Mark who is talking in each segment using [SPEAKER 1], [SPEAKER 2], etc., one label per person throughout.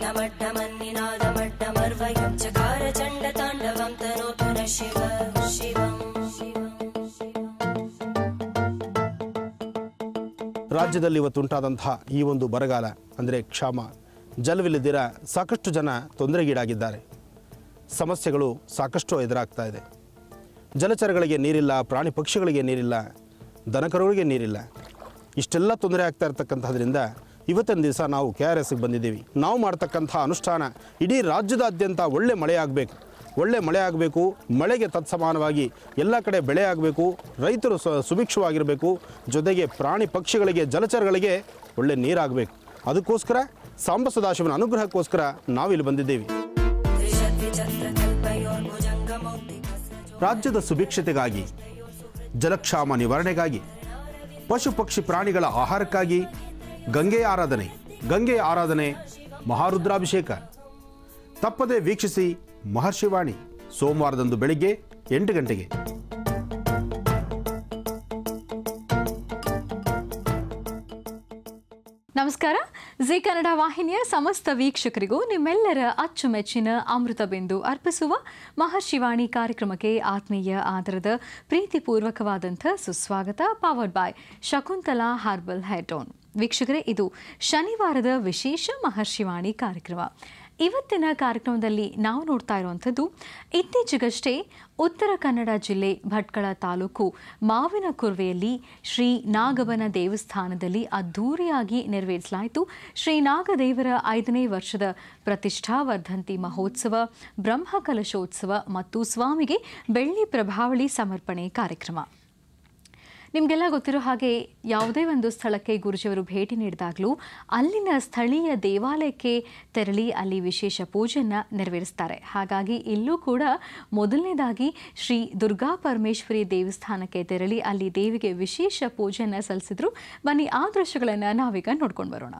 [SPEAKER 1] ढमड्ढमन्निनादमड्ढमर्वयं चकार चण्डताण्डवं तनोतु न शिव शिवम्
[SPEAKER 2] ರಾಜ್ಯದಲ್ಲಿ ಇವತ್ತುಂಟಾದಂತಹ ಈ ಒಂದು ಬರಗಾಲ ಅಂದರೆ ಕ್ಷಾಮ, ಜಲವಿಲ್ಲದಿರ ಸಾಕಷ್ಟು ಜನ ತೊಂದರೆಗೀಡಾಗಿದ್ದಾರೆ. ಸಮಸ್ಯೆಗಳು ಸಾಕಷ್ಟು ಎದುರಾಗ್ತಾ ಇದೆ. ಜಲಚರಗಳಿಗೆ ನೀರಿಲ್ಲ, ಪ್ರಾಣಿ ಪಕ್ಷಿಗಳಿಗೆ ನೀರಿಲ್ಲ, ದನಕರುಗಳಿಗೆ ನೀರಿಲ್ಲ. ಇಷ್ಟೆಲ್ಲ ತೊಂದರೆ ಆಗ್ತಾ ಇರತಕ್ಕಂಥದ್ರಿಂದ ಇವತ್ತಿನ ದಿವಸ ನಾವು KRSಗೆ ಬಂದಿದ್ದೀವಿ. ನಾವು ಮಾಡ್ತಕ್ಕಂಥ ಅನುಷ್ಠಾನ ಇಡೀ ರಾಜ್ಯದಾದ್ಯಂತ ಒಳ್ಳೆ ಮಳೆ ಆಗಬೇಕು, ಮಳೆಗೆ ತತ್ಸಮಾನವಾಗಿ ಎಲ್ಲ ಕಡೆ ಬೆಳೆ ಆಗಬೇಕು, ರೈತರು ಸುಭಿಕ್ಷವಾಗಿರಬೇಕು, ಜೊತೆಗೆ ಪ್ರಾಣಿ ಪಕ್ಷಿಗಳಿಗೆ ಜಲಚರಗಳಿಗೆ ಒಳ್ಳೆ ನೀರಾಗಬೇಕು. ಅದಕ್ಕೋಸ್ಕರ ಸಾಂಬ ಸದಾಶಿವನ ಅನುಗ್ರಹಕ್ಕೋಸ್ಕರ ನಾವಿಲ್ಲಿ ಬಂದಿದ್ದೇವೆ. ರಾಜ್ಯದ ಸುಭಿಕ್ಷತೆಗಾಗಿ, ಜಲಕ್ಷಾಮ ನಿವಾರಣೆಗಾಗಿ, ಪಶು ಪಕ್ಷಿ ಪ್ರಾಣಿಗಳ ಆಹಾರಕ್ಕಾಗಿ ಗಂಗೆಯ ಆರಾಧನೆ ಮಹಾರುದ್ರಾಭಿಷೇಕ. ತಪ್ಪದೆ ವೀಕ್ಷಿಸಿ ಮಹರ್ಷಿವಾಣಿ ಸೋಮವಾರದಂದು ಬೆಳಿಗ್ಗೆ 8 ಗಂಟೆಗೆ.
[SPEAKER 3] ನಮಸ್ಕಾರ. ಜಿ ಕನ್ನಡ ವಾಹಿನಿಯ ಸಮಸ್ತ ವೀಕ್ಷಕರಿಗೂ ನಿಮ್ಮೆಲ್ಲರ ಅಚ್ಚುಮೆಚ್ಚಿನ ಅಮೃತ ಬಿಂದು ಅರ್ಪಿಸುವ ಮಹರ್ಷಿವಾಣಿ ಕಾರ್ಯಕ್ರಮಕ್ಕೆ ಆತ್ಮೀಯ ಆದರದ ಪ್ರೀತಿಪೂರ್ವಕವಾದಂಥ ಸುಸ್ವಾಗತ. Powered by Shakuntala herbal hair tone. ವೀಕ್ಷಕರೇ, ಇದು ಶನಿವಾರದ ವಿಶೇಷ ಮಹರ್ಷಿವಾಣಿ ಕಾರ್ಯಕ್ರಮ. ಇವತ್ತಿನ ಕಾರ್ಯಕ್ರಮದಲ್ಲಿ ನಾವು ನೋಡ್ತಾ ಇರುವಂಥದ್ದು ಇತ್ತೀಚೆಗಷ್ಟೇ ಉತ್ತರ ಕನ್ನಡ ಜಿಲ್ಲೆ ಭಟ್ಕಳ ತಾಲೂಕು ಮಾವಿನಕುರ್ವೆಯಲ್ಲಿ ಶ್ರೀ ನಾಗಬನ ದೇವಸ್ಥಾನದಲ್ಲಿ ಅದ್ಧೂರಿಯಾಗಿ ನೆರವೇರಿಸಲಾಯಿತು ಶ್ರೀ ನಾಗದೇವರ 5ನೇ ವರ್ಷದ ಪ್ರತಿಷ್ಠಾವರ್ಧಂತಿ ಮಹೋತ್ಸವ, ಬ್ರಹ್ಮಕಲಶೋತ್ಸವ ಮತ್ತು ಸ್ವಾಮಿಗೆ ಬೆಳ್ಳಿ ಪ್ರಭಾವಳಿ ಸಮರ್ಪಣೆ ಕಾರ್ಯಕ್ರಮ. ನಿಮಗೆಲ್ಲ ಗೊತ್ತಿರೋ ಹಾಗೆ ಯಾವುದೇ ಒಂದು ಸ್ಥಳಕ್ಕೆ ಗುರುಜಿಯವರು ಭೇಟಿ ನೀಡಿದಾಗಲೂ ಅಲ್ಲಿನ ಸ್ಥಳೀಯ ದೇವಾಲಯಕ್ಕೆ ತೆರಳಿ ಅಲ್ಲಿ ವಿಶೇಷ ಪೂಜೆಯನ್ನು ನೆರವೇರಿಸ್ತಾರೆ. ಹಾಗಾಗಿ ಇಲ್ಲೂ ಕೂಡ ಮೊದಲನೇದಾಗಿ ಶ್ರೀ ದುರ್ಗಾ ಪರಮೇಶ್ವರಿ ದೇವಸ್ಥಾನಕ್ಕೆ ತೆರಳಿ ಅಲ್ಲಿ ದೇವಿಗೆ ವಿಶೇಷ ಪೂಜೆಯನ್ನು ಸಲ್ಲಿಸಿದ್ರು. ಬನ್ನಿ ಆ ದೃಶ್ಯಗಳನ್ನು ನಾವೀಗ ನೋಡ್ಕೊಂಡು ಬರೋಣ.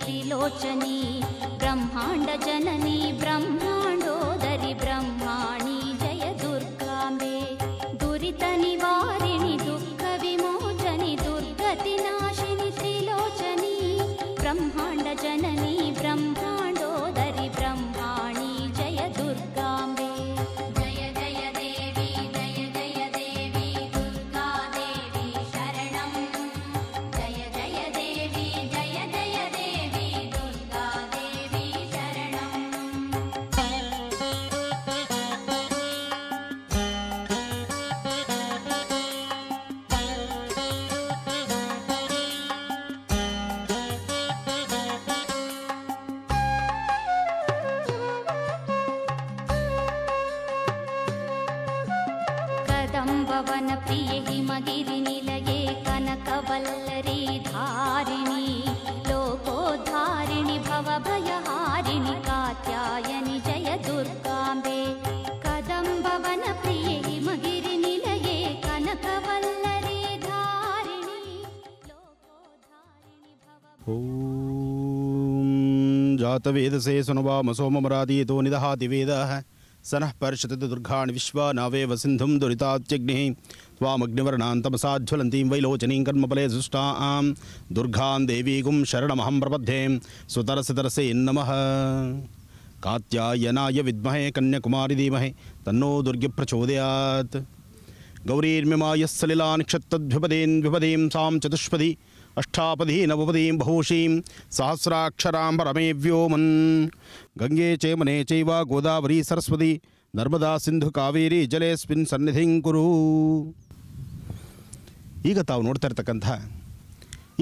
[SPEAKER 4] त्रिलोचनी ब्रह्मांड जननी ब्रह्मांडोदरी ब्रह्माणी जय दुर्गांबे दुरित निवारिणि दुःख विमोचनी दुर्गति नाशिनी त्रिलोचनी ब्रह्मांड जननी ब्रह्मांडोदरी ब्रह्माणी जय दुर्गांबे वन प्रिय हिमगिरि निलये कनकवल्लरी धारिणी लोकोद्धारिणि भवभयहारिणि कात्यायनि जय दुर्गांबे कदम्बवन प्रिय हिमगिरि निलये कनकवल्लरी धारिणी लोकोद्धारिणि
[SPEAKER 2] ओम जातवेदसे सुनवाम सोममरादीतो निदहाति वेदः सनः पर्षतति दुर्गाणि विश्वा नावेव सिन्धुं दुरितात्यग्निः त्वामग्निवर्णां तमसाज्वलन्तीं वैलोचनीं कर्मफले दुष्टां दुर्गां देवीगुं शरणमहं प्रपद्ये सुतरसे नमः। ಕಾತ್ಯಾಯನಾಯ ವಿದ್ಮಹೇ ಕನ್ಯಾಕುಮಾರಿ ಧೀಮಹಿ ತನ್ನೋ ದುರ್ಗೆ ಪ್ರಚೋದಯಾತ್. ಗೌರೀರ್ಮಿಮಾಯಃ ಸಲಿಲಾನ್ ಕ್ಷತ್ತದ್ವಿಪದೀನ್ ವಿಪದೀಂ ಸಾಂ ಚತುಷ್ಪದಿ ಅಷ್ಟಾಪದಿ ನವಪದೀಂ ಬಹುಶೀಂ ಸಹಸ್ರಾಕ್ಷರಾಂ ಪರಮೇ ವ್ಯೋಮನ್. ಗಂಗೆ ಚೇಮನೆ ಚೈವ ಗೋದಾವರಿ ಸರಸ್ವತಿ ನರ್ಮದಾ ಸಿಂಧು ಕಾವೇರಿ ಜಲೇಸ್ಮಿನ್ ಸನ್ನಿಧಿಂ ಕುರು. ಈಗ ತಾವು ನೋಡ್ತಾ ಇರ್ತಕ್ಕಂಥ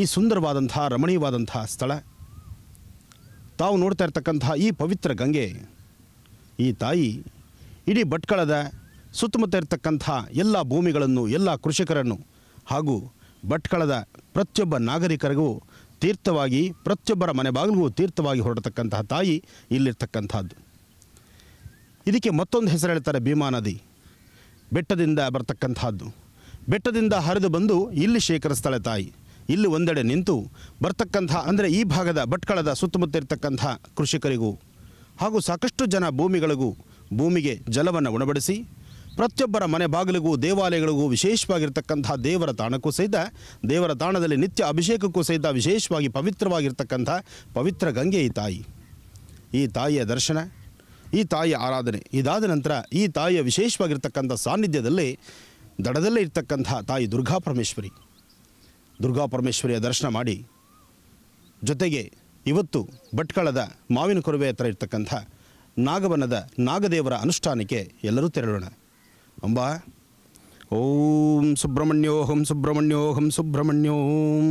[SPEAKER 2] ಈ ಸುಂದರವಾದಂಥ ರಮಣೀಯವಾದಂಥ ಸ್ಥಳ, ತಾವು ನೋಡ್ತಾ ಇರ್ತಕ್ಕಂಥ ಈ ಪವಿತ್ರ ಗಂಗೆ, ಈ ತಾಯಿ ಇಡೀ ಭಟ್ಕಳದ ಸುತ್ತಮುತ್ತ ಇರತಕ್ಕಂಥ ಎಲ್ಲ ಭೂಮಿಗಳನ್ನು, ಎಲ್ಲ ಕೃಷಿಕರನ್ನು ಹಾಗೂ ಭಟ್ಕಳದ ಪ್ರತಿಯೊಬ್ಬ ನಾಗರಿಕರಿಗೂ ತೀರ್ಥವಾಗಿ, ಪ್ರತಿಯೊಬ್ಬರ ಮನೆ ಬಾಗಿಲಿಗೂ ತೀರ್ಥವಾಗಿ ಹೊರಡತಕ್ಕಂತಹ ತಾಯಿ ಇಲ್ಲಿರ್ತಕ್ಕಂಥದ್ದು. ಇದಕ್ಕೆ ಮತ್ತೊಂದು ಹೆಸರು ಹೇಳ್ತಾರೆ, ಭೀಮಾ ನದಿ. ಬೆಟ್ಟದಿಂದ ಬರ್ತಕ್ಕಂಥದ್ದು, ಬೆಟ್ಟದಿಂದ ಹರಿದು ಬಂದು ಇಲ್ಲಿ ಶೇಖರಿಸ್ತಾಳೆ ತಾಯಿ. ಇಲ್ಲಿ ಒಂದೆಡೆ ನಿಂತು ಬರ್ತಕ್ಕಂಥ, ಅಂದರೆ ಈ ಭಾಗದ ಭಟ್ಕಳದ ಸುತ್ತಮುತ್ತ ಇರತಕ್ಕಂಥ ಕೃಷಿಕರಿಗೂ ಹಾಗೂ ಸಾಕಷ್ಟು ಜನ ಭೂಮಿಗೆ ಜಲವನ್ನು ಉಣಬಡಿಸಿ ಪ್ರತಿಯೊಬ್ಬರ ಮನೆ ಬಾಗಿಲಿಗೂ, ದೇವಾಲಯಗಳಿಗೂ, ವಿಶೇಷವಾಗಿರ್ತಕ್ಕಂಥ ದೇವರ ತಾಣಕ್ಕೂ ಸಹಿತ, ದೇವರ ತಾಣದಲ್ಲಿ ನಿತ್ಯ ಅಭಿಷೇಕಕ್ಕೂ ಸಹಿತ ವಿಶೇಷವಾಗಿ ಪವಿತ್ರವಾಗಿರ್ತಕ್ಕಂಥ ಪವಿತ್ರ ಗಂಗೆ ಈ ತಾಯಿ. ಈ ತಾಯಿಯ ದರ್ಶನ, ಈ ತಾಯಿಯ ಆರಾಧನೆ ಇದಾದ ನಂತರ ಈ ತಾಯಿಯ ವಿಶೇಷವಾಗಿರ್ತಕ್ಕಂಥ ಸಾನ್ನಿಧ್ಯದಲ್ಲಿ ದಡದಲ್ಲೇ ಇರ್ತಕ್ಕಂಥ ತಾಯಿ ದುರ್ಗಾ ಪರಮೇಶ್ವರಿಯ ದರ್ಶನ ಮಾಡಿ, ಜೊತೆಗೆ ಇವತ್ತು ಭಟ್ಕಳದ ಮಾವಿನ ಕೊರವೆ ಹತ್ರ ಇರ್ತಕ್ಕಂಥ ನಾಗವನದ ನಾಗದೇವರ ಅನುಷ್ಠಾನಕ್ಕೆ ಎಲ್ಲರೂ ತೆರಳೋಣ. ಅಂಬಾ ಓಂ ಸುಬ್ರಹ್ಮಣ್ಯೋಹಂ ಸುಬ್ರಹ್ಮಣ್ಯೋಹಂ ಸುಬ್ರಹ್ಮಣ್ಯೋಂ.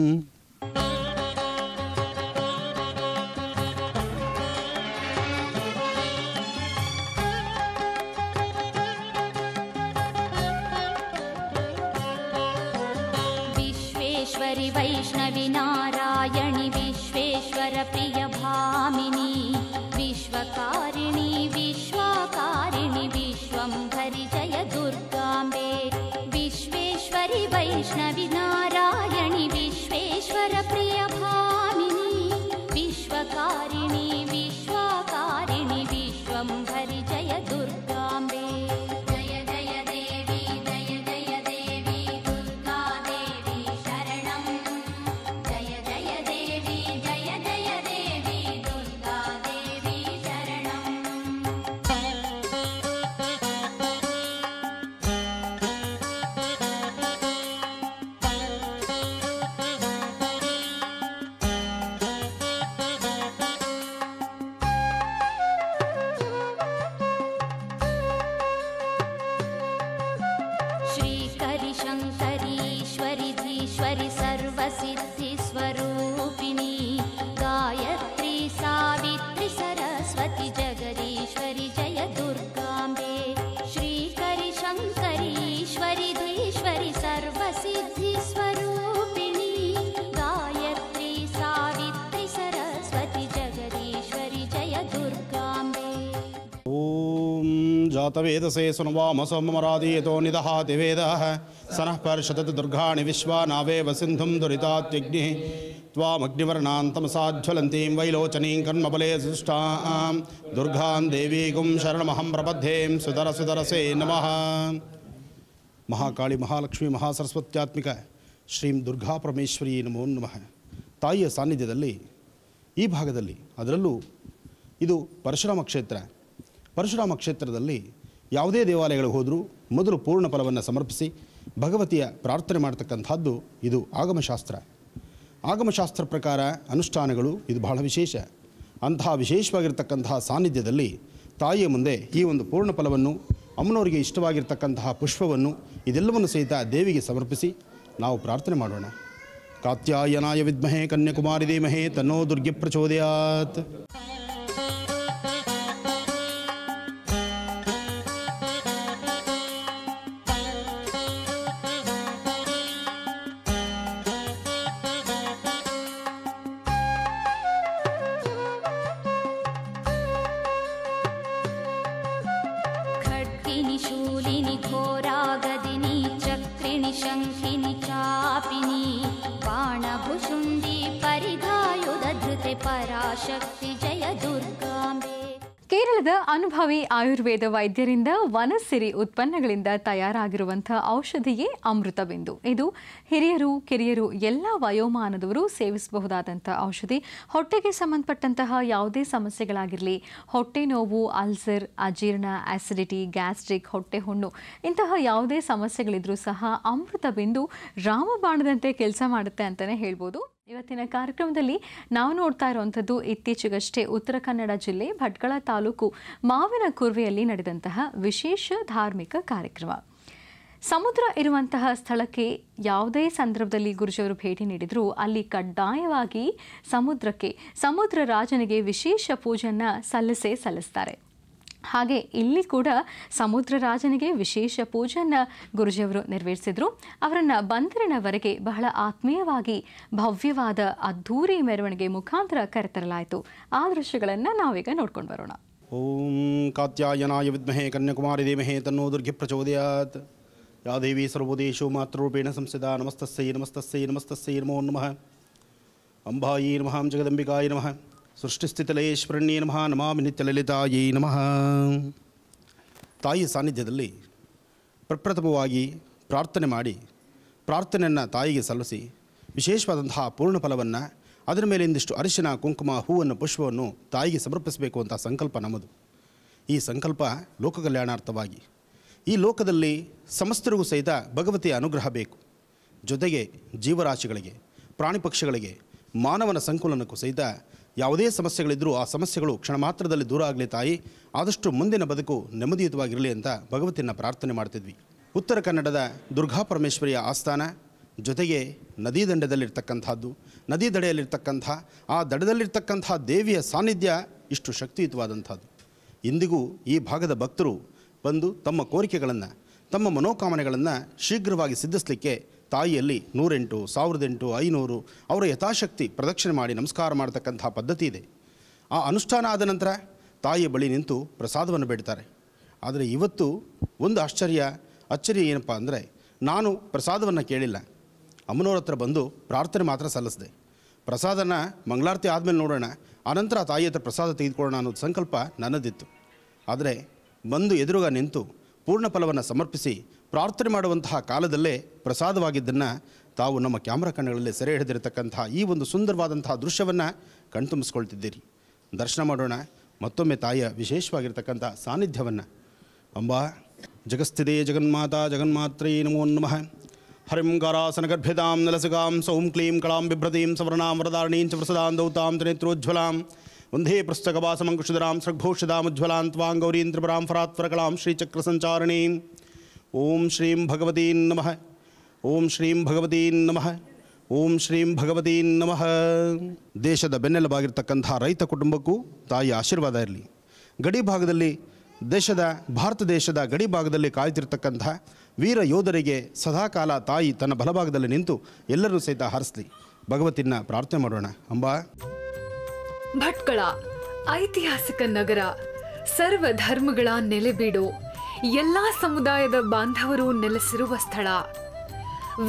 [SPEAKER 4] विश्वेश्वरि वैष्णवि नारायणि विश्वेश्वर प्रिय भामिनी विश्वकारिणि विश्वाकारिणि विश्वंभरि जय दुर्गाम्बे. विश्वेश्वरि वैष्णवि नारायणि विश्वेश्वर प्रिय भामिनी विश्वकारिणि विश्वाकारिणि विश्वंभरि जय दुर्गाम्बे.
[SPEAKER 2] जातवेदसे सुनवामसोमरादीयतो निदहाति वेदः सनः पर्षदति दुर्गाणि विश्वा नावेव सिन्धुं दुरितात्यग्निः त्वामग्निवर्णान्तमसाज्वलन्तीं वैलोचनीं कर्मबले सुष्टां दुर्गां देवीगुं शरणमहं प्रपद्यें सुदरसे नमः. ಮಹಾಕಾಳಿ ಮಹಾಲಕ್ಷ್ಮಿ ಮಹಾಸರಸ್ವತ್ಯಾತ್ಮಿಕ ಶ್ರೀಂ ದುರ್ಗಾ ಪರಮೇಶ್ವರಿ ನಮೋ ನಮಃ. ತಾಯಿಯ ಸಾನ್ನಿಧ್ಯದಲ್ಲಿ ಈ ಭಾಗದಲ್ಲಿ, ಅದರಲ್ಲೂ ಇದು ಪರಶುರಾಮ ಕ್ಷೇತ್ರ. ಪರಶುರಾಮ ಕ್ಷೇತ್ರದಲ್ಲಿ ಯಾವುದೇ ದೇವಾಲಯಗಳಿಗೆ ಹೋದರೂ ಮೊದಲು ಪೂರ್ಣ ಫಲವನ್ನು ಸಮರ್ಪಿಸಿ ಭಗವತಿಯ ಪ್ರಾರ್ಥನೆ ಮಾಡ್ತಕ್ಕಂಥದ್ದು ಇದು ಆಗಮಶಾಸ್ತ್ರ. ಆಗಮಶಾಸ್ತ್ರ ಪ್ರಕಾರ ಅನುಷ್ಠಾನಗಳು ಇದು ಬಹಳ ವಿಶೇಷ. ಅಂತಹ ವಿಶೇಷವಾಗಿರ್ತಕ್ಕಂತಹ ಸಾನ್ನಿಧ್ಯದಲ್ಲಿ ತಾಯಿಯ ಮುಂದೆ ಈ ಒಂದು ಪೂರ್ಣ ಫಲವನ್ನು, ಅಮ್ಮನವರಿಗೆ ಇಷ್ಟವಾಗಿರ್ತಕ್ಕಂತಹ ಪುಷ್ಪವನ್ನು ಇದೆಲ್ಲವನ್ನು ಸಹಿತ ದೇವಿಗೆ ಸಮರ್ಪಿಸಿ ನಾವು ಪ್ರಾರ್ಥನೆ ಮಾಡೋಣ. ಕಾತ್ಯಾಯನಾಯ ವಿದ್ಮಹೇ ಕನ್ಯಾಕುಮಾರಿ ಧೀಮಹಿ ತನ್ನೋ ದುರ್ಗೆ ಪ್ರಚೋದಯಾತ್.
[SPEAKER 3] ಕೇರಳದ ಅನುಭವಿ ಆಯುರ್ವೇದ ವೈದ್ಯರಿಂದ ವನಸಿರಿ ಉತ್ಪನ್ನಗಳಿಂದ ತಯಾರಾಗಿರುವಂತಹ ಔಷಧಿಯೇ ಅಮೃತಬಿಂದು. ಇದು ಹಿರಿಯರು ಕಿರಿಯರು ಎಲ್ಲ ವಯೋಮಾನದವರು ಸೇವಿಸಬಹುದಾದಂಥ ಔಷಧಿ. ಹೊಟ್ಟೆಗೆ ಸಂಬಂಧಪಟ್ಟಂತಹ ಯಾವುದೇ ಸಮಸ್ಯೆಗಳಾಗಿರಲಿ, ಹೊಟ್ಟೆ ನೋವು, ಅಲ್ಸರ್, ಅಜೀರ್ಣ, ಆಸಿಡಿಟಿ, ಗ್ಯಾಸ್ಟ್ರಿಕ್, ಹೊಟ್ಟೆ ಹುಣ್ಣು ಇಂತಹ ಯಾವುದೇ ಸಮಸ್ಯೆಗಳಿದ್ರೂ ಸಹ ಅಮೃತಬಿಂದು ರಾಮಬಾಣದಂತೆ ಕೆಲಸ ಮಾಡುತ್ತೆ ಅಂತಲೇ ಹೇಳ್ಬೋದು. ಇವತ್ತಿನ ಕಾರ್ಯಕ್ರಮದಲ್ಲಿ ನಾವು ನೋಡ್ತಾ ಇರುವಂಥದ್ದು ಇತ್ತೀಚೆಗಷ್ಟೇ ಉತ್ತರ ಕನ್ನಡ ಜಿಲ್ಲೆ ಭಟ್ಕಳ ತಾಲೂಕು ಮಾವಿನ ಕುರ್ವೆಯಲ್ಲಿ ನಡೆದಂತಹ ವಿಶೇಷ ಧಾರ್ಮಿಕ ಕಾರ್ಯಕ್ರಮ. ಸಮುದ್ರ ಇರುವಂತಹ ಸ್ಥಳಕ್ಕೆ ಯಾವುದೇ ಸಂದರ್ಭದಲ್ಲಿ ಗುರುಜಿಯವರು ಭೇಟಿ ನೀಡಿದರೂ ಅಲ್ಲಿ ಕಡ್ಡಾಯವಾಗಿ ಸಮುದ್ರ ರಾಜನಿಗೆ ವಿಶೇಷ ಪೂಜೆಯನ್ನು ಸಲ್ಲಿಸ್ತಾರೆ. ಹಾಗೆ ಇಲ್ಲಿ ಕೂಡ ಸಮುದ್ರ ರಾಜನಿಗೆ ವಿಶೇಷ ಪೂಜೆಯನ್ನು ಗುರುಜಿಯವರು ನೆರವೇರಿಸಿದ್ರು. ಅವರನ್ನು ಬಂದರಿನವರೆಗೆ ಬಹಳ ಆತ್ಮೀಯವಾಗಿ ಭವ್ಯವಾದ ಅದ್ಧೂರಿ ಮೆರವಣಿಗೆ ಮುಖಾಂತರ ಕರೆತರಲಾಯಿತು. ಆ ದೃಶ್ಯಗಳನ್ನು ನಾವೀಗ ನೋಡ್ಕೊಂಡು ಬರೋಣ.
[SPEAKER 2] ಓಂ ಕಾತ್ಯಾಯನಾಯ ವಿದ್ಮಹೇ ಕನ್ಯಾಕುಮಾರಿ ಧೀಮಹಿ ತನ್ನೋ ದುರ್ಗೆ ಪ್ರಚೋದಯಾತ್. ಯಾ ದೇವಿ ಸರ್ವೋದೇಶೋ ಮಾತೃರೂಪೇಣ ಸಂಸ್ಥಿತಾ. ನಮಸ್ತಸ್ಸೈ ನಮಸ್ತಸ್ಸೈ ನಮಸ್ತಸ್ಸೈ ನಮೋ ನಮಃ. ಅಂಬಾಯೈ ನಮಃ ಜಗದಂಬಿಕಾಯ ನಮಃ. ಸೃಷ್ಟಿಸ್ಥಿತಿಲಯೇಶ್ವರಣ್ಯೇ ನಮಃ. ನಮಾಮಿ ನಿತ್ಯಲಲಿತಾಯೈ ನಮಃ. ತಾಯಿ ಸಾನ್ನಿಧ್ಯದಲ್ಲಿ ಪ್ರಪ್ರಥಮವಾಗಿ ಪ್ರಾರ್ಥನೆ ಮಾಡಿ, ಪ್ರಾರ್ಥನೆಯನ್ನು ತಾಯಿಗೆ ಸಲ್ಲಿಸಿ ವಿಶೇಷವಾದಂತಹ ಪೂರ್ಣ ಫಲವನ್ನು, ಅದರ ಮೇಲೆ ಇಂದಿಷ್ಟು ಅರಿಶಿನ, ಕುಂಕುಮ, ಹೂವನ್ನು, ಪುಷ್ಪವನ್ನು ತಾಯಿಗೆ ಸಮರ್ಪಿಸಬೇಕು ಅಂತ ಸಂಕಲ್ಪ ನಮ್ಮದು. ಈ ಸಂಕಲ್ಪ ಲೋಕ ಕಲ್ಯಾಣಾರ್ಥವಾಗಿ ಈ ಲೋಕದಲ್ಲಿ ಸಮಸ್ತರಿಗೂ ಸಹಿತ ಭಗವತಿಯ ಅನುಗ್ರಹ ಬೇಕು. ಜೊತೆಗೆ ಜೀವರಾಶಿಗಳಿಗೆ, ಪ್ರಾಣಿ ಪಕ್ಷಿಗಳಿಗೆ, ಮಾನವನ ಸಂಕುಲನಕ್ಕೂ ಸಹಿತ ಯಾವುದೇ ಸಮಸ್ಯೆಗಳಿದ್ದರೂ ಆ ಸಮಸ್ಯೆಗಳು ಕ್ಷಣ ಮಾತ್ರದಲ್ಲಿ ದೂರ ಆಗಲಿ ತಾಯಿ, ಆದಷ್ಟು ಮುಂದಿನ ಬದುಕು ನೆಮ್ಮದಿಯುತವಾಗಿರಲಿ ಅಂತ ಭಗವತಿಯನ್ನು ಪ್ರಾರ್ಥನೆ ಮಾಡ್ತಿದ್ವಿ. ಉತ್ತರ ಕನ್ನಡದ ದುರ್ಗಾ ಪರಮೇಶ್ವರಿಯ ಆಸ್ಥಾನ, ಜೊತೆಗೆ ನದಿ ದಂಡದಲ್ಲಿರ್ತಕ್ಕಂಥದ್ದು, ನದಿ ದಡೆಯಲ್ಲಿರ್ತಕ್ಕಂಥ ಆ ದಡದಲ್ಲಿರ್ತಕ್ಕಂಥ ದೇವಿಯ ಸಾನ್ನಿಧ್ಯ ಇಷ್ಟು ಶಕ್ತಿಯುತವಾದಂಥದ್ದು. ಇಂದಿಗೂ ಈ ಭಾಗದ ಭಕ್ತರು ಬಂದು ತಮ್ಮ ಕೋರಿಕೆಗಳನ್ನು, ತಮ್ಮ ಮನೋಕಾಮನೆಗಳನ್ನು ಶೀಘ್ರವಾಗಿ ಸಿದ್ಧಿಸಲಿಕ್ಕೆ ತಾಯಿಯಲ್ಲಿ 108, 1008, 500 ಅವರ ಯಥಾಶಕ್ತಿ ಪ್ರದಕ್ಷಿಣೆ ಮಾಡಿ ನಮಸ್ಕಾರ ಮಾಡತಕ್ಕಂಥ ಪದ್ಧತಿ ಇದೆ. ಆ ಅನುಷ್ಠಾನ ಆದ ನಂತರ ತಾಯಿಯ ಬಳಿ ನಿಂತು ಪ್ರಸಾದವನ್ನು ಬೇಡ್ತಾರೆ. ಆದರೆ ಇವತ್ತು ಒಂದು ಅಚ್ಚರಿ ಏನಪ್ಪ ಅಂದರೆ, ನಾನು ಪ್ರಸಾದವನ್ನು ಕೇಳಿಲ್ಲ, ಅಮ್ಮನವ್ರ ಹತ್ರ ಬಂದು ಪ್ರಾರ್ಥನೆ ಮಾತ್ರ ಸಲ್ಲಿಸಿದೆ. ಪ್ರಸಾದನ ಮಂಗಳಾರತಿ ಆದಮೇಲೆ ನೋಡೋಣ, ಆನಂತರ ತಾಯಿ ಹತ್ರ ಪ್ರಸಾದ ತೆಗೆದುಕೊಳ್ಳೋಣ ಅನ್ನೋದು ಸಂಕಲ್ಪ ನನ್ನದಿತ್ತು. ಆದರೆ ಬಂದು ಎದುರುಗ ನಿಂತು ಪೂರ್ಣ ಫಲವನ್ನು ಸಮರ್ಪಿಸಿ ಪ್ರಾರ್ಥನೆ ಮಾಡುವಂತಹ ಕಾಲದಲ್ಲೇ ಪ್ರಸಾದವಾಗಿದ್ದನ್ನು ತಾವು ನಮ್ಮ ಕ್ಯಾಮ್ರಾ ಕಣ್ಣುಗಳಲ್ಲಿ ಸೆರೆ ಹಿಡಿದಿರತಕ್ಕಂತಹ ಈ ಒಂದು ಸುಂದರವಾದಂತಹ ದೃಶ್ಯವನ್ನು ಕಣ್ತುಂಬಿಸ್ಕೊಳ್ತಿದ್ದೀರಿ. ದರ್ಶನ ಮಾಡೋಣ ಮತ್ತೊಮ್ಮೆ ತಾಯಿಯ ವಿಶೇಷವಾಗಿರ್ತಕ್ಕಂಥ ಸಾನ್ನಿಧ್ಯವನ್ನು. ಅಂಬಾ ಜಗಸ್ಥಿತೆ ಜಗನ್ಮಾತಾ ಜಗನ್ಮಾತ್ರೇ ನಮೋ ನಮಃ. ಹರಿಂ ಗಾರಾಸನಗರ್ಭ್ಯತಾಂ ನಲಸಗಾಂ ಸೌಂ ಕ್ಲೀಂ ಕಳಾಂ ಬಿಭ್ರತೀಂ ಸವರ್ಣಾಂ ವರದಾರಣೀಂ ಚ ಪ್ರಸದಾಂ ದೌತಾಂ ತ್ರಿನೇತ್ರೋಜ್ವಲಾಂ ವಂದೇ ಪೃಷ್ಠಕವಾಸಮಂಕುಶಿಧರಾಂ ಸೃಗ್ಭೂಷಿಧಾಮುಜ್ವಲಾಂ ತ್ವಾಂ ಗೌರೀಂ ತ್ರಿಪುರಾಂ ಫರಾತ್ವರಕಲಾಂ ಶ್ರೀಚಕ್ರಸಂಚಾರಣೀಂ. ಓಂ ಶ್ರೀಂ ಭಗವತೀಂ ನಮಃ. ಓಂ ಶ್ರೀಂ ಭಗವತೀಂ ನಮಃ. ಓಂ ಶ್ರೀಂ ಭಗವತೀಂ ನಮಃ. ದೇಶದ ಬೆನ್ನೆಲುಬಾಗಿರ್ತಕ್ಕಂಥ ರೈತ ಕುಟುಂಬಕ್ಕೂ ತಾಯಿಯ ಆಶೀರ್ವಾದ ಇರಲಿ. ಗಡಿ ಭಾಗದಲ್ಲಿ ಭಾರತ ದೇಶದ ಗಡಿ ಭಾಗದಲ್ಲಿ ಕಾಯ್ತಿರ್ತಕ್ಕಂಥ ವೀರ ಯೋಧರಿಗೆ ಸದಾಕಾಲ ತಾಯಿ ತನ್ನ ಬಲಭಾಗದಲ್ಲಿ ನಿಂತು ಎಲ್ಲರೂ ಸಹಿತ ಹರಿಸಲಿ. ಭಗವತಿನ ಪ್ರಾರ್ಥನೆ ಮಾಡೋಣ. ಅಂಬಾ.
[SPEAKER 5] ಭಟ್ಕಳ ಐತಿಹಾಸಿಕ ನಗರ, ಸರ್ವ ಧರ್ಮಗಳ ನೆಲೆಬೀಡು, ಎಲ್ಲಾ ಸಮುದಾಯದ ಬಾಂಧವರು ನೆಲೆಸಿರುವ ಸ್ಥಳ.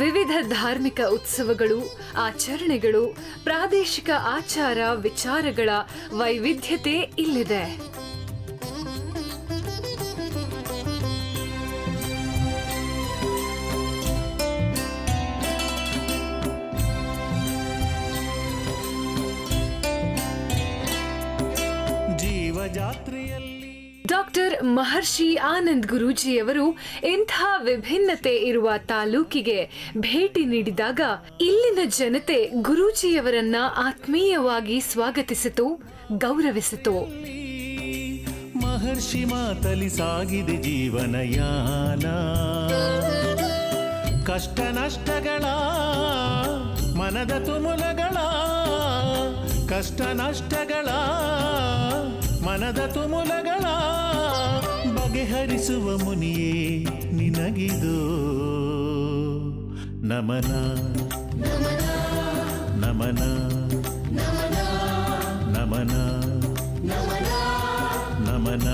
[SPEAKER 5] ವಿವಿಧ ಧಾರ್ಮಿಕ ಉತ್ಸವಗಳು, ಆಚರಣೆಗಳು, ಪ್ರಾದೇಶಿಕ ಆಚಾರ ವಿಚಾರಗಳ ವೈವಿಧ್ಯತೆ ಇಲ್ಲಿದೆ. ಡಾಕ್ಟರ್ ಮಹರ್ಷಿ ಆನಂದ್ ಗುರೂಜಿಯವರು ಇಂಥ ವಿಭಿನ್ನತೆ ಇರುವ ತಾಲೂಕಿಗೆ ಭೇಟಿ ನೀಡಿದಾಗ ಇಲ್ಲಿನ ಜನತೆ ಗುರೂಜಿಯವರನ್ನ ಆತ್ಮೀಯವಾಗಿ ಸ್ವಾಗತಿಸಿತು, ಗೌರವಿಸಿತು.
[SPEAKER 6] ಮಹರ್ಷಿ ಮಾತಲಿ ಸಾಗಿದೆ ಜೀವನಯಾನ, ಕಷ್ಟ ನಷ್ಟಗಳ ಮನದ ತುಮುಲಗಳ, ಕಷ್ಟ ನಷ್ಟಗಳ ಮನದ ತುಮುಲಗಳ ಬಗೆಹರಿಸುವ ಮುನಿಯೇ ನಿನಗಿದು ನಮನ ನಮನ ನಮನ ನಮನ ನಮನ.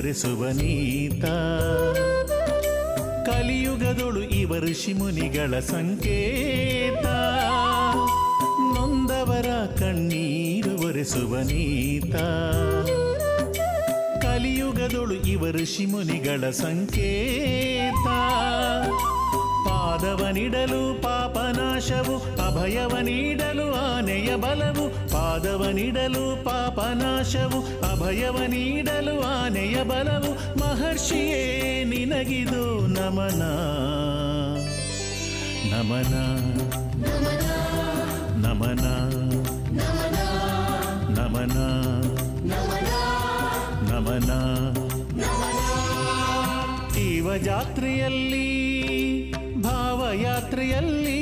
[SPEAKER 6] ಒರೆಸುವನೀತ ಕಲಿಯುಗದೊಳು ಇವ ಋಷಿ ಮುನಿಗಳ ಸಂಕೇತ ನೊಂದವರ ಕಣ್ಣೀರು ಒರೆಸುವನೀತ ಕಲಿಯುಗದೊಳು ಇವ ಋಷಿ ಮುನಿಗಳ ಸಂಕೇತ ಪಾದವ ನೀಡಲು ಪಾಪನಾಶವು ಅಭಯವ ನೀಡಲು ಆನೆಯ ಬಲವು ಪಾದವ ನೀಡಲು ಪಾಪನಾಶವು ಅಭಯವ ನೀಡಲು ಆನೆಯ ಬಲವು ಮಹರ್ಷಿಯೇ ನಿನಗಿದು ನಮನ ನಮನ ನಮನ ನಮನ ನಮನ ಜೀವ ಜಾತ್ರೆಯಲ್ಲಿ ಭಾವಯಾತ್ರೆಯಲ್ಲಿ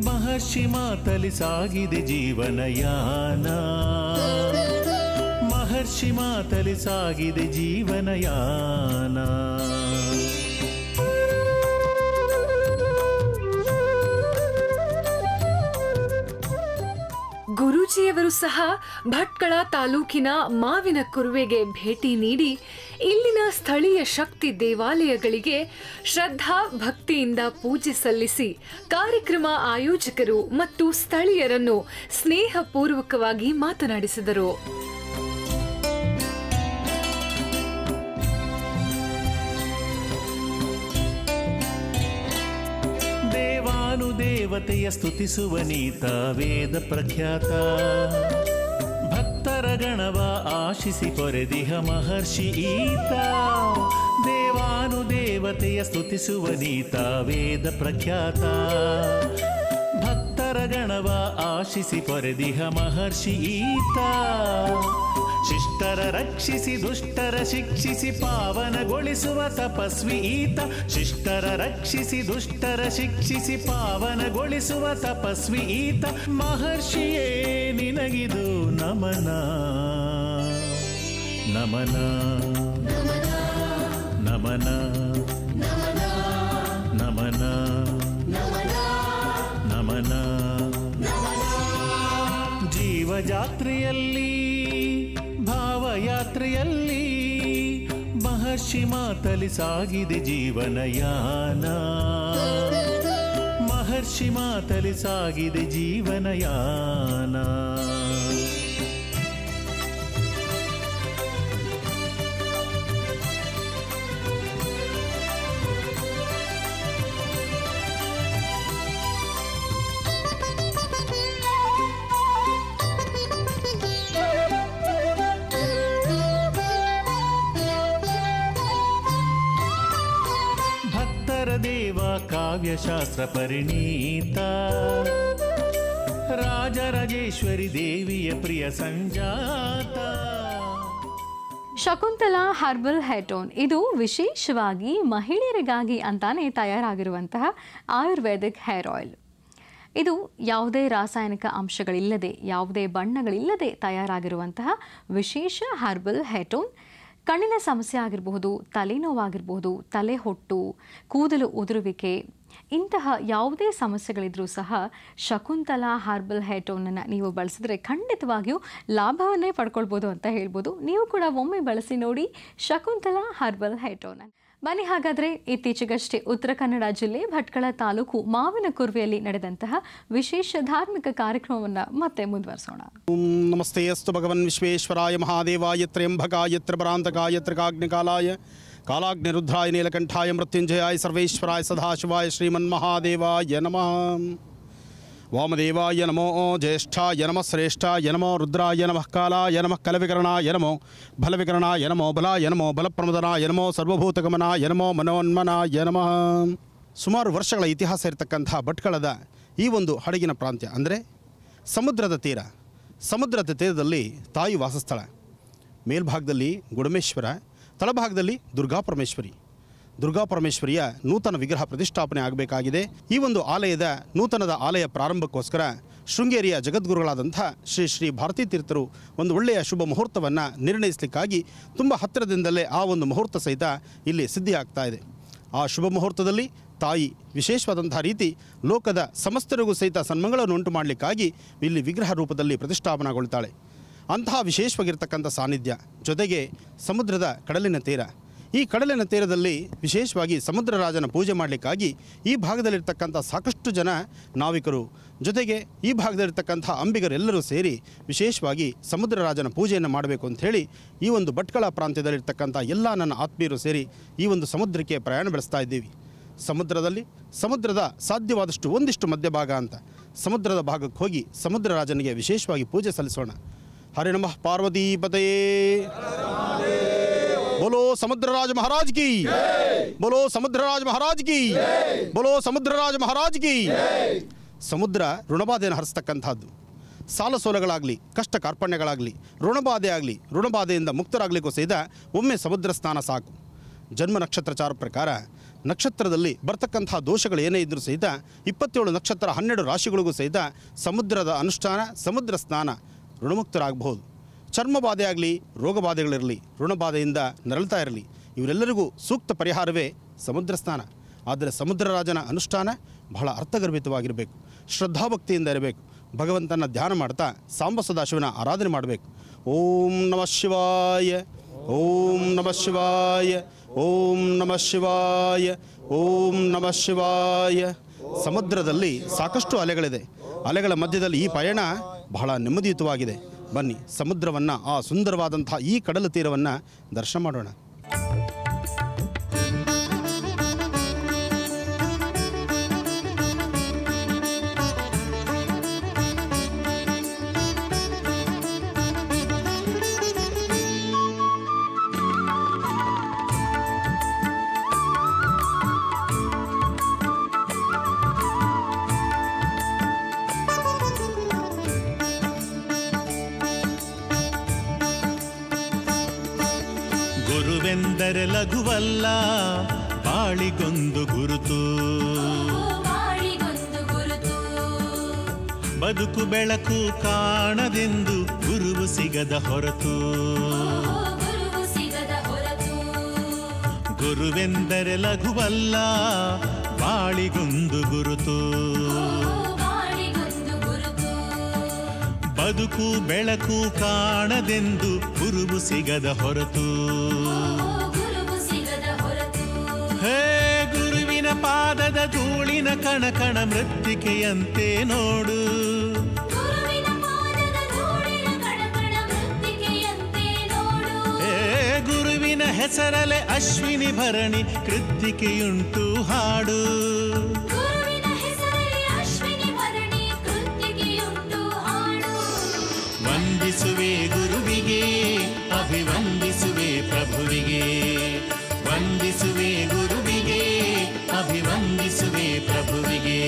[SPEAKER 6] ಮಹರ್ಷಿ ಮಾತಲಿ ಸಾಗಿದೆ ಜೀವನಯಾನ ಮಹರ್ಷಿ ಮಾತಲಿ ಸಾಗಿದೆ ಜೀವನಯಾನ
[SPEAKER 5] ಗುರೂಜಿಯವರು ಸಹ ಭಟ್ಕಳ ತಾಲೂಕಿನ ಮಾವಿನ ಕುರುವೆಗೆ ಭೇಟಿ ನೀಡಿ ಇಲ್ಲಿನ ಸ್ಥಳೀಯ ಶಕ್ತಿ ದೇವಾಲಯಗಳಿಗೆ ಶ್ರದ್ಧಾ ಭಕ್ತಿಯಿಂದ ಪೂಜೆ ಸಲ್ಲಿಸಿ ಕಾರ್ಯಕ್ರಮ ಆಯೋಜಕರು ಮತ್ತು ಸ್ಥಳೀಯರನ್ನು ಸ್ನೇಹಪೂರ್ವಕವಾಗಿ ಮಾತನಾಡಿಸಿದರು.
[SPEAKER 6] ದೇವತೆಯ ಸ್ತುತಿಸುವ ನೀತ ವೇದ ಪ್ರಖ್ಯಾತ ಭಕ್ತರ ಗಣವ ಆಶಿಸಿ ಪೊರೆದಿಹ ಮಹರ್ಷಿ ಈತ ದೇವಾನುದೇವತೆಯ ಸ್ತುತಿಸುವ ನೀತ ವೇದ ಪ್ರಖ್ಯಾತ ಭಕ್ತರ ಗಣವ ಆಶಿಸಿ ಪೊರೆದಿಹ ಮಹರ್ಷಿ ಈತ ಶಿಷ್ಟರ ರಕ್ಷಿಸಿ ದುಷ್ಟರ ಶಿಕ್ಷಿಸಿ ಪಾವನಗೊಳಿಸುವ ತಪಸ್ವಿ ಈತ ಶಿಷ್ಟರ ರಕ್ಷಿಸಿ ದುಷ್ಟರ ಶಿಕ್ಷಿಸಿ ಪಾವನಗೊಳಿಸುವ ತಪಸ್ವಿ ಈತ ಮಹರ್ಷಿಯೇ ನಿನಗಿದು ನಮನ ನಮನ ನಮನ ನಮನ ನಮನ ಜೀವಜಾತ್ರೆಯಲ್ಲಿ ಭಾವಯಾತ್ರೆಯಲ್ಲಿ ಮಹರ್ಷಿ ಮಾತಲಿ ಸಾಗಿದೆ ಜೀವನಯಾನ ಮಹರ್ಷಿ ಮಾತಲಿ ಸಾಗಿದೆ ಜೀವನಯಾನ ದೇವ ಕಾವ್ಯಶಾಸ್ತ್ರ ಪರಿಣೀತ ರಾಜರಾಜೇಶ್ವರಿ ದೇವಿಯ ಪ್ರಿಯ ಸಂಜಾತ
[SPEAKER 3] ಶಕುಂತಲಾ ಹರ್ಬಲ್ ಹೇಟೋನ್ ಇದು ವಿಶೇಷವಾಗಿ ಮಹಿಳೆಯರಿಗಾಗಿ ಅಂತಾನೆ ತಯಾರಾಗಿರುವಂತಹ ಆಯುರ್ವೇದಿಕ್ ಹೇರ್ ಆಯಿಲ್. ಇದು ಯಾವುದೇ ರಾಸಾಯನಿಕ ಅಂಶಗಳಿಲ್ಲದೆ ಯಾವುದೇ ಬಣ್ಣಗಳಿಲ್ಲದೆ ತಯಾರಾಗಿರುವಂತಹ ವಿಶೇಷ ಹರ್ಬಲ್ ಹೇಟೋನ್ ಕಣ್ಣಿನ ಸಮಸ್ಯೆ ಆಗಿರಬಹುದು, ತಲೆನೋವಾಗಿರಬಹುದು, ತಲೆ ಹೊಟ್ಟು, ಕೂದಲು ಉದುರುವಿಕೆ ಇಂತಹ ಯಾವುದೇ ಸಮಸ್ಯೆಗಳಿದ್ರೂ ಸಹ ಶಕುಂತಲಾ ಹರ್ಬಲ್ ಹೇಟೋನನ್ನು ನೀವು ಬಳಸಿದ್ರೆ ಖಂಡಿತವಾಗಿಯೂ ಲಾಭವನ್ನೇ ಪಡ್ಕೊಳ್ಬೋದು ಅಂತ ಹೇಳ್ಬೋದು. ನೀವು ಕೂಡ ಒಮ್ಮೆ ಬಳಸಿ ನೋಡಿ ಶಕುಂತಲಾ ಹರ್ಬಲ್ ಹೇಟೋನ್. ಬನ್ನಿ ಹಾಗಾದರೆ ಇತ್ತೀಚೆಗಷ್ಟೇ ಉತ್ತರ ಕನ್ನಡ ಜಿಲ್ಲೆ ಭಟ್ಕಳ ತಾಲೂಕು ಮಾವಿನ ಕುರ್ವೆಯಲ್ಲಿ ನಡೆದಂತಹ ವಿಶೇಷ ಧಾರ್ಮಿಕ ಕಾರ್ಯಕ್ರಮವನ್ನು ಮತ್ತೆ ಮುಂದುವರಿಸೋಣ.
[SPEAKER 2] ನಮಸ್ತೆ ಅಸ್ತು ಭಗವನ್ ವಿಶ್ವೇಶ್ವರಾಯ ಮಹಾದೇವಾಯ ತ್ರ್ಯಂಬಕಾಯ ತ್ರಿಪರಾಂತಕಾಯ ತ್ರಿಕಾಗ್ನಿಕಾಲಾಯ ಕಾಲಾಗ್ನಿರುದ್ರಾಯ ನೀಲಕಂಠಾಯ ಮೃತ್ಯುಂಜಯಾಯ ಸರ್ವೇಶ್ವರಾಯ ಸದಾಶಿವಾಯ ಶ್ರೀಮನ್ಮಹಾದೇವಾಯ ನಮಃ. ವಾಮದೇವಾಯ ನಮೋ ಜ್ಯೇಷ್ಠಾಯ ನಮಃ ಶ್ರೇಷ್ಠಾಯ ನಮೋ ರುದ್ರಾಯ ನಮಃ ಕಾಲಾಯ ನಮಃ ಕಲವಿಕರಣಾಯ ನಮೋ ಬಲವಿಕರಣಾಯ ನಮೋ ಬಲಾಯ ನಮೋ ಬಲಪ್ರಮದನಾಯ ನಮೋ ಸರ್ವಭೂತಗಮನಾಯ ನಮೋ ಮನೋನ್ಮನಾಯ ನಮಃ. ಸುಮಾರು ವರ್ಷಗಳ ಇತಿಹಾಸ ಇರತಕ್ಕಂಥ ಭಟ್ಕಳದ ಈ ಒಂದು ಹಡಗಿನ ಪ್ರಾಂತ್ಯ ಅಂದರೆ ಸಮುದ್ರದ ತೀರದಲ್ಲಿ ತಾಯಿ ವಾಸಸ್ಥಳ. ಮೇಲ್ಭಾಗದಲ್ಲಿ ಗುಡಮೇಶ್ವರ, ತಳಭಾಗದಲ್ಲಿ ದುರ್ಗಾಪರಮೇಶ್ವರಿಯ ನೂತನ ವಿಗ್ರಹ ಪ್ರತಿಷ್ಠಾಪನೆ ಆಗಬೇಕಾಗಿದೆ. ಈ ಒಂದು ಆಲಯದ ನೂತನದ ಆಲಯ ಪ್ರಾರಂಭಕ್ಕೋಸ್ಕರ ಶೃಂಗೇರಿಯ ಜಗದ್ಗುರುಗಳಾದಂಥ ಶ್ರೀ ಭಾರತೀ ತೀರ್ಥರು ಒಂದು ಒಳ್ಳೆಯ ಶುಭ ಮುಹೂರ್ತವನ್ನು ನಿರ್ಣಯಿಸಲಿಕ್ಕಾಗಿ ತುಂಬ ಹತ್ತಿರದಿಂದಲೇ ಆ ಒಂದು ಮುಹೂರ್ತ ಸಹಿತ ಇಲ್ಲಿ ಸಿದ್ಧಿಯಾಗ್ತಾ ಇದೆ. ಆ ಶುಭ ಮುಹೂರ್ತದಲ್ಲಿ ತಾಯಿ ವಿಶೇಷವಾದಂಥ ರೀತಿ ಲೋಕದ ಸಮಸ್ತರಿಗೂ ಸಹಿತ ಸನ್ಮಂಗಳನ್ನು ಉಂಟು ಮಾಡಲಿಕ್ಕಾಗಿ ಇಲ್ಲಿ ವಿಗ್ರಹ ರೂಪದಲ್ಲಿ ಪ್ರತಿಷ್ಠಾಪನೆಗೊಳ್ತಾಳೆ. ಅಂತಹ ವಿಶೇಷವಾಗಿರ್ತಕ್ಕಂಥ ಸಾನ್ನಿಧ್ಯ, ಜೊತೆಗೆ ಸಮುದ್ರದ ಕಡಲಿನ ತೀರ. ಈ ಕಡಲಿನ ತೀರದಲ್ಲಿ ವಿಶೇಷವಾಗಿ ಸಮುದ್ರ ರಾಜನ ಪೂಜೆ ಮಾಡಲಿಕ್ಕಾಗಿ ಈ ಭಾಗದಲ್ಲಿರ್ತಕ್ಕಂಥ ಸಾಕಷ್ಟು ಜನ ನಾವಿಕರು, ಜೊತೆಗೆ ಈ ಭಾಗದಲ್ಲಿರ್ತಕ್ಕಂಥ ಅಂಬಿಗರೆಲ್ಲರೂ ಸೇರಿ ವಿಶೇಷವಾಗಿ ಸಮುದ್ರ ರಾಜನ ಪೂಜೆಯನ್ನು ಮಾಡಬೇಕು ಅಂಥೇಳಿ ಈ ಒಂದು ಭಟ್ಕಳ ಪ್ರಾಂತ್ಯದಲ್ಲಿರ್ತಕ್ಕಂಥ ಎಲ್ಲ ನನ್ನ ಆತ್ಮೀಯರು ಸೇರಿ ಈ ಒಂದು ಸಮುದ್ರಕ್ಕೆ ಪ್ರಯಾಣ ಬೆಳೆಸ್ತಾ ಇದ್ದೀವಿ. ಸಮುದ್ರದ ಸಾಧ್ಯವಾದಷ್ಟು ಒಂದಿಷ್ಟು ಮಧ್ಯಭಾಗ ಅಂತ ಸಮುದ್ರದ ಭಾಗಕ್ಕೆ ಹೋಗಿ ಸಮುದ್ರ ರಾಜನಿಗೆ ವಿಶೇಷವಾಗಿ ಪೂಜೆ ಸಲ್ಲಿಸೋಣ. ಹರೇ ನಮಃ ಪಾರ್ವತೀಪತಯೇ. बोलो समुद्रराज महाराज की, बोलो समुद्रराज महाराज की, बोलो समुद्रराज महाराज की. ಸಮುದ್ರ ಋಣಬಾಧೆಯನ್ನು ಹರಿಸ್ತಕ್ಕಂಥದ್ದು. ಸಾಲ ಸೋಲಗಳಾಗಲಿ, ಕಷ್ಟ ಕಾರ್ಪಣ್ಯಗಳಾಗಲಿ, ಋಣಬಾಧೆ ಆಗಲಿ, ಋಣಬಾಧೆಯಿಂದ ಮುಕ್ತರಾಗಲಿಕ್ಕೂ ಸಹಿತ ಒಮ್ಮೆ ಸಮುದ್ರ ಸ್ನಾನ ಸಾಕು. ಜನ್ಮ ನಕ್ಷತ್ರಚಾರ ಪ್ರಕಾರ ನಕ್ಷತ್ರದಲ್ಲಿ ಬರ್ತಕ್ಕಂಥ ದೋಷಗಳು ಏನೇ ಇದ್ದರೂ ಸಹಿತ 27 ನಕ್ಷತ್ರ 12 ರಾಶಿಗಳಿಗೂ ಸಹಿತ ಸಮುದ್ರದ ಅನುಷ್ಠಾನ, ಸಮುದ್ರ ಸ್ನಾನ ಋಣಮುಕ್ತರಾಗಬಹುದು. ಚರ್ಮಬಾಧೆ ಆಗಲಿ, ರೋಗಬಾಧೆಗಳಿರಲಿ, ಋಣಬಾಧೆಯಿಂದ ನರಳ್ತಾ ಇರಲಿ, ಇವರೆಲ್ಲರಿಗೂ ಸೂಕ್ತ ಪರಿಹಾರವೇ ಸಮುದ್ರ ಸ್ನಾನ. ಆದರೆ ಸಮುದ್ರ ರಾಜನ ಅನುಷ್ಠಾನ ಬಹಳ ಅರ್ಥಗರ್ಭಿತವಾಗಿರಬೇಕು, ಶ್ರದ್ಧಾಭಕ್ತಿಯಿಂದ ಇರಬೇಕು. ಭಗವಂತನ ಧ್ಯಾನ ಮಾಡ್ತಾ ಸಾಂಬ ಸದಾಶಿವನ ಆರಾಧನೆ ಮಾಡಬೇಕು. ಓಂ ನಮಃ ಶಿವಾಯ, ಓಂ ನಮಃ ಶಿವಾಯ, ಓಂ ನಮಃ ಶಿವಾಯ, ಓಂ ನಮಃ ಶಿವಾಯ. ಸಮುದ್ರದಲ್ಲಿ ಸಾಕಷ್ಟು ಅಲೆಗಳಿದೆ. ಅಲೆಗಳ ಮಧ್ಯದಲ್ಲಿ ಈ ಪಯಣ ಬಹಳ ನೆಮ್ಮದಿಯುತವಾಗಿದೆ. ಬನ್ನಿ, ಸಮುದ್ರವನ್ನು, ಆ ಸುಂದರವಾದಂಥ ಈ ಕಡಲ ತೀರವನ್ನು ದರ್ಶನ ಮಾಡೋಣ.
[SPEAKER 6] ಗುರುವೆಂದರೆ ಲಘುವಲ್ಲ, ಬಾಳಿಗೊಂದು ಗುರುತು. ಬದುಕು ಬೆಳಕು ಕಾಣದೆಂದು ಗುರುವು ಸಿಗದ ಹೊರತು. ಗುರುವೆಂದರೆ ಲಘುವಲ್ಲ, ಬಾಳಿಗೊಂದು ಗುರುತು. ಬದುಕು ಬೆಳಕು ಕಾಣದೆಂದು ಗುರುವು ಸಿಗದ ಹೊರತು. ಹೇ ಗುರುವಿನ ಪಾದದ ಧೂಳಿನ ಕಣಕಣ ಮೃತ್ತಿಕೆಯಂತೆ ನೋಡು. ಹೇ ಗುರುವಿನ ಹೆಸರಲೆ ಅಶ್ವಿನಿ ಭರಣಿ ಕೃತ್ತಿಕೆಯುಂಟು ಹಾಡು. ವಂದಿಸುವೆ ಗುರುವಿಗೆ, ಅಭಿವಂದಿಸುವೆ ಪ್ರಭುವಿಗೆ. ವಂದಿಸುವೆ ಗುರುವಿಗೆ, ಅಭಿವಂದಿಸುವೆ ಪ್ರಭುವಿಗೆ.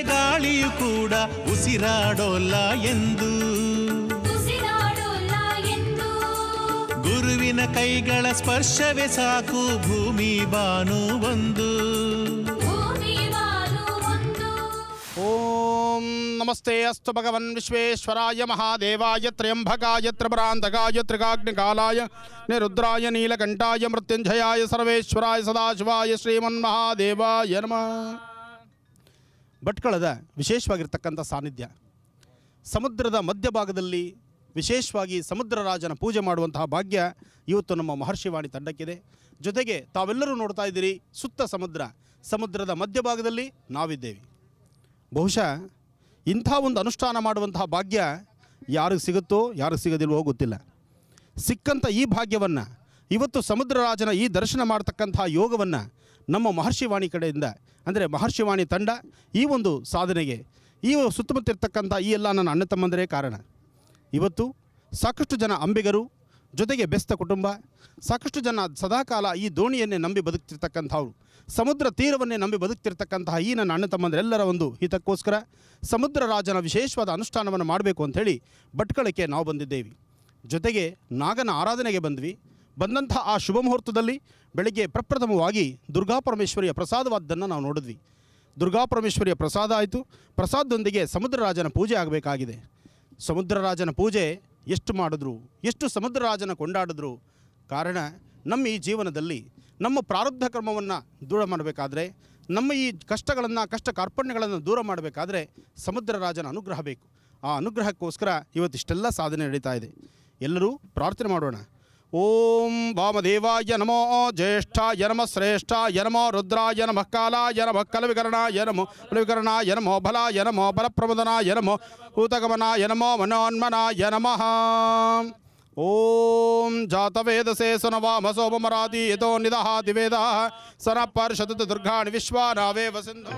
[SPEAKER 6] ಗಾಳಿಯು ಕೂಡ ಉಸಿರಾಡೋಲ್ಲ ಎಂದು. ಗುರುವಿನ ಕೈಗಳ ಸ್ಪರ್ಶವೇ ಸಾಕು ಭೂಮಿ ಬಾನು ಒಂದು.
[SPEAKER 2] ಓಂ ನಮಸ್ತೆ ಅಸ್ತು ಭಗವನ್ ವಿಶ್ವೇಶ್ವರಾಯ ಮಹಾದೇವಾಯ ತ್ರಯಂಬಕಾಯ ತ್ರಿಪುರಾಂತಕಾಯ ತ್ರಿಕಾಗ್ನಿಕಾಲಾಯ ನಿರುದ್ರಾಯ ನೀಲಕಂಠಾಯ ಮೃತ್ಯುಂಜಯಾಯ ಸರ್ವೇಶ್ವರಾಯ ಸದಾಶಿವಾಯ ಶ್ರೀಮನ್ಮಹಾದೇವಾಯ ನಮಃ. ಭಟ್ಕಳದ ವಿಶೇಷವಾಗಿರ್ತಕ್ಕಂಥ ಸಾನ್ನಿಧ್ಯ, ಸಮುದ್ರದ ಮಧ್ಯಭಾಗದಲ್ಲಿ ವಿಶೇಷವಾಗಿ ಸಮುದ್ರ ರಾಜನ ಪೂಜೆ ಮಾಡುವಂತಹ ಭಾಗ್ಯ ಇವತ್ತು ನಮ್ಮ ಮಹರ್ಷಿವಾಣಿ ತಂಡಕ್ಕಿದೆ. ಜೊತೆಗೆ ತಾವೆಲ್ಲರೂ ನೋಡ್ತಾ ಇದ್ದೀರಿ, ಸುತ್ತ ಸಮುದ್ರದ ಮಧ್ಯಭಾಗದಲ್ಲಿ ನಾವಿದ್ದೇವೆ. ಬಹುಶಃ ಇಂಥ ಒಂದು ಅನುಷ್ಠಾನ ಮಾಡುವಂತಹ ಭಾಗ್ಯ ಯಾರಿಗೆ ಸಿಗುತ್ತೋ ಯಾರಿಗೆ ಸಿಗೋದಿಲ್ವೋ ಗೊತ್ತಿಲ್ಲ. ಸಿಕ್ಕಂಥ ಈ ಭಾಗ್ಯವನ್ನು ಇವತ್ತು ಸಮುದ್ರ ರಾಜನ ಈ ದರ್ಶನ ಮಾಡ್ತಕ್ಕಂಥ ಯೋಗವನ್ನು ನಮ್ಮ ಮಹರ್ಷಿವಾಣಿ ಕಡೆಯಿಂದ, ಅಂದರೆ ಮಹರ್ಷಿವಾಣಿ ತಂಡ ಈ ಒಂದು ಸಾಧನೆಗೆ, ಈ ಸುತ್ತಮುತ್ತಿರ್ತಕ್ಕಂಥ ಈ ಎಲ್ಲ ನನ್ನ ಅಣ್ಣ ತಮ್ಮಂದರೇ ಕಾರಣ. ಇವತ್ತು ಸಾಕಷ್ಟು ಜನ ಅಂಬಿಗರು, ಜೊತೆಗೆ ಬೆಸ್ತ ಕುಟುಂಬ, ಸಾಕಷ್ಟು ಜನ ಸದಾಕಾಲ ಈ ದೋಣಿಯನ್ನೇ ನಂಬಿ ಬದುಕ್ತಿರ್ತಕ್ಕಂಥವ್ರು, ಸಮುದ್ರ ತೀರವನ್ನೇ ನಂಬಿ ಬದುಕ್ತಿರ್ತಕ್ಕಂತಹ ಈ ನನ್ನ ಅಣ್ಣ ತಮ್ಮಂದರೆಲ್ಲರ ಒಂದು ಹಿತಕ್ಕೋಸ್ಕರ ಸಮುದ್ರ ರಾಜನ ವಿಶೇಷವಾದ ಅನುಷ್ಠಾನವನ್ನು ಮಾಡಬೇಕು ಅಂಥೇಳಿ ಭಟ್ಕಳಕ್ಕೆ ನಾವು ಬಂದಿದ್ದೇವೆ. ಜೊತೆಗೆ ನಾಗನ ಆರಾಧನೆಗೆ ಬಂದ್ವಿ. ಬಂದಂಥ ಆ ಶುಭ ಮುಹೂರ್ತದಲ್ಲಿ ಬೆಳಗ್ಗೆ ಪ್ರಪ್ರಥಮವಾಗಿ ದುರ್ಗಾಪರಮೇಶ್ವರಿಯ ಪ್ರಸಾದವಾದ್ದನ್ನು ನಾವು ನೋಡಿದ್ವಿ. ದುರ್ಗಾಪರಮೇಶ್ವರಿಯ ಪ್ರಸಾದ ಆಯಿತು. ಪ್ರಸಾದದೊಂದಿಗೆ ಸಮುದ್ರರಾಜನ ಪೂಜೆ ಆಗಬೇಕಾಗಿದೆ. ಸಮುದ್ರರಾಜನ ಪೂಜೆ ಎಷ್ಟು ಮಾಡಿದ್ರು, ಎಷ್ಟು ಸಮುದ್ರರಾಜನ ಕೊಂಡಾಡಿದ್ರು. ಕಾರಣ ನಮ್ಮ ಈ ಜೀವನದಲ್ಲಿ ನಮ್ಮ ಪ್ರಾರಬ್ಧ ಕರ್ಮವನ್ನು ದೂರ ಮಾಡಬೇಕಾದ್ರೆ, ನಮ್ಮ ಈ ಕಷ್ಟ ಕಾರ್ಪಣ್ಯಗಳನ್ನು ದೂರ ಮಾಡಬೇಕಾದ್ರೆ ಸಮುದ್ರರಾಜನ ಅನುಗ್ರಹ ಬೇಕು. ಆ ಅನುಗ್ರಹಕ್ಕೋಸ್ಕರ ಇವತ್ತಿಷ್ಟೆಲ್ಲ ಸಾಧನೆ ನಡೀತಾ ಇದೆ. ಎಲ್ಲರೂ ಪ್ರಾರ್ಥನೆ ಮಾಡೋಣ. ಓಂ ವಾಮದೇವಾಯ ನಮೋ ಜ್ಯೇಷ್ಠಾಯ ನಮಃ ಶ್ರೇಷ್ಠಾಯ ನಮೋ ರುದ್ರಾಯ ನಮಃ ಕಾಲಾಯ ನಮಃ ಕಲವಿಕರಣಾಯ ನಮೋ ಬಲಾಯ ನಮೋ ಬಲಪ್ರಮದನಾಯ ನಮೋ ಊತಗಮನಾಯ ನಮೋ ಮನೋನ್ಮನಾಯ ನಮಃ. ಓಂ ಜಾತವೇದಸೇ ಸುನವಾಮಸೋಪಮರಾದಿ ಯತೋ ನಿದಹಾತಿ ವೇದಾಃ ಸನ ಪಾರ್ಷದ ದುರ್ಗಾಣಿ ವಿಶ್ವಾನಾವೇವ ಸಿಂಧು.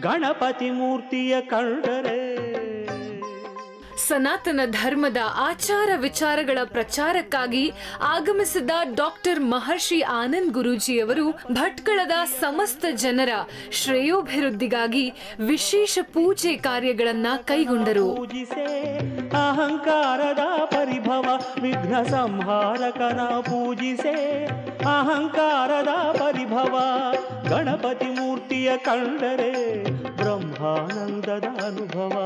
[SPEAKER 7] ಗಣಪತಿ ಮೂರ್ತಿಯ ಕಂಡರೆ
[SPEAKER 5] ಸನಾತನ ಧರ್ಮದ ಆಚಾರ ವಿಚಾರಗಳ ಪ್ರಚಾರಕ್ಕಾಗಿ ಆಗಮಿಸಿದ ಡಾಕ್ಟರ್ ಮಹರ್ಷಿ ಆನಂದ್ ಗುರೂಜಿಯವರು ಭಟ್ಕಳದ ಸಮಸ್ತ ಜನರ ಶ್ರೇಯೋಭಿವೃದ್ಧಿಗಾಗಿ ವಿಶೇಷ ಪೂಜೆ ಕಾರ್ಯಗಳನ್ನ ಕೈಗೊಂಡರು.
[SPEAKER 7] ಪೂಜಿಸೆ ಅಹಂಕಾರದ ಪರಿಭವ ವಿಘ್ನ ಸಂಹಾರಕನ ಪೂಜಿಸೆ ಅಹಂಕಾರದ ಪರಿಭವ. ಗಣಪತಿ ಮೂರ್ತಿಯ ಕಂಡರೆ ಬ್ರಹ್ಮಾನಂದದ ಅನುಭವ,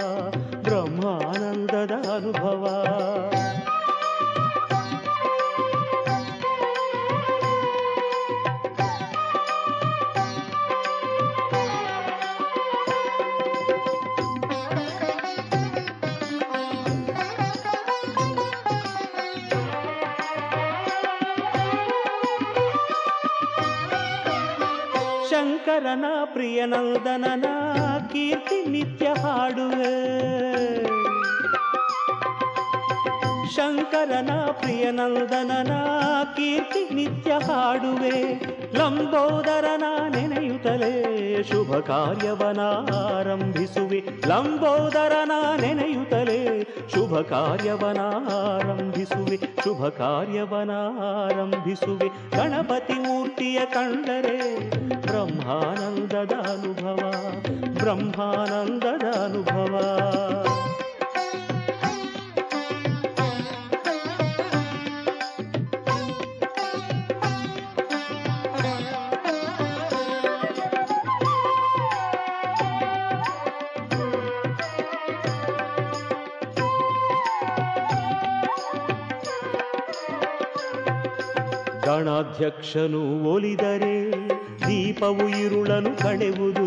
[SPEAKER 7] ಬ್ರಹ್ಮಾನಂದದ ಅನುಭವ. ಶಂಕರನ ಪ್ರಿಯನಂದನನ ಕೀರ್ತಿ ನಿತ್ಯ ಹಾಡುವೆ. ಶಂಕರನ ಪ್ರಿಯನಂದನನ ಕೀರ್ತಿ ನಿತ್ಯ ಹಾಡುವೆ. ಲಂಬೋದರನ ನೆನೆಯುತ್ತಲೇ ಶುಭ ಕಾರ್ಯವನಾರಂಭಿಸುವೆ. ಲಂಬೋದರನ ನೆನೆಯುತ್ತಲೇ ಶುಭ ಕಾರ್ಯವನಾರಂಭಿಸುವೆ, ಶುಭ ಕಾರ್ಯವನಾರಂಭಿಸುವೆ. ಗಣಪತಿ ಮೂರ್ತಿಯ ಕಂಡರೆ ಬ್ರಹ್ಮಾನಂದದ ಅನುಭವ, ಬ್ರಹ್ಮಾನಂದದ ಅನುಭವ. ಗಣಾಧ್ಯಕ್ಷನು ಒಲಿದರೆ ದೀಪವು ಇರುಳನು ಕಳೆವುದು.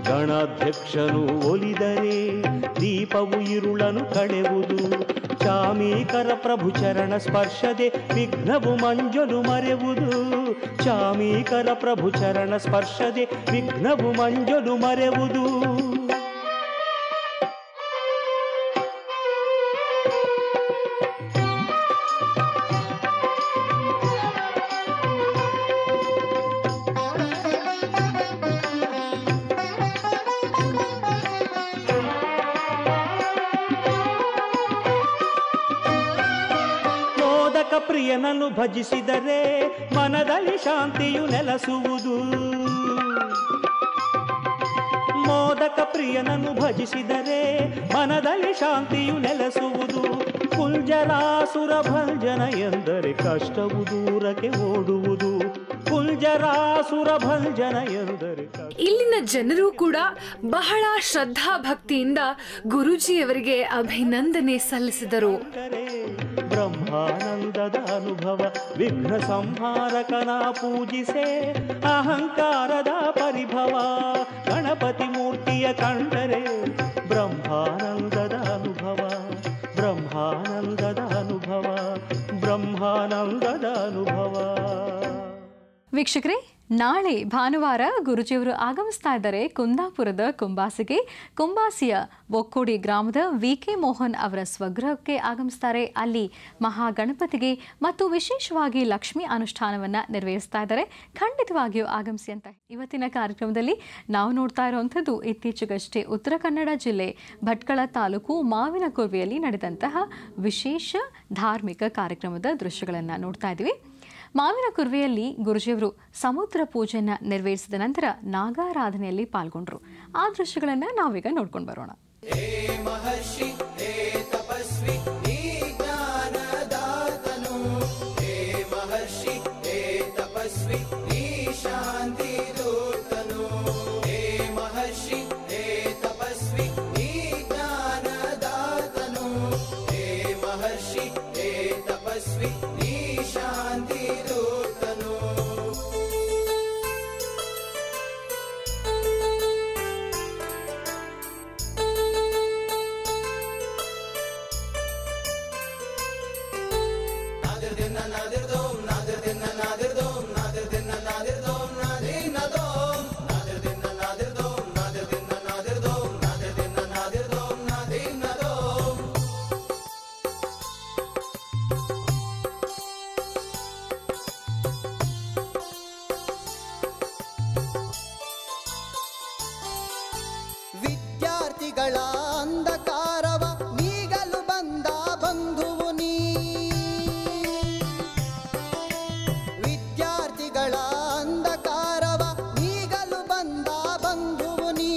[SPEAKER 7] ಗಣಾಧ್ಯಕ್ಷನು ಒಲಿದರೆ ದೀಪವು ಇರುಳನು ಕಳೆವುದು. ಚಾಮೀಕರ ಪ್ರಭು ಚರಣ ಸ್ಪರ್ಶದೆ ವಿಘ್ನವು ಮಂಜಲು ಮರೆವುದು. ಚಾಮೀಕರ ಪ್ರಭು ಚರಣ ಸ್ಪರ್ಶದೆ ವಿಘ್ನವು ಮಂಜಲು ಮರೆವುದು. ಪ್ರಿಯನನ್ನು ಭಜಿಸಿದರೆ ಮನದಲ್ಲಿ ಶಾಂತಿಯು ನೆಲೆಸುವುದು. ಮೋದಕ ಪ್ರಿಯನನ್ನು ಭಜಿಸಿದರೆ ಮನದಲ್ಲಿ ಶಾಂತಿಯು ನೆಲೆಸುವುದು. ಕುಂಜರಾಸುರ ಭಂಜನ ಎಂದರೆ ಕಷ್ಟವು ದೂರಕ್ಕೆ ಓಡುವುದು. ಕುಂಜರಾಸುರ ಭಂಜನ ಎಂದರೆ.
[SPEAKER 5] ಇಲ್ಲಿನ ಜನರು ಕೂಡ ಬಹಳ ಶ್ರದ್ಧಾ ಭಕ್ತಿಯಿಂದ ಗುರೂಜಿಯವರಿಗೆ ಅಭಿನಂದನೆ ಸಲ್ಲಿಸಿದರು.
[SPEAKER 7] ಬ್ರಹ್ಮಾನಂದದ ಅನುಭವ ವಿಘ್ನ ಸಂಹಾರಕನ ಪೂಜಿಸೆ ಅಹಂಕಾರದ ಪರಿಭವ. ಗಣಪತಿ ಮೂರ್ತಿಯ ಕಂಡರೆ ಬ್ರಹ್ಮಾನಂದದ ಅನುಭವ, ಬ್ರಹ್ಮಾನಂದದ ಅನುಭವ, ಬ್ರಹ್ಮಾನಂದದ ಅನುಭವ.
[SPEAKER 3] ವೀಕ್ಷಕರೇ, ನಾಳೆ ಭಾನುವಾರ ಗುರುಜಿಯವರು ಆಗಮಿಸ್ತಾ ಇದ್ದಾರೆ ಕುಂದಾಪುರದ ಕುಂಬಾಸಿಯ ಒಕ್ಕೋಡಿ ಗ್ರಾಮದ ವಿ.ಕೆ. ಮೋಹನ್ ಅವರ ಸ್ವಗೃಹಕ್ಕೆ ಆಗಮಿಸ್ತಾರೆ. ಅಲ್ಲಿ ಮಹಾಗಣಪತಿಗೆ ಮತ್ತು ವಿಶೇಷವಾಗಿ ಲಕ್ಷ್ಮಿ ಅನುಷ್ಠಾನವನ್ನು ನೆರವೇರಿಸ್ತಾ ಇದ್ದಾರೆ. ಖಂಡಿತವಾಗಿಯೂ ಆಗಮಿಸಿ ಅಂತ ಇವತ್ತಿನ ಕಾರ್ಯಕ್ರಮದಲ್ಲಿ ನಾವು ನೋಡ್ತಾ ಇರುವಂಥದ್ದು ಇತ್ತೀಚೆಗಷ್ಟೇ ಉತ್ತರ ಕನ್ನಡ ಜಿಲ್ಲೆ ಭಟ್ಕಳ ತಾಲೂಕು ಮಾವಿನಕುರ್ವೆಯಲ್ಲಿ ನಡೆದಂತಹ ವಿಶೇಷ ಧಾರ್ಮಿಕ ಕಾರ್ಯಕ್ರಮದ ದೃಶ್ಯಗಳನ್ನು ನೋಡ್ತಾ ಇದ್ದೀವಿ. ಮಾವಿನಕುರ್ವೆಯಲ್ಲಿ ಗುರುಜಿಯವರು ಸಮುದ್ರ ಪೂಜೆಯನ್ನು ನೆರವೇರಿಸಿದ ನಂತರ ನಾಗಾರಾಧನೆಯಲ್ಲಿ ಪಾಲ್ಗೊಂಡ್ರು. ಆ ದೃಶ್ಯಗಳನ್ನು ನಾವೀಗ ನೋಡ್ಕೊಂಡು ಬರೋಣ.
[SPEAKER 8] ವಿದ್ಯಾರ್ಥಿಗಳ ಅಂಧಕಾರವ ನೀಗಲು ಬಂದ ಬಂಧುವು ನೀ, ವಿದ್ಯಾರ್ಥಿಗಳ ಅಂಧಕಾರವ ನೀಗಲು ಬಂದ ಬಂಧುವು ನೀ,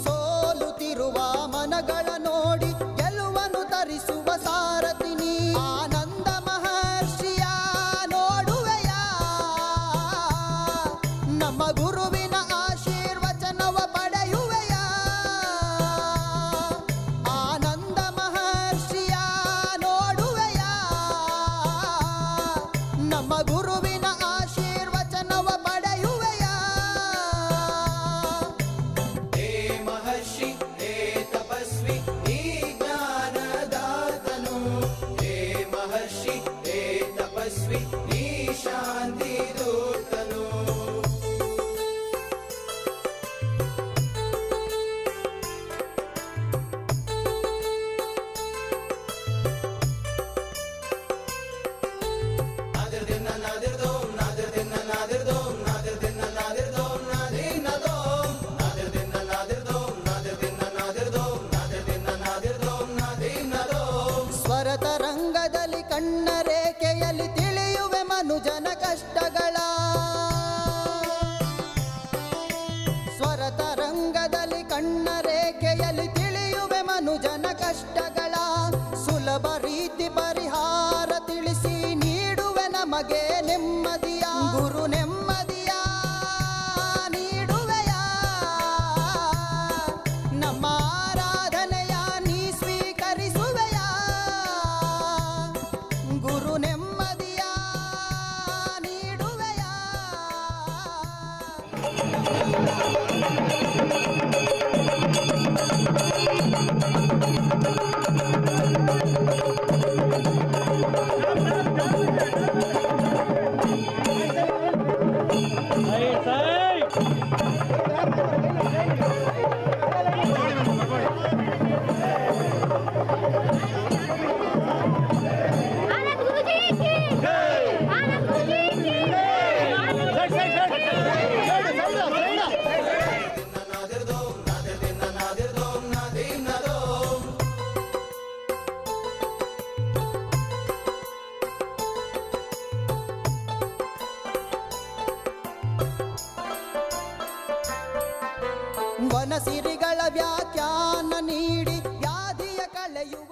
[SPEAKER 8] ಸೋಲುತ್ತಿರುವ ಮನಗಳ ನೋಡಿ ಗೆಲುವನ್ನು ತರಿಸುವ ಸಾರಥಿ ನೀ, ಆನಂದ ಮಹರ್ಷಿಯ ನೋಡುವೆಯ ನಮ್ಮ ಗುರುವಿನ ಆಶೀರ್ವಚನವ ಪಡೆಯುವೆಯ, ಆನಂದ ಮಹರ್ಷಿಯ ನೋಡುವೆಯ ನಮ್ಮ ಗುರುವಿನ ಆಶೀರ್ವಚನವ ಪಡೆಯುವೆಯ. ಹೇ ಮಹರ್ಷಿ ಹೇ ತಪಸ್ವಿ ನೀ ಜ್ಞಾನದಾತನು, ಹೇ ಮಹರ್ಷಿ ಹೇ ತಪಸ್ವಿ ನೀ ಶಾಂತಿ ದೂತನು. ಸ್ವರತರಂಗದಲ್ಲಿ ಕಣ್ಣ ರೇಖೆಯಲ್ಲಿ ತಿಳಿಯುವೆ ಮನುಜನ ಕಷ್ಟಗಳ, ಸ್ವರತರಂಗದಲ್ಲಿ ಕಣ್ಣ ರೇಖೆಯಲ್ಲಿ ತಿಳಿಯುವೆ ಮನುಜನ ಕಷ್ಟಗಳ, ಸುಲಭ ರೀತಿ ಪರಿಹಾರ ತಿಳಿಸಿ ನೀಡುವೆ ನಮಗೆ ನೆಮ್ಮದಿಯ, ಗುರು ನೆಮ್ಮದಿಯ ನೀಡುವೆಯ, ನಮ್ಮ ಆರಾಧನೆಯ ನೀ ಸ್ವೀಕರಿಸುವೆಯ, ಗುರು ನೆಮ್ಮದಿಯ ನೀಡುವೆಯ. ವನಸಿರಿಗಳ ವ್ಯಾಖ್ಯಾನ ನೀಡಿ ವ್ಯಾಧಿಯ ಕಳೆಯುವ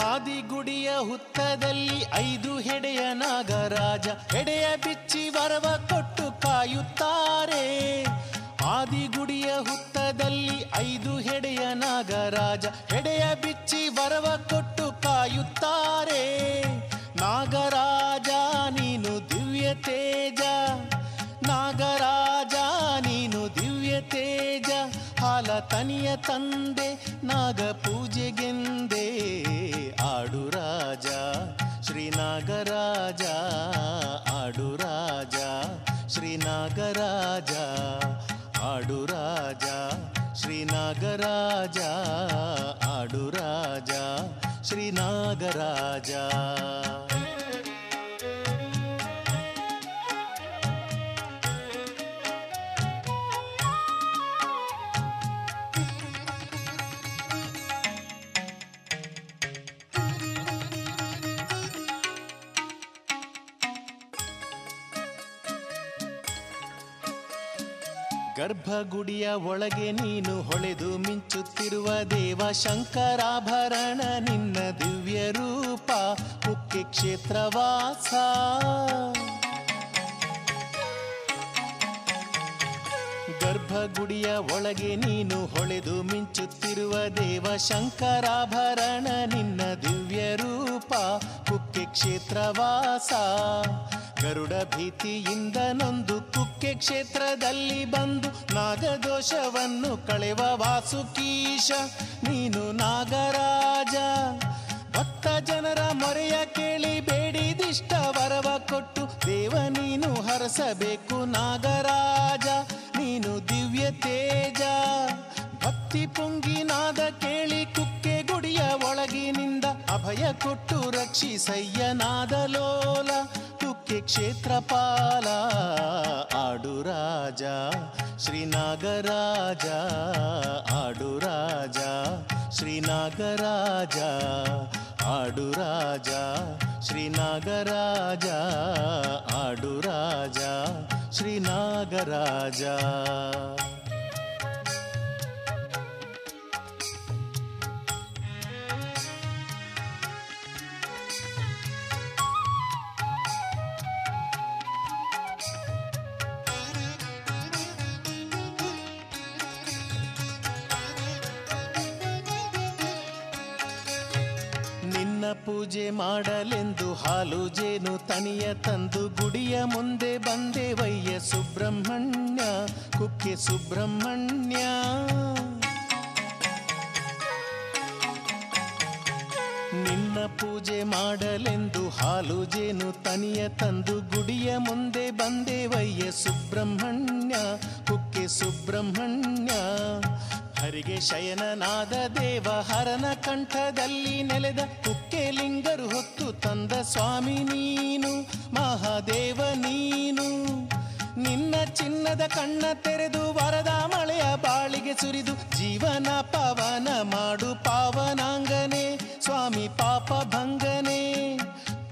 [SPEAKER 6] ಆದಿಗುಡಿಯ ಹುತ್ತದಲ್ಲಿ 5 ಹೆಡೆಯ ನಾಗರಾಜ ಹೆಡೆಯ ಬಿಚ್ಚಿ ವರವ ಕೊಟ್ಟು ಕಾಯುತ್ತಾರೆ. ಆದಿಗುಡಿಯ ಹುತ್ತದಲ್ಲಿ 5 ಹೆಡೆಯ ನಾಗರಾಜ ಹೆಡೆಯ ಬಿಚ್ಚಿ ವರವ ಕೊಟ್ಟು ಕಾಯುತ್ತಾರೆ. ನಾಗರಾಜ ನೀನು ದಿವ್ಯ ತೇಜ, ನಾಗರಾಜ ನೀನು ದಿವ್ಯ ತೇಜ. ಹಾಲ ತನಿಯ ತಂದೆ ನಾಗ ಪೂಜೆಗೆಂದೇ ಆಡು ರಾಜ ಶ್ರೀ ನಾಗರಾಜ, ಆಡು ರಾಜ ಶ್ರೀ ನಾಗರಾಜ, ಆಡು ರಾಜ ಶ್ರೀ ನಾಗರಾಜ, ಆಡು ರಾಜ ಶ್ರೀ ನಾಗರಾಜ. ಗರ್ಭಗುಡಿಯ ಒಳಗೆ ನೀನು ಹೊಳೆದು ಮಿಂಚುತ್ತಿರುವ ದೇವ ಶಂಕರಾಭರಣ ನಿನ್ನ ದಿವ್ಯ ರೂಪ ಕುಕ್ಕೆ ಕ್ಷೇತ್ರವಾಸ. ಗರ್ಭಗುಡಿಯ ಒಳಗೆ ನೀನು ಹೊಳೆದು ಮಿಂಚುತ್ತಿರುವ ದೇವ ಶಂಕರಾಭರಣ ನಿನ್ನ ದಿವ್ಯ ರೂಪ ಕುಕ್ಕೆ ಕ್ಷೇತ್ರವಾಸ. ಗರುಡ ಭೀತಿಯಿಂದ ನೊಂದು ಕುಕ್ಕೆ ಕ್ಷೇತ್ರದಲ್ಲಿ ಬಂದು ನಾಗದೋಷವನ್ನು ಕಳೆವ ವಾಸುಕೀಶ ನೀನು ನಾಗರಾಜ. ಭಕ್ತ ಜನರ ಮೊರೆಯ ಕೇಳಿ ಬೇಡಿದಿಷ್ಟ ವರವ ಕೊಟ್ಟು ದೇವ ನೀನು ಹರಸಬೇಕು ನಾಗರಾಜ, ನೀನು ದಿವ್ಯ ತೇಜ. ಭಕ್ತಿ ಪುಂಗಿನಾದ ಕೇಳಿ ಕುಕ್ಕೆ ಗುಡಿಯ ಒಳಗಿನಿಂದ ಅಭಯ ಕೊಟ್ಟು ರಕ್ಷಿಸಯ್ಯ ನಾದಲೋಲ ಕುಕ್ಕೆ ಕ್ಷೇತ್ರಪಾಲ. ಆಡು ರಾಜ ಶ್ರೀ ನಾಗರಾಜ, ಆಡು ರಾಜ ಶ್ರೀ ನಾಗರಾಜ, ಆಡು ರಾಜ ಶ್ರೀ ನಾಗರಾಜ, ಆಡು ರಾಜ ಶ್ರೀ ನಾಗರಾಜ. ಪೂಜೆ ಮಾಡಲೆಂದು ಹಾಲು ಜೇನು ತನಿಯ ತಂದು ಗುಡಿಯ ಮುಂದೆ ಬಂದೆವಯ್ಯ ಸುಬ್ರಹ್ಮಣ್ಯ ಕುಕ್ಕೆ ಸುಬ್ರಹ್ಮಣ್ಯ. ನಿನ್ನ ಪೂಜೆ ಮಾಡಲೆಂದು ಹಾಲು ಜೇನು ತನಿಯ ತಂದು ಗುಡಿಯ ಮುಂದೆ ಬಂದೆವಯ್ಯ ಸುಬ್ರಹ್ಮಣ್ಯ ಕುಕ್ಕೆ ಸುಬ್ರಹ್ಮಣ್ಯ. ಹರಿಗೆ ಶಯನನಾದ ದೇವ ಹರನ ಕಂಠದಲ್ಲಿ ನೆಲೆದ ಕುಕ್ಕೆ ಲಿಂಗರು ಹೊತ್ತು ತಂದ ಸ್ವಾಮಿ ನೀನು ಮಹಾದೇವ ನೀನು. ನಿನ್ನ ಚಿನ್ನದ ಕಣ್ಣ ತೆರೆದು ವರದ ಮಳೆಯ ಬಾಳಿಗೆ ಸುರಿದು ಜೀವನ ಪವನ ಮಾಡು ಪಾವನಾಂಗನೆ ಸ್ವಾಮಿ ಪಾಪ ಭಂಗನೆ.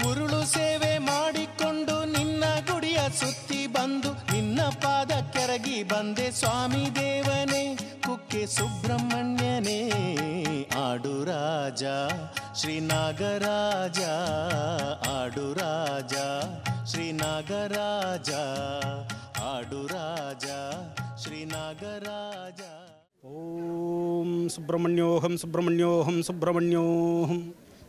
[SPEAKER 6] ಉರುಳು ಸೇವೆ ಮಾಡಿಕೊಂಡು ನಿನ್ನ ಗುಡಿಯ ಸುತ್ತಿ ಬಂದು ನಿನ್ನ ಪಾದ ಕೆರಗಿ ಬಂದೆ ಸ್ವಾಮಿ ದೇವನೇ ಕುಕ್ಕೆ ಸುಬ್ರಹ್ಮಣ್ಯನೇ. ಆಡು ರಾಜ ಶ್ರೀ ನಾಗರಾಜ, ಆಡು ರಾಜ ಶ್ರೀ ನಾಗರಾಜ, ಆಡು ರಾಜ ಶ್ರೀ ನಾಗರಾಜ.
[SPEAKER 2] ಓಂ ಸುಬ್ರಹ್ಮಣ್ಯೋಹಂ ಸುಬ್ರಹ್ಮಣ್ಯೋಹಂ ಸುಬ್ರಹ್ಮಣ್ಯೋಹಂ.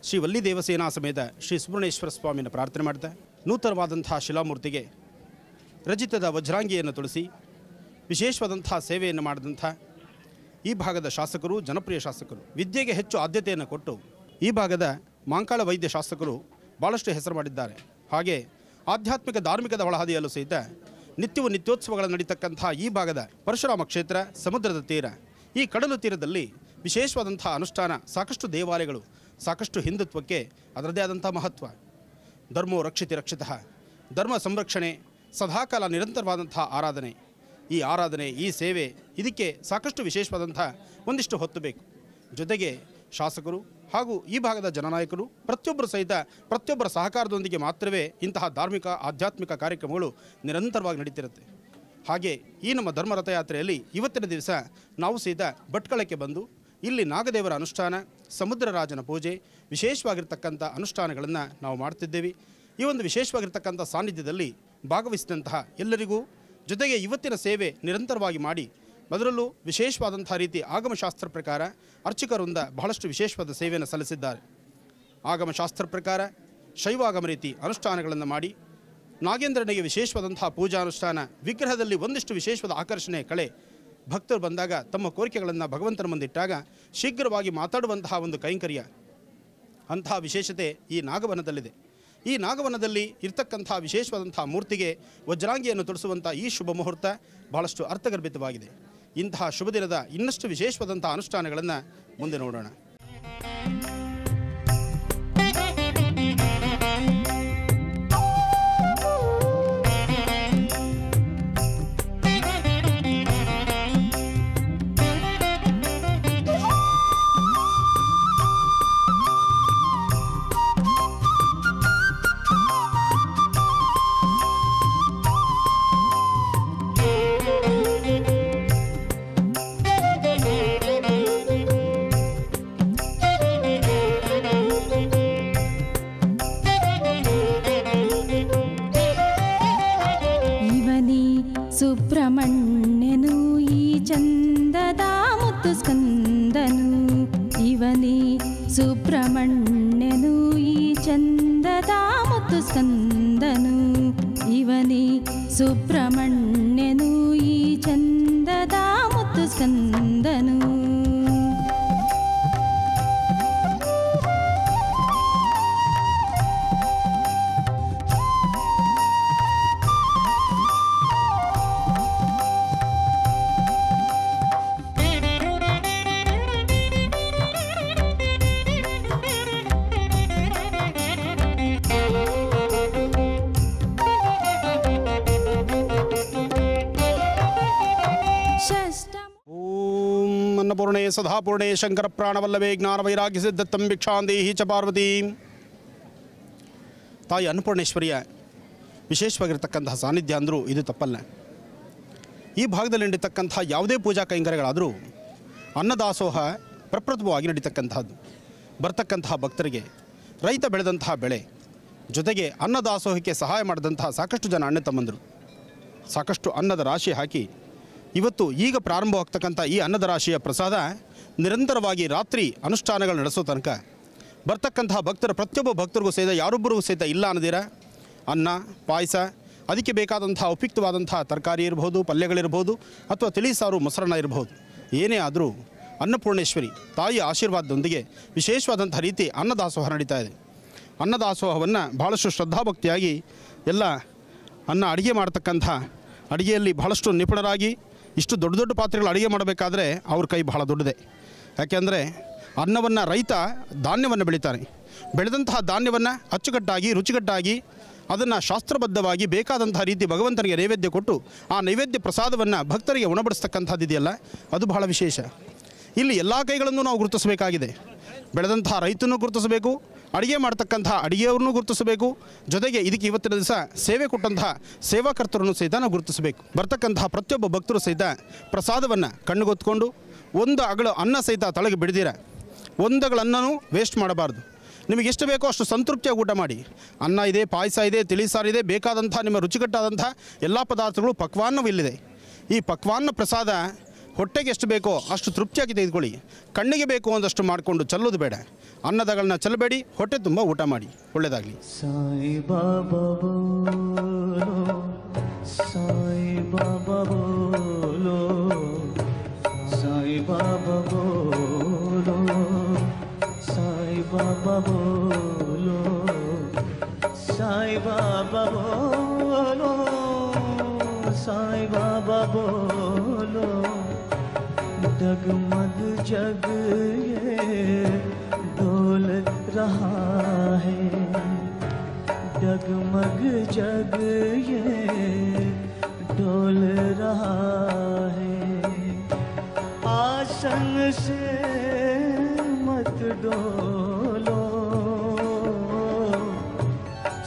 [SPEAKER 2] ಶ್ರೀ ವಲ್ಲಿ ದೇವಸೇನಾ ಸಮೇತ ಶ್ರೀ ಸುಬ್ರಹ್ಮಣ್ಯೇಶ್ವರ ಸ್ವಾಮಿನ ಪ್ರಾರ್ಥನೆ ಮಾಡ್ತಾ ನೂತನವಾದಂಥ ಶಿಲಾಮೂರ್ತಿಗೆ ರಜಿತದ ವಜ್ರಾಂಗಿಯನ್ನು ತುಳಿಸಿ ವಿಶೇಷವಾದಂಥ ಸೇವೆಯನ್ನು ಮಾಡಿದಂಥ ಈ ಭಾಗದ ಶಾಸಕರು, ಜನಪ್ರಿಯ ಶಾಸಕರು, ವಿದ್ಯೆಗೆ ಹೆಚ್ಚು ಆದ್ಯತೆಯನ್ನು ಕೊಟ್ಟು ಈ ಭಾಗದ ಮಾಂಕಾಳ ವೈದ್ಯ ಶಾಸಕರು ಭಾಳಷ್ಟು ಹೆಸರು ಮಾಡಿದ್ದಾರೆ. ಹಾಗೆ ಆಧ್ಯಾತ್ಮಿಕ ಧಾರ್ಮಿಕದ ಒಳಹದಿಯಲ್ಲೂ ಸಹಿತ ನಿತ್ಯವೂ ನಿತ್ಯೋತ್ಸವಗಳು ನಡೀತಕ್ಕಂಥ ಈ ಭಾಗದ ಪರಶುರಾಮ ಕ್ಷೇತ್ರ, ಸಮುದ್ರದ ತೀರ, ಈ ಕಡಲು ತೀರದಲ್ಲಿ ವಿಶೇಷವಾದಂಥ ಅನುಷ್ಠಾನ, ಸಾಕಷ್ಟು ದೇವಾಲಯಗಳು, ಸಾಕಷ್ಟು ಹಿಂದುತ್ವಕ್ಕೆ ಅದರದೇ ಆದಂಥ ಮಹತ್ವ. ಧರ್ಮೋ ರಕ್ಷಿತಿ ರಕ್ಷಿತಃ, ಧರ್ಮ ಸಂರಕ್ಷಣೆ, ಸದಾಕಾಲ ನಿರಂತರವಾದಂಥ ಆರಾಧನೆ, ಈ ಆರಾಧನೆ, ಈ ಸೇವೆ, ಇದಕ್ಕೆ ಸಾಕಷ್ಟು ವಿಶೇಷವಾದಂಥ ಒಂದಿಷ್ಟು ಹೊತ್ತು ಬೇಕು. ಜೊತೆಗೆ ಶಾಸಕರು ಹಾಗೂ ಈ ಭಾಗದ ಜನನಾಯಕರು ಪ್ರತಿಯೊಬ್ಬರು ಸಹಿತ ಪ್ರತಿಯೊಬ್ಬರ ಸಹಕಾರದೊಂದಿಗೆ ಮಾತ್ರವೇ ಇಂತಹ ಧಾರ್ಮಿಕ ಆಧ್ಯಾತ್ಮಿಕ ಕಾರ್ಯಕ್ರಮಗಳು ನಿರಂತರವಾಗಿ ನಡೀತಿರುತ್ತೆ. ಹಾಗೆ ಈ ನಮ್ಮ ಧರ್ಮ ರಥಯಾತ್ರೆಯಲ್ಲಿ ಇವತ್ತಿನ ದಿವಸ ನಾವು ಸಹಿತ ಭಟ್ಕಳಕ್ಕೆ ಬಂದು ಇಲ್ಲಿ ನಾಗದೇವರ ಅನುಷ್ಠಾನ, ಸಮುದ್ರ ರಾಜನ ಪೂಜೆ, ವಿಶೇಷವಾಗಿರ್ತಕ್ಕಂಥ ಅನುಷ್ಠಾನಗಳನ್ನು ನಾವು ಮಾಡ್ತಿದ್ದೇವೆ. ಈ ಒಂದು ವಿಶೇಷವಾಗಿರ್ತಕ್ಕಂಥ ಸಾನ್ನಿಧ್ಯದಲ್ಲಿ ಭಾಗವಹಿಸಿದಂತಹ ಎಲ್ಲರಿಗೂ, ಜೊತೆಗೆ ಇವತ್ತಿನ ಸೇವೆ ನಿರಂತರವಾಗಿ ಮಾಡಿ ಅದರಲ್ಲೂ ವಿಶೇಷವಾದಂಥ ರೀತಿ ಆಗಮಶಾಸ್ತ್ರ ಪ್ರಕಾರ ಅರ್ಚಕರಿಂದ ಬಹಳಷ್ಟು ವಿಶೇಷವಾದ ಸೇವೆಯನ್ನು ಸಲ್ಲಿಸಿದ್ದಾರೆ. ಆಗಮಶಾಸ್ತ್ರ ಪ್ರಕಾರ ಶೈವಾಗಮ ರೀತಿ ಅನುಷ್ಠಾನಗಳನ್ನು ಮಾಡಿ ನಾಗೇಂದ್ರನಿಗೆ ವಿಶೇಷವಾದಂತಹ ಪೂಜಾನುಷ್ಠಾನ, ವಿಗ್ರಹದಲ್ಲಿ ಒಂದಿಷ್ಟು ವಿಶೇಷವಾದ ಆಕರ್ಷಣೆ ಕಳೆ, ಭಕ್ತರು ಬಂದಾಗ ತಮ್ಮ ಕೋರಿಕೆಗಳನ್ನು ಭಗವಂತನ ಮುಂದಿಟ್ಟಾಗ ಶೀಘ್ರವಾಗಿ ಮಾತಾಡುವಂತಹ ಒಂದು ಕೈಂಕರ್ಯ, ಅಂತಹ ವಿಶೇಷತೆ ಈ ನಾಗವನದಲ್ಲಿದೆ. ಈ ನಾಗವನದಲ್ಲಿ ಇರ್ತಕ್ಕಂಥ ವಿಶೇಷವಾದಂಥ ಮೂರ್ತಿಗೆ ವಜ್ರಾಂಗಿಯನ್ನು ತೊಡಿಸುವಂಥ ಈ ಶುಭ ಮುಹೂರ್ತ ಬಹಳಷ್ಟು ಅರ್ಥಗರ್ಭಿತವಾಗಿದೆ. ಇಂತಹ ಶುಭ ದಿನದ ಇನ್ನಷ್ಟು ವಿಶೇಷವಾದಂಥ ಅನುಷ್ಠಾನಗಳನ್ನು ಮುಂದೆ ನೋಡೋಣ.
[SPEAKER 9] ಸುಬ್ರಹ್ಮಣ್ಯನು ಈ ಚಂದದ ಮುತ್ತು ಸ್ಕಂದನು, ಇವನೇ ಸುಬ್ರಹ್ಮಣ್ಯನು ಈ ಚಂದದ ಮುತ್ತು ಸ್ಕಂದನು, ಇವನೇ ಸುಬ್ರಹ್ಮಣ್ಯನು ಈ ಚಂದದ ಮುತ್ತು ಸ್ಕಂದನು.
[SPEAKER 2] ಅನ್ನಪೂರ್ಣೆ ಸದಾಪೂರ್ಣೆ ಶಂಕರ ಪ್ರಾಣವಲ್ಲವೇ ಜ್ಞಾನ ವೈರಾಗ್ಯ ಸಿದ್ಧತ್ತಂ ಭಿಕ್ಷಾಂದೇಹಿ ಚ ಪಾರ್ವತಿ. ತಾಯಿ ಅನ್ನಪೂರ್ಣೇಶ್ವರಿಯ ವಿಶೇಷವಾಗಿರ್ತಕ್ಕಂತಹ ಸಾನ್ನಿಧ್ಯ ಅಂದರೂ ಇದು ತಪ್ಪಲ್ಲ. ಈ ಭಾಗದಲ್ಲಿ ನಡೀತಕ್ಕಂಥ ಯಾವುದೇ ಪೂಜಾ ಕೈಂಕರ್ಯಗಳಾದರೂ ಅನ್ನದಾಸೋಹ ಪ್ರಪ್ರಥಮವಾಗಿ ನಡೀತಕ್ಕಂಥದ್ದು. ಬರ್ತಕ್ಕಂತಹ ಭಕ್ತರಿಗೆ ರೈತ ಬೆಳೆದಂತಹ ಬೆಳೆ ಜೊತೆಗೆ ಅನ್ನದಾಸೋಹಕ್ಕೆ ಸಹಾಯ ಮಾಡಿದಂತಹ ಸಾಕಷ್ಟು ಜನ ಅಣ್ಣ ತಮ್ಮಂದರು ಸಾಕಷ್ಟು ಅನ್ನದ ರಾಶಿ ಹಾಕಿ ಇವತ್ತು ಈಗ ಪ್ರಾರಂಭವಾಗ್ತಕ್ಕಂಥ ಈ ಅನ್ನದ ರಾಶಿಯ ಪ್ರಸಾದ ನಿರಂತರವಾಗಿ ರಾತ್ರಿ ಅನುಷ್ಠಾನಗಳು ನಡೆಸೋ ತನಕ ಬರ್ತಕ್ಕಂತಹ ಭಕ್ತರ ಪ್ರತಿಯೊಬ್ಬ ಭಕ್ತರಿಗೂ ಸಹಿತ ಯಾರೊಬ್ಬರಿಗೂ ಸಹಿತ ಇಲ್ಲ ಅನ್ನದಿರ ಅನ್ನ ಪಾಯಸ, ಅದಕ್ಕೆ ಬೇಕಾದಂಥ ಉಪಯುಕ್ತವಾದಂಥ ತರಕಾರಿ ಇರ್ಬೋದು, ಪಲ್ಯಗಳಿರ್ಬೋದು, ಅಥವಾ ತಿಳಿ ಸಾರು ಮೊಸರನ್ನ ಇರಬಹುದು. ಏನೇ ಆದರೂ ಅನ್ನಪೂರ್ಣೇಶ್ವರಿ ತಾಯಿಯ ಆಶೀರ್ವಾದದೊಂದಿಗೆ ವಿಶೇಷವಾದಂಥ ರೀತಿ ಅನ್ನದಾಸೋಹ ನಡೀತಾ ಇದೆ. ಅನ್ನದಾಸೋಹವನ್ನು ಭಾಳಷ್ಟು ಶ್ರದ್ಧಾಭಕ್ತಿಯಾಗಿ ಎಲ್ಲ ಅನ್ನ ಅಡುಗೆ ಮಾಡ್ತಕ್ಕಂಥ ಅಡುಗೆಯಲ್ಲಿ ಬಹಳಷ್ಟು ನಿಪುಣರಾಗಿ ಇಷ್ಟು ದೊಡ್ಡ ದೊಡ್ಡ ಪಾತ್ರೆಗಳು ಅಡುಗೆ ಮಾಡಬೇಕಾದ್ರೆ ಅವ್ರ ಕೈ ಬಹಳ ದೊಡ್ಡದೆ. ಯಾಕೆಂದರೆ ಅನ್ನವನ್ನು ರೈತ ಧಾನ್ಯವನ್ನು ಬೆಳೀತಾನೆ. ಬೆಳೆದಂತಹ ಧಾನ್ಯವನ್ನು ಅಚ್ಚುಕಟ್ಟಾಗಿ ರುಚಿಕಟ್ಟಾಗಿ ಅದನ್ನು ಶಾಸ್ತ್ರಬದ್ಧವಾಗಿ ಬೇಕಾದಂತಹ ರೀತಿ ಭಗವಂತನಿಗೆ ನೈವೇದ್ಯ ಕೊಟ್ಟು ಆ ನೈವೇದ್ಯ ಪ್ರಸಾದವನ್ನು ಭಕ್ತರಿಗೆ ಉಣಬಡಿಸ್ತಕ್ಕಂಥದ್ದು ಇದೆಯಲ್ಲ, ಅದು ಬಹಳ ವಿಶೇಷ. ಇಲ್ಲಿ ಎಲ್ಲ ಕೈಗಳನ್ನು ನಾವು ಗುರುತಿಸಬೇಕಾಗಿದೆ. ಬೆಳೆದಂತಹ ರೈತನೂ ಗುರುತಿಸಬೇಕು, ಅಡುಗೆ ಮಾಡ್ತಕ್ಕಂತಹ ಅಡುಗೆಯವ್ರನ್ನೂ ಗುರುತಿಸಬೇಕು, ಜೊತೆಗೆ ಇದಕ್ಕೆ ಇವತ್ತಿನ ದಿವಸ ಸೇವೆ ಕೊಟ್ಟಂತಹ ಸೇವಾಕರ್ತರನ್ನು ಸಹಿತ ನಾವು ಗುರುತಿಸಬೇಕು. ಬರ್ತಕ್ಕಂತಹ ಪ್ರತಿಯೊಬ್ಬ ಭಕ್ತರು ಸಹಿತ ಪ್ರಸಾದವನ್ನು ಕಣ್ಣುಗೊತ್ಕೊಂಡು ಒಂದು ಅಗಳು ಅನ್ನ ಸಹಿತ ತಳಗೆ ಬಿಡದಿರ ಒಂದಗಳು ಅನ್ನನೂ ವೇಸ್ಟ್ ಮಾಡಬಾರ್ದು. ನಿಮಗೆ ಎಷ್ಟು ಬೇಕೋ ಅಷ್ಟು ಸಂತೃಪ್ತಿಯಾಗಿ ಊಟ ಮಾಡಿ. ಅನ್ನ ಇದೆ, ಪಾಯಸ ಇದೆ, ತಿಳಿ ಸಾರಿದೆ, ಬೇಕಾದಂಥ ನಿಮ್ಮ ರುಚಿಕಟ್ಟಾದಂಥ ಎಲ್ಲ ಪದಾರ್ಥಗಳು ಪಕ್ವಾನ್ನವೂ ಇಲ್ಲಿದೆ. ಈ ಪಕ್ವಾನ್ನ ಪ್ರಸಾದ ಹೊಟ್ಟೆಗೆ ಎಷ್ಟು ಬೇಕೋ ಅಷ್ಟು ತೃಪ್ತಿಯಾಗಿ ತೆಗೆದುಕೊಳ್ಳಿ. ಕಣ್ಣಿಗೆ ಬೇಕು ಒಂದಷ್ಟು ಮಾಡಿಕೊಂಡು ಚೆಲ್ಲೋದು ಬೇಡ. ಅನ್ನದಗಳನ್ನ ಚೆಲ್ಲಬೇಡಿ, ಹೊಟ್ಟೆ ತುಂಬ ಊಟ ಮಾಡಿ. ಒಳ್ಳೆಯದಾಗಲಿ.
[SPEAKER 7] ಸಾಯಿ ಬಾಬಾ ಬೋಲೋ, ಸಾಯಿ ಬಾಬಾ ಬೋಲೋ, ಸಾಯಿ ಬಾಬಾ ಬೋಲೋ, ಸಾಯಿ ಬಾಬಾ ಬೋಲೋ, ಸಾಯಿ ಬಾಬಾ ಬೋಲೋ, ಸಾಯಿ ಬಾಬಾ ಬೋಲೋ. डगमग जग ये डोल रहा है, डगमग जग ये डोल रहा है. आसन से मत डोलो,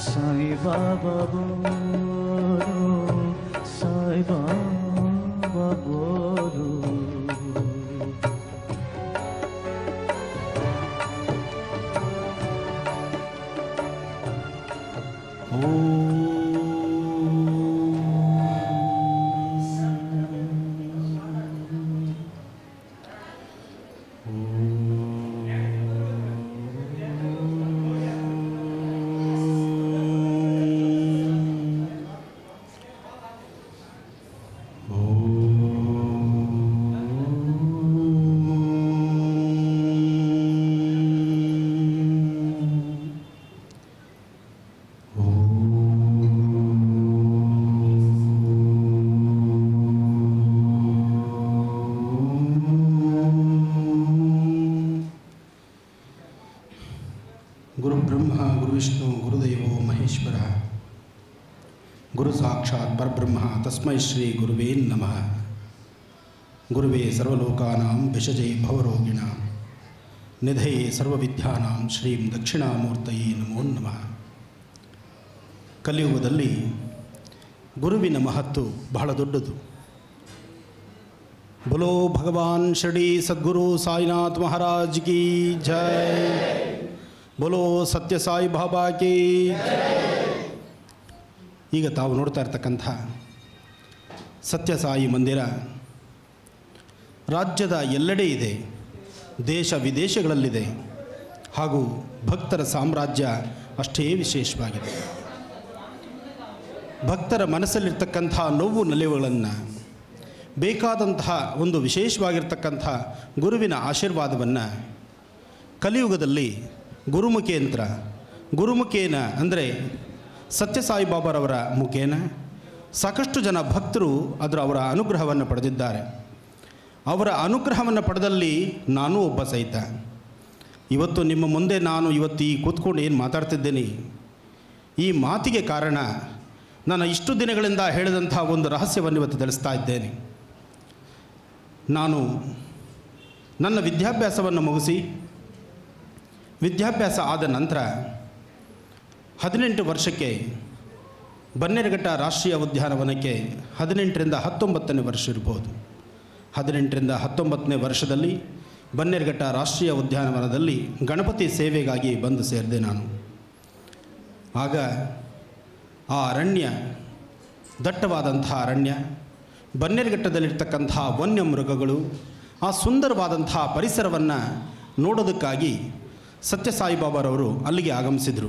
[SPEAKER 7] साईं बाबा बोलो, साईं बाबा बोलो.
[SPEAKER 2] ಗುರುವಿಷ್ಣು ಗುರುದೇವೋ ಮಹೇಶ್ವರ ಗುರು ಸಾಕ್ಷಾತ್ ಪರಬ್ರಹ್ಮ ತಸ್ಮೈ ಶ್ರೀ ಗುರುವೇ ನಮಃ. ಗುರುವೇ ಸರ್ವಲೋಕಾನಾಂ ವಿಷಜೇ ಭವರೋಗಿಣಾಂ ನಿಧಯೇ ಸರ್ವವಿದ್ಯಾನಾಂ ಶ್ರೀಂ ದಕ್ಷಿಣಾಮೂರ್ತಯೇ ನಮೋ ನಮಃ. ಕಲಿಯುಗದಲ್ಲಿ ಗುರುವಿನ ಮಹತ್ತು ಬಹಳ ದೊಡ್ಡದು. बोलो भगवान श्री सद्गुरु साईनाथ महाराज की जय. बोलो सत्य साई बाबा की ಈಗ ತಾವು ನೋಡ್ತಾ ಇರ್ತಕ್ಕಂಥ ಸತ್ಯ ಸಾಯಿ ಮಂದಿರ ರಾಜ್ಯದ ಎಲ್ಲೆಡೆ ಇದೆ, ದೇಶ ವಿದೇಶಗಳಲ್ಲಿದೆ, ಹಾಗೂ ಭಕ್ತರ ಸಾಮ್ರಾಜ್ಯ ಅಷ್ಟೇ ವಿಶೇಷವಾಗಿದೆ. ಭಕ್ತರ ಮನಸ್ಸಲ್ಲಿರ್ತಕ್ಕಂಥ ನೋವು ನಲಿವುಗಳನ್ನು ಬೇಕಾದಂತಹ ಒಂದು ವಿಶೇಷವಾಗಿರ್ತಕ್ಕಂಥ ಗುರುವಿನ ಆಶೀರ್ವಾದವನ್ನು ಕಲಿಯುಗದಲ್ಲಿ ಗುರುಮುಖೇನ ಅಂದರೆ ಸತ್ಯಸಾಯಿ ಬಾಬಾರವರ ಮುಖೇನ ಸಾಕಷ್ಟು ಜನ ಭಕ್ತರು ಅವರ ಅನುಗ್ರಹವನ್ನು ಪಡೆದಿದ್ದಾರೆ. ಅವರ ಅನುಗ್ರಹವನ್ನು ಪಡೆದಲ್ಲಿ ನಾನೂ ಒಬ್ಬ ಸಹಿತ. ಇವತ್ತು ನಿಮ್ಮ ಮುಂದೆ ನಾನು ಇವತ್ತು ಈ ಕೂತ್ಕೊಂಡು ಏನು ಮಾತಾಡ್ತಿದ್ದೇನೆ, ಈ ಮಾತಿಗೆ ಕಾರಣ ನಾನು ಇಷ್ಟು ದಿನಗಳಿಂದ ಹೇಳಿದಂಥ ಒಂದು ರಹಸ್ಯವನ್ನು ಇವತ್ತು ತಿಳಿಸ್ತಾ ಇದ್ದೇನೆ. ನಾನು ನನ್ನ ವಿದ್ಯಾಭ್ಯಾಸವನ್ನು ಮುಗಿಸಿ ವಿದ್ಯಾಭ್ಯಾಸ ಆದ ನಂತರ 18 ವರ್ಷಕ್ಕೆ ಬನ್ನೇರುಘಟ್ಟ ರಾಷ್ಟ್ರೀಯ ಉದ್ಯಾನವನಕ್ಕೆ 18ರಿಂದ 19ನೇ ವರ್ಷ ಇರ್ಬೋದು. 18ರಿಂದ 19ನೇ ವರ್ಷದಲ್ಲಿ ಬನ್ನೇರುಘಟ್ಟ ರಾಷ್ಟ್ರೀಯ ಉದ್ಯಾನವನದಲ್ಲಿ ಗಣಪತಿ ಸೇವೆಗಾಗಿ ಬಂದು ಸೇರಿದೆ ನಾನು. ಆಗ ಆ ಅರಣ್ಯ ದಟ್ಟವಾದಂಥ ಅರಣ್ಯ, ಬನ್ನೇರುಘಟ್ಟದಲ್ಲಿರ್ತಕ್ಕಂಥ ವನ್ಯ ಮೃಗಗಳು, ಆ ಸುಂದರವಾದಂಥ ಪರಿಸರವನ್ನು ನೋಡೋದಕ್ಕಾಗಿ ಸತ್ಯಸಾಯಿ ಬಾಬಾರವರು ಅಲ್ಲಿಗೆ ಆಗಮಿಸಿದರು.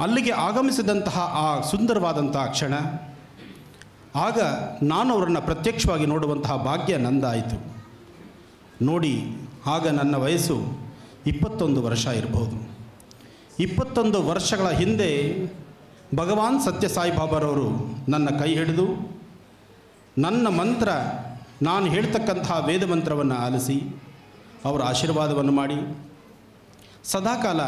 [SPEAKER 2] ಅಲ್ಲಿಗೆ ಆಗಮಿಸಿದಂತಹ ಆ ಸುಂದರವಾದಂಥ ಕ್ಷಣ, ಆಗ ನಾನು ಅವರನ್ನು ಪ್ರತ್ಯಕ್ಷವಾಗಿ ನೋಡುವಂತಹ ಭಾಗ್ಯ ನಂದಾಯಿತು. ನೋಡಿ, ಆಗ ನನ್ನ ವಯಸ್ಸು 21 ವರ್ಷ ಇರಬಹುದು. 21 ವರ್ಷಗಳ ಹಿಂದೆ ಭಗವಾನ್ ಸತ್ಯಸಾಯಿ ಬಾಬಾರವರು ನನ್ನ ಕೈ ಹಿಡಿದು ನನ್ನ ಮಂತ್ರ, ನಾನು ಹೇಳ್ತಕ್ಕಂತಹ ವೇದ ಮಂತ್ರವನ್ನು ಆಲಿಸಿ ಅವರ ಆಶೀರ್ವಾದವನ್ನು ಮಾಡಿ ಸದಾಕಾಲ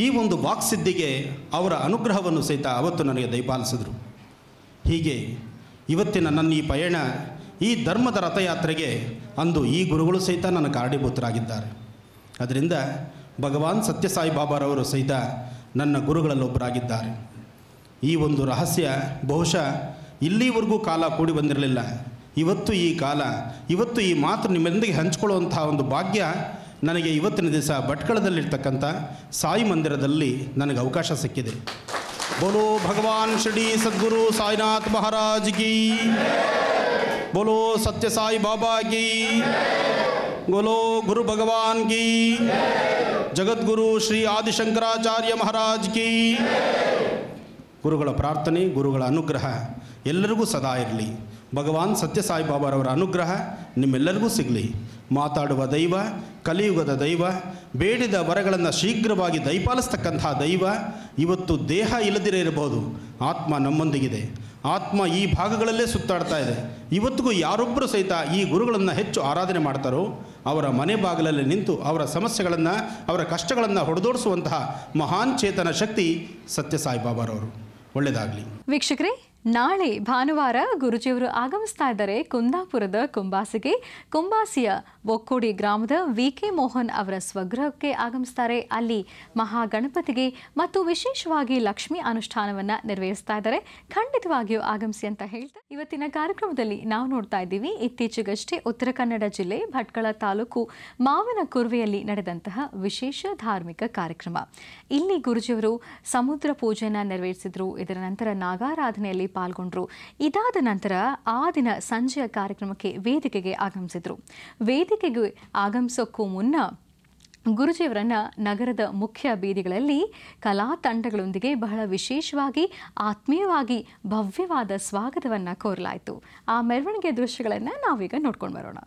[SPEAKER 2] ಈ ಒಂದು ವಾಕ್ಸಿದ್ಧಿಗೆ ಅವರ ಅನುಗ್ರಹವನ್ನು ಸಹಿತ ಅವತ್ತು ನನಗೆ ದಯಪಾಲಿಸಿದರು. ಹೀಗೆ ಇವತ್ತಿನ ನನ್ನ ಈ ಪಯಣ, ಈ ಧರ್ಮದ ರಥಯಾತ್ರೆಗೆ ಅಂದು ಈ ಗುರುಗಳು ಸಹಿತ ನನ್ನ ಕಾರಣೀಭೂತರಾಗಿದ್ದಾರೆ. ಅದರಿಂದ ಭಗವಾನ್ ಸತ್ಯಸಾಯಿ ಬಾಬಾರವರು ಸಹಿತ ನನ್ನ ಗುರುಗಳಲ್ಲೊಬ್ಬರಾಗಿದ್ದಾರೆ. ಈ ಒಂದು ರಹಸ್ಯ ಬಹುಶಃ ಇಲ್ಲಿವರೆಗೂ ಕಾಲ ಕೂಡಿ ಬಂದಿರಲಿಲ್ಲ. ಇವತ್ತು ಈ ಮಾತು ನಿಮ್ಮೊಂದಿಗೆ ಹಂಚಿಕೊಳ್ಳುವಂಥ ಒಂದು ಭಾಗ್ಯ ನನಗೆ ಇವತ್ತಿನ ದಿವಸ ಭಟ್ಕಳದಲ್ಲಿರ್ತಕ್ಕಂಥ ಸಾಯಿ ಮಂದಿರದಲ್ಲಿ ನನಗೆ ಅವಕಾಶ ಸಿಕ್ಕಿದೆ. ಬೋಲೋ ಭಗವಾನ್ ಶ್ರೀ ಸದ್ಗುರು ಸಾಯಿನಾಥ್ ಮಹಾರಾಜ್ ಕಿ, ಬೋಲೋ ಸತ್ಯ ಸಾಯಿ ಬಾಬಾ ಕಿ, ಬೋಲೋ ಗುರು ಭಗವಾನ್ ಕಿ, ಜಗದ್ಗುರು ಶ್ರೀ ಆದಿಶಂಕರಾಚಾರ್ಯ ಮಹಾರಾಜ್ ಕಿ. ಗುರುಗಳ ಪ್ರಾರ್ಥನೆ, ಗುರುಗಳ ಅನುಗ್ರಹ ಎಲ್ಲರಿಗೂ ಸದಾ ಇರಲಿ. ಭಗವಾನ್ ಸತ್ಯಸಾಯಿ ಬಾಬಾರವರ ಅನುಗ್ರಹ ನಿಮ್ಮೆಲ್ಲರಿಗೂ ಸಿಗಲಿ. ಮಾತಾಡುವ ದೈವ, ಕಲಿಯುಗದ ದೈವ, ಬೇಡಿದ ವರಗಳನ್ನು ಶೀಘ್ರವಾಗಿ ದಯಪಾಲಿಸ್ತಕ್ಕಂಥ ದೈವ ಇವತ್ತು ದೇಹ ಇಲ್ಲದಿರೇ ಇರಬಹುದು, ಆತ್ಮ ನಮ್ಮೊಂದಿಗಿದೆ. ಆತ್ಮ ಈ ಭಾಗಗಳಲ್ಲೇ ಸುತ್ತಾಡ್ತಾ ಇದೆ. ಇವತ್ತಿಗೂ ಯಾರೊಬ್ಬರು ಸಹಿತ ಈ ಗುರುಗಳನ್ನು ಹೆಚ್ಚು ಆರಾಧನೆ ಮಾಡ್ತಾರೋ ಅವರ ಮನೆ ಬಾಗಿಲಲ್ಲಿ ನಿಂತು ಅವರ ಸಮಸ್ಯೆಗಳನ್ನು, ಅವರ ಕಷ್ಟಗಳನ್ನು ಹೊಡೆದೋಡಿಸುವಂತಹ ಮಹಾನ್ ಚೇತನ ಶಕ್ತಿ ಸತ್ಯಸಾಯಿ ಬಾಬಾರವರು. ಒಳ್ಳೆಯದಾಗಲಿ.
[SPEAKER 3] ವೀಕ್ಷಕರೇ, ನಾಳೆ ಭಾನುವಾರ ಗುರುಜಿಯವರು ಆಗಮಿಸ್ತಾ ಇದ್ದಾರೆ ಕುಂದಾಪುರದ ಕುಂಬಾಸಿಯ ಒಕ್ಕೋಡಿ ಗ್ರಾಮದ ವಿ.ಕೆ. ಮೋಹನ್ ಅವರ ಸ್ವಗೃಹಕ್ಕೆ ಆಗಮಿಸ್ತಾರೆ. ಅಲ್ಲಿ ಮಹಾಗಣಪತಿಗೆ ಮತ್ತು ವಿಶೇಷವಾಗಿ ಲಕ್ಷ್ಮಿ ಅನುಷ್ಠಾನವನ್ನು ನೆರವೇರಿಸ್ತಾ ಇದ್ದಾರೆ. ಖಂಡಿತವಾಗಿಯೂ ಆಗಮಿಸಿ ಅಂತ ಹೇಳ್ತಾ ಇವತ್ತಿನ ಕಾರ್ಯಕ್ರಮದಲ್ಲಿ ನಾವು ನೋಡ್ತಾ ಇದ್ದೀವಿ, ಇತ್ತೀಚೆಗಷ್ಟೇ ಉತ್ತರ ಕನ್ನಡ ಜಿಲ್ಲೆ ಭಟ್ಕಳ ತಾಲೂಕು ಮಾವಿನಕುರ್ವೆಯಲ್ಲಿ ನಡೆದಂತಹ ವಿಶೇಷ ಧಾರ್ಮಿಕ ಕಾರ್ಯಕ್ರಮ. ಇಲ್ಲಿ ಗುರುಜಿಯವರು ಸಮುದ್ರ ಪೂಜೆಯನ್ನು ನೆರವೇರಿಸಿದ್ರು. ಇದರ ನಂತರ ನಾಗಾರಾಧನೆಯಲ್ಲಿ ಪಾಲ್ಗೊಂಡ್ರು. ಇದಾದ ನಂತರ ಆ ದಿನ ಸಂಜೆಯ ಕಾರ್ಯಕ್ರಮಕ್ಕೆ ವೇದಿಕೆಗೆ ಆಗಮಿಸಿದ್ರು. ವೇದಿಕೆಗೆ ಆಗಮಿಸೋಕ್ಕೂ ಮುನ್ನ ಗುರುಜಿಯವರನ್ನ ನಗರದ ಮುಖ್ಯ ಬೀದಿಗಳಲ್ಲಿ ಕಲಾ ತಂಡಗಳೊಂದಿಗೆ ಬಹಳ ವಿಶೇಷವಾಗಿ ಆತ್ಮೀಯವಾಗಿ ಭವ್ಯವಾದ ಸ್ವಾಗತವನ್ನು ಕೋರಲಾಯಿತು. ಆ ಮೆರವಣಿಗೆ ದೃಶ್ಯಗಳನ್ನು ನಾವೀಗ ನೋಡ್ಕೊಂಡು ಬರೋಣ.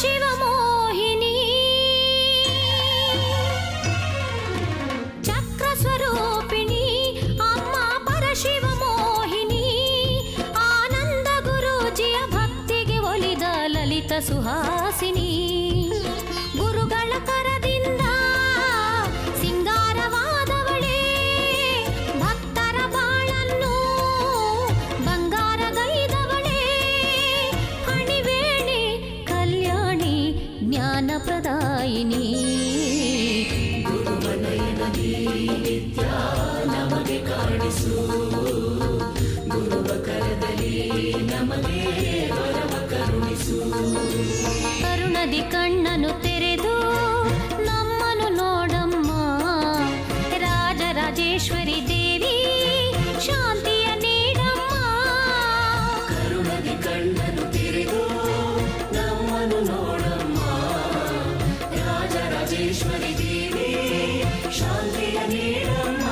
[SPEAKER 4] ಶಿವ ಮೋಹಿನಿ ಪ್ರದಾಯಿನಿ ಗುರುವನಯನದಿ ನಿತ್ಯ ನಮಗೆ ಕಾಣಿಸು ಗುರುವ ಕರದಲ್ಲಿ ನಮಗೆ ವರವ ಕರುಣಿಸು ಕರುಣದಿ ಕಣ್ಣನು ತೆರೆದು ನಮ್ಮನು ನೋಡಮ್ಮ ರಾಜರಾಜೇಶ್ವರಿ ದೇವಿ ಶಾಂತಿಯ ನೀಡಮ್ಮ ಕರುಣದಿ ಕಣ್ಣನು ತೆರೆದು ನಮ್ಮನು ನೋಡಮ್ಮ ರಾಜರಾಜೇಶ್ವರಿ ದೇವಿ ಶಾಂತಿಯ ನೀಡಮ್ಮ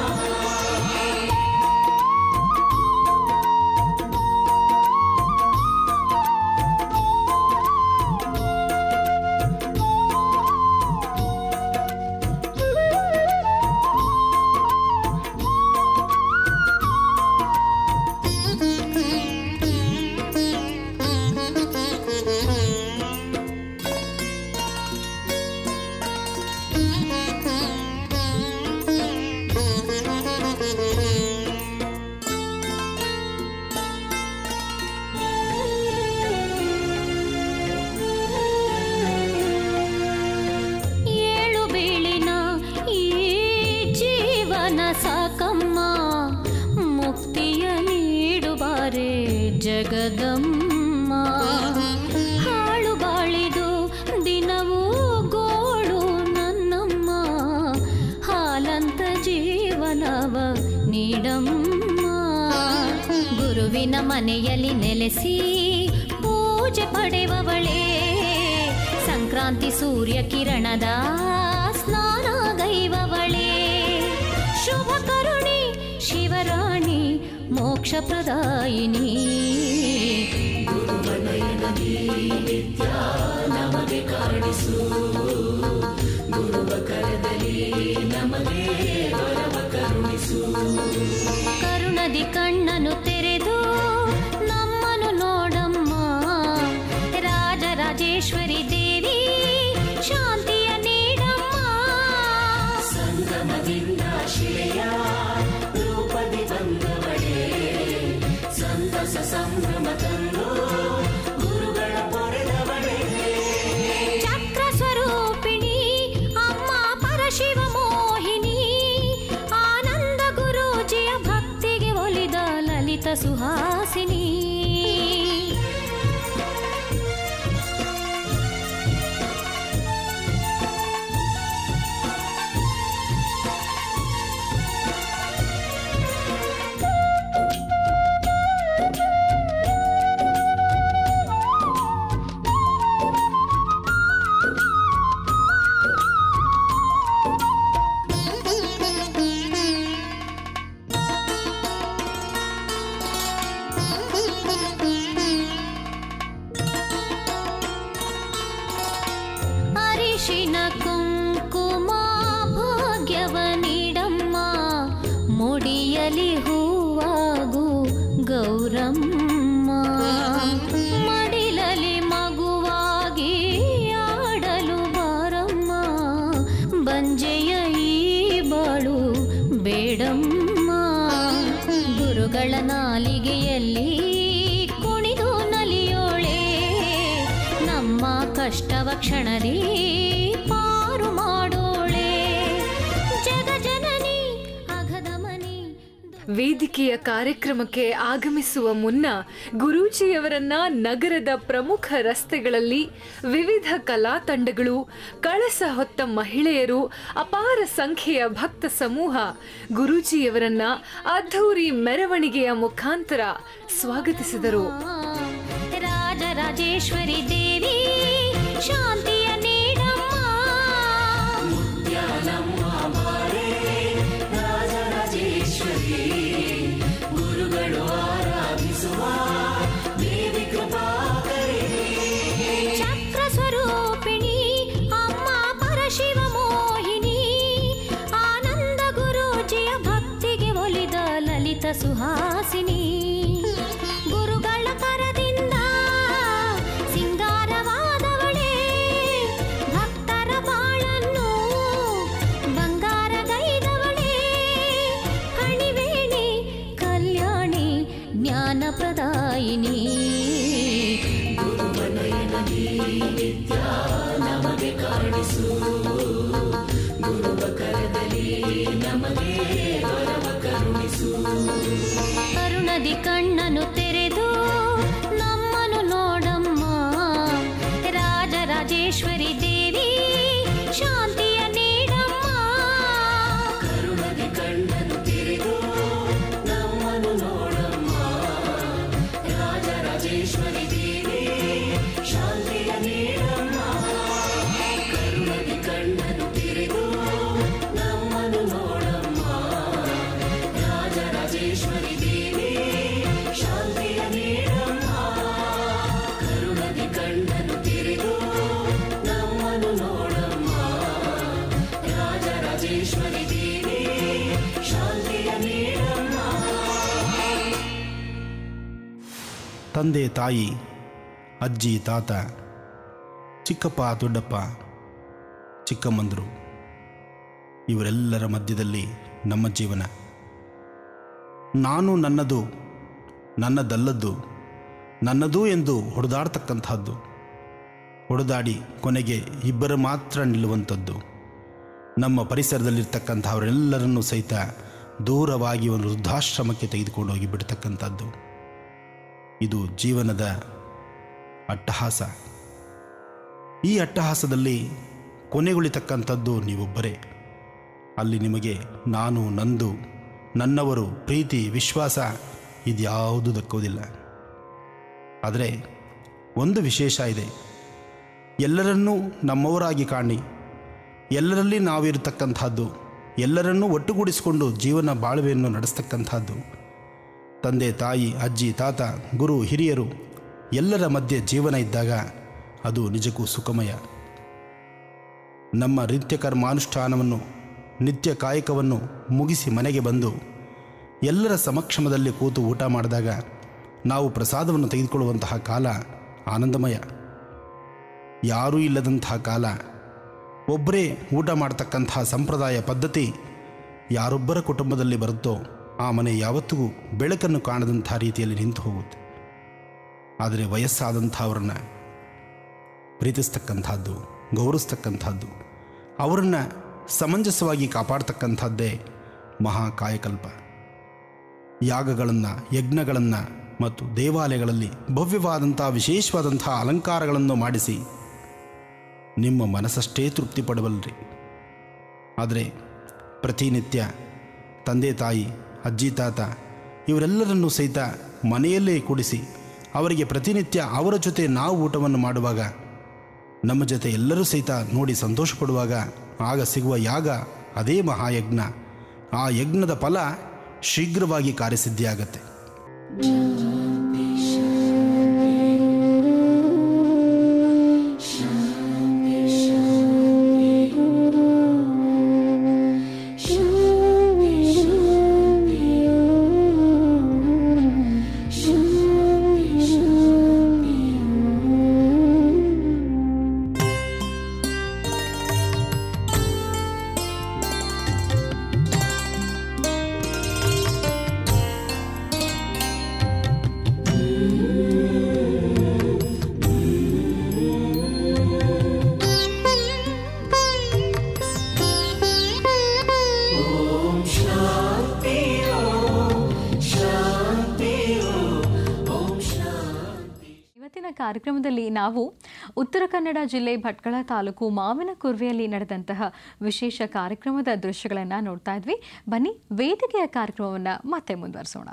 [SPEAKER 4] ಜಗದಮ್ಮ ಹಾಳು ಬಾಳಿದು ದಿನವೂ ಗೋಳು ನನ್ನಮ್ಮ ಹಾಲಂತ ಜೀವನವ ನೀಡಮ್ಮ ಗುರುವಿನ ಮನೆಯಲ್ಲಿ ನೆಲೆಸಿ ಪೂಜೆ ಪಡೆವವಳೇ ಸಂಕ್ರಾಂತಿ ಸೂರ್ಯ ಕಿರಣದ ಸ್ನಾನಗೈವವಳೇ ಶುಭ ಕರುಣಿ ಶಿವರಾಣಿ ಮೋಕ್ಷ ಪ್ರದಾಯಿನಿ ಗುರುವನಯನದಿ ನಿತ್ಯ ನಮಗೆ ಕಾಣಿಸು ಗುರುವ ಕರದಲ್ಲಿ ನಮಗೆ ವರವ ಕರುಣಿಸು ಕರುಣದಿ ಕಣ್ಣನು ತೆರೆದು ನಮ್ಮನು ನೋಡಮ್ಮ ರಾಜರಾಜೇಶ್ವರಿ ದೇವಿ ಶಾಂತಿಯ ನೀಡಮ್ಮ ಸಂಗಮದಿಂದ ಶಿಲೆಯ ರೂಪದಿ ಬಂದವಳೇ ಸಂತಸ ಸಂಭ್ರಮ ತಂದು ಗುರುಗಳ ಪೊರೆದವಳೇ ಚಕ್ರ ಸ್ವರೂಪಿಣಿ ಅಮ್ಮ ಪರಶಿವ ಮೋಹಿನಿ ಆನಂದ ಗುರೂಜಿಯ ಭಕ್ತಿಗೆ ಒಲಿದ ಲಲಿತ ಸುಹಾಸಿನಿ ಅರಿಶಿನ ಕುಂಕುಮ ಭಾಗ್ಯವ ನೀಡಮ್ಮ ಮುಡಿಯಲಿ ಹೂವಾಗು ಗೌರಮ್ಮ ಮಡಿಲಲಿ ಮಗುವಾಗಿ ಆಡಲು ಬಾರಮ್ಮ ಬಂಜೆಯ ಈ ಬಾಳು ಬೇಡಮ್ಮ ಗುರುಗಳ ನಾಲಿಗೆಯಲ್ಲಿ ಕುಣಿದು ನಲಿಯೋಳೆ ನಮ್ಮ ಕಷ್ಟವ ಕ್ಷಣದಿ ಪಾರು ಮಾಡೋಳೆ ಜಗಜನನಿ ಅಘದಮನಿ
[SPEAKER 5] ವೇದಿಕೆಯ ಕಾರ್ಯಕ್ರಮಕ್ಕೆ ಆಗಮಿಸುವ ಮುನ್ನ ಗುರೂಜಿಯವರನ್ನ ನಗರದ ಪ್ರಮುಖ ರಸ್ತೆಗಳಲ್ಲಿ ವಿವಿಧ ಕಲಾ ತಂಡಗಳು, ಕಳಸ ಹೊತ್ತ ಮಹಿಳೆಯರು, ಅಪಾರ ಸಂಖ್ಯೆಯ ಭಕ್ತ ಸಮೂಹ ಗುರೂಜಿಯವರನ್ನ ಅದ್ಧೂರಿ ಮೆರವಣಿಗೆಯ ಮುಖಾಂತರ ಸ್ವಾಗತಿಸಿದರು.
[SPEAKER 4] ರಾಜರಾಜೇಶ್ವರಿ ದೇವಿ ಶಾಂತಿಯ ನೀಡಮ್ಮ ಮುತ್ಯಾಲಮ್ಮ ಬಾರೆ ರಾಜರಾಜೇಶ್ವರಿ ಗುರುಗಳು ಆರಾಧಿಸುವ ದೇವಿ ಕೃಪಾಕರೇ ಚಕ್ರ ಸ್ವರೂಪಿಣಿ ಅಮ್ಮ ಪರಶಿವ ಮೋಹಿನಿ ಆನಂದ ಗುರೂಜಿಯ ಭಕ್ತಿಗೆ ಒಲಿದ ಲಲಿತ ಸುಹಾಸಿನಿ ಗುರುಗಳ ಕರದಿಂದ ಸಿಂಗಾರವಾದವಳೇ ಭಕ್ತರ ಬಾಳನ್ನು ಬಂಗಾರಗೈದವಳೇ ಹಣಿವೇಣಿ ಕಲ್ಯಾಣಿ ಜ್ಞಾನ ಪ್ರದಾಯಿನಿ ಗುರುವನಯನದಿ ನಿತ್ಯ ನಮಗೆ ಕಾಣಿಸು
[SPEAKER 7] ಗುರುವ ಕರದಲ್ಲಿ ನಮಗೆ ವರವ ಕರುಣಿಸು.
[SPEAKER 4] ಕರುಣದಿ ಕಣ್ಣನು ತೆರೆದು ನಮ್ಮನು ನೋಡಮ್ಮ, ರಾಜರಾಜೇಶ್ವರಿ ದೇವಿ ಶಾಂತಿಯ ನೀಡಮ್ಮ.
[SPEAKER 7] ಕರುಣದಿ ಕಣ್ಣನು ತೆರೆದು ನಮ್ಮನು ನೋಡಮ್ಮ, ರಾಜರಾಜೇಶ್ವರಿ ದೇವಿ ಶಾಂತಿಯ ನೀಡಮ್ಮ. ಕರುಣದಿ ಕಣ್ಣನು ತೆರೆದು ನಮ್ಮನು ನೋಡಮ್ಮ, ರಾಜರಾಜೇಶ್ವರಿ ದೇವಿ ಶಾಂತಿಯ ನೀಡಮ್ಮ. ಕರುಣದಿ ಕಣ್ಣನು ತೆರೆದು ನಮ್ಮನು ನೋಡಮ್ಮ, ರಾಜರಾಜೇಶ್ವರಿ ದೇವಿ ಶಾಂತಿಯ ನೀಡಮ್ಮ.
[SPEAKER 2] ತಂದೆ ತಾಯಿ, ಅಜ್ಜಿ ತಾತ, ಚಿಕ್ಕಪ್ಪ ದೊಡ್ಡಪ್ಪ, ಚಿಕ್ಕಮ್ಮಂದರು ಇವರೆಲ್ಲರ ಮಧ್ಯದಲ್ಲಿ ನಮ್ಮ ಜೀವನ. ನಾನು ನನ್ನದು, ನನ್ನದಲ್ಲದ್ದು, ನನ್ನದು ಎಂದು ಹೊಡೆದಾಡ್ತಕ್ಕಂಥದ್ದು. ಹೊಡೆದಾಡಿ ಕೊನೆಗೆ ಇಬ್ಬರು ಮಾತ್ರ ನಿಲ್ಲುವಂಥದ್ದು. ನಮ್ಮ ಪರಿಸರದಲ್ಲಿರ್ತಕ್ಕಂಥವರೆಲ್ಲರನ್ನೂ ಸಹಿತ ದೂರವಾಗಿ ಒಂದು ವೃದ್ಧಾಶ್ರಮಕ್ಕೆ ತೆಗೆದುಕೊಂಡು ಹೋಗಿ ಬಿಡ್ತಕ್ಕಂಥದ್ದು. ಇದು ಜೀವನದ ಅಟ್ಟಹಾಸ. ಈ ಅಟ್ಟಹಾಸದಲ್ಲಿ ಕೊನೆಗೊಳಿತಕ್ಕಂಥದ್ದು ನೀವೊಬ್ಬರೇ. ಅಲ್ಲಿ ನಿಮಗೆ ನಾನು, ನಂದು, ನನ್ನವರು, ಪ್ರೀತಿ, ವಿಶ್ವಾಸ ಇದ್ಯಾವುದೂ ದಕ್ಕುವುದಿಲ್ಲ. ಆದರೆ ಒಂದು ವಿಶೇಷ ಇದೆ. ಎಲ್ಲರನ್ನೂ ನಮ್ಮವರಾಗಿ ಕಾಣಿ, ಎಲ್ಲರಲ್ಲಿ ನಾವಿರತಕ್ಕಂಥದ್ದು, ಎಲ್ಲರನ್ನೂ ಒಟ್ಟುಗೂಡಿಸಿಕೊಂಡು ಜೀವನ ಬಾಳ್ವೆಯನ್ನು ನಡೆಸ್ತಕ್ಕಂಥದ್ದು. ತಂದೆ ತಾಯಿ, ಅಜ್ಜಿ ತಾತ, ಗುರು ಹಿರಿಯರು ಎಲ್ಲರ ಮಧ್ಯೆ ಜೀವನ ಇದ್ದಾಗ ಅದು ನಿಜಕ್ಕೂ ಸುಖಮಯ. ನಮ್ಮ ನಿತ್ಯ ಕರ್ಮಾನುಷ್ಠಾನವನ್ನು, ನಿತ್ಯ ಕಾಯಕವನ್ನು ಮುಗಿಸಿ ಮನೆಗೆ ಬಂದು ಎಲ್ಲರ ಸಮಕ್ಷಮದಲ್ಲಿ ಕೂತು ಊಟ ಮಾಡಿದಾಗ ನಾವು ಪ್ರಸಾದವನ್ನು ತೆಗೆದುಕೊಳ್ಳುವಂತಹ ಕಾಲ ಆನಂದಮಯ. ಯಾರೂ ಇಲ್ಲದಂತಹ ಕಾಲ, ಒಬ್ಬರೇ ಊಟ ಮಾಡ್ತಕ್ಕಂತಹ ಸಂಪ್ರದಾಯ ಪದ್ಧತಿ ಯಾರೊಬ್ಬರ ಕುಟುಂಬದಲ್ಲಿ ಬರುತ್ತೋ ಆ ಮನೆ ಯಾವತ್ತಿಗೂ ಬೆಳಕನ್ನು ಕಾಣದಂಥ ರೀತಿಯಲ್ಲಿ ನಿಂತು ಹೋಗುತ್ತೆ. ಆದರೆ ವಯಸ್ಸಾದಂಥವ್ರನ್ನ ಪ್ರೀತಿಸ್ತಕ್ಕಂಥದ್ದು, ಗೌರವಿಸ್ತಕ್ಕಂಥದ್ದು, ಅವರನ್ನು ಸಮಂಜಸವಾಗಿ ಕಾಪಾಡ್ತಕ್ಕಂಥದ್ದೇ ಮಹಾಕಾಯಕಲ್ಪ. ಯಾಗಗಳನ್ನು, ಯಜ್ಞಗಳನ್ನು ಮತ್ತು ದೇವಾಲಯಗಳಲ್ಲಿ ಭವ್ಯವಾದಂಥ ವಿಶೇಷವಾದಂಥ ಅಲಂಕಾರಗಳನ್ನು ಮಾಡಿಸಿ ನಿಮ್ಮ ಮನಸ್ಸಷ್ಟೇ ತೃಪ್ತಿ ಪಡಬಲ್ಲರಿ. ಆದರೆ ಪ್ರತಿನಿತ್ಯ ತಂದೆ ತಾಯಿ, ಅಜ್ಜಿ ತಾತ ಇವರೆಲ್ಲರನ್ನೂ ಸಹಿತ ಮನೆಯಲ್ಲೇ ಕೂಡಿಸಿ ಅವರಿಗೆ ಪ್ರತಿನಿತ್ಯ ಅವರ ಜೊತೆ ನಾವು ಊಟವನ್ನು ಮಾಡುವಾಗ, ನಮ್ಮ ಜೊತೆ ಎಲ್ಲರೂ ಸಹಿತ ನೋಡಿ ಸಂತೋಷ ಪಡುವಾಗ ಆಗ ಸಿಗುವ ಯಾಗ ಅದೇ ಮಹಾಯಜ್ಞ. ಆ ಯಜ್ಞದ ಫಲ ಶೀಘ್ರವಾಗಿ ಕಾರ್ಯಸಿದ್ಧಿಯಾಗತ್ತೆ.
[SPEAKER 3] ಕಾರ್ಯಕ್ರಮದಲ್ಲಿ ನಾವು ಉತ್ತರ ಕನ್ನಡ ಜಿಲ್ಲೆ ಭಟ್ಕಳ ತಾಲೂಕು ಮಾವಿನಕುರ್ವೆಯಲ್ಲಿ ನಡೆದಂತಹ ವಿಶೇಷ ಕಾರ್ಯಕ್ರಮದ ದೃಶ್ಯಗಳನ್ನು ನೋಡ್ತಾ ಇದ್ವಿ. ಬನ್ನಿ ವೇದಿಕೆಯ ಕಾರ್ಯಕ್ರಮವನ್ನು ಮತ್ತೆ ಮುಂದುವರಿಸೋಣ.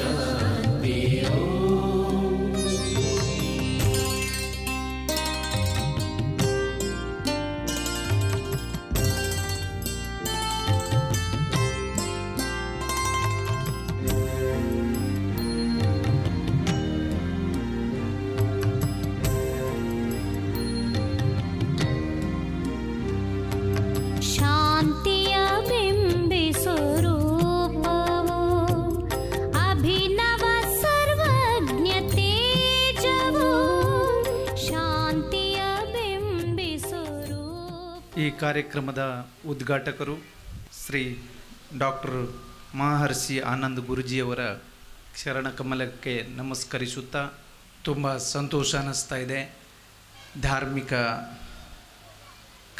[SPEAKER 7] ಶಾಂತಿ
[SPEAKER 4] ಶಾಂತಿಯ ಬಿಂಬಿಸೋರು ಅಭಿನವ ಸರ್ವಜ್ಞ ತೇಜವು ಶಾಂತಿಯ ಬಿಂಬಿಸೋರು.
[SPEAKER 10] ಈ ಕಾರ್ಯಕ್ರಮದ ಉದ್ಘಾಟಕರು ಶ್ರೀ ಡಾಕ್ಟರ್ ಮಹರ್ಷಿ ಆನಂದ್ ಗುರೂಜಿಯವರ ಶರಣಕಮಲಕ್ಕೆ ನಮಸ್ಕರಿಸುತ್ತಾ ತುಂಬ ಸಂತೋಷ ಅನ್ನಿಸ್ತಾ ಇದೆ. ಧಾರ್ಮಿಕ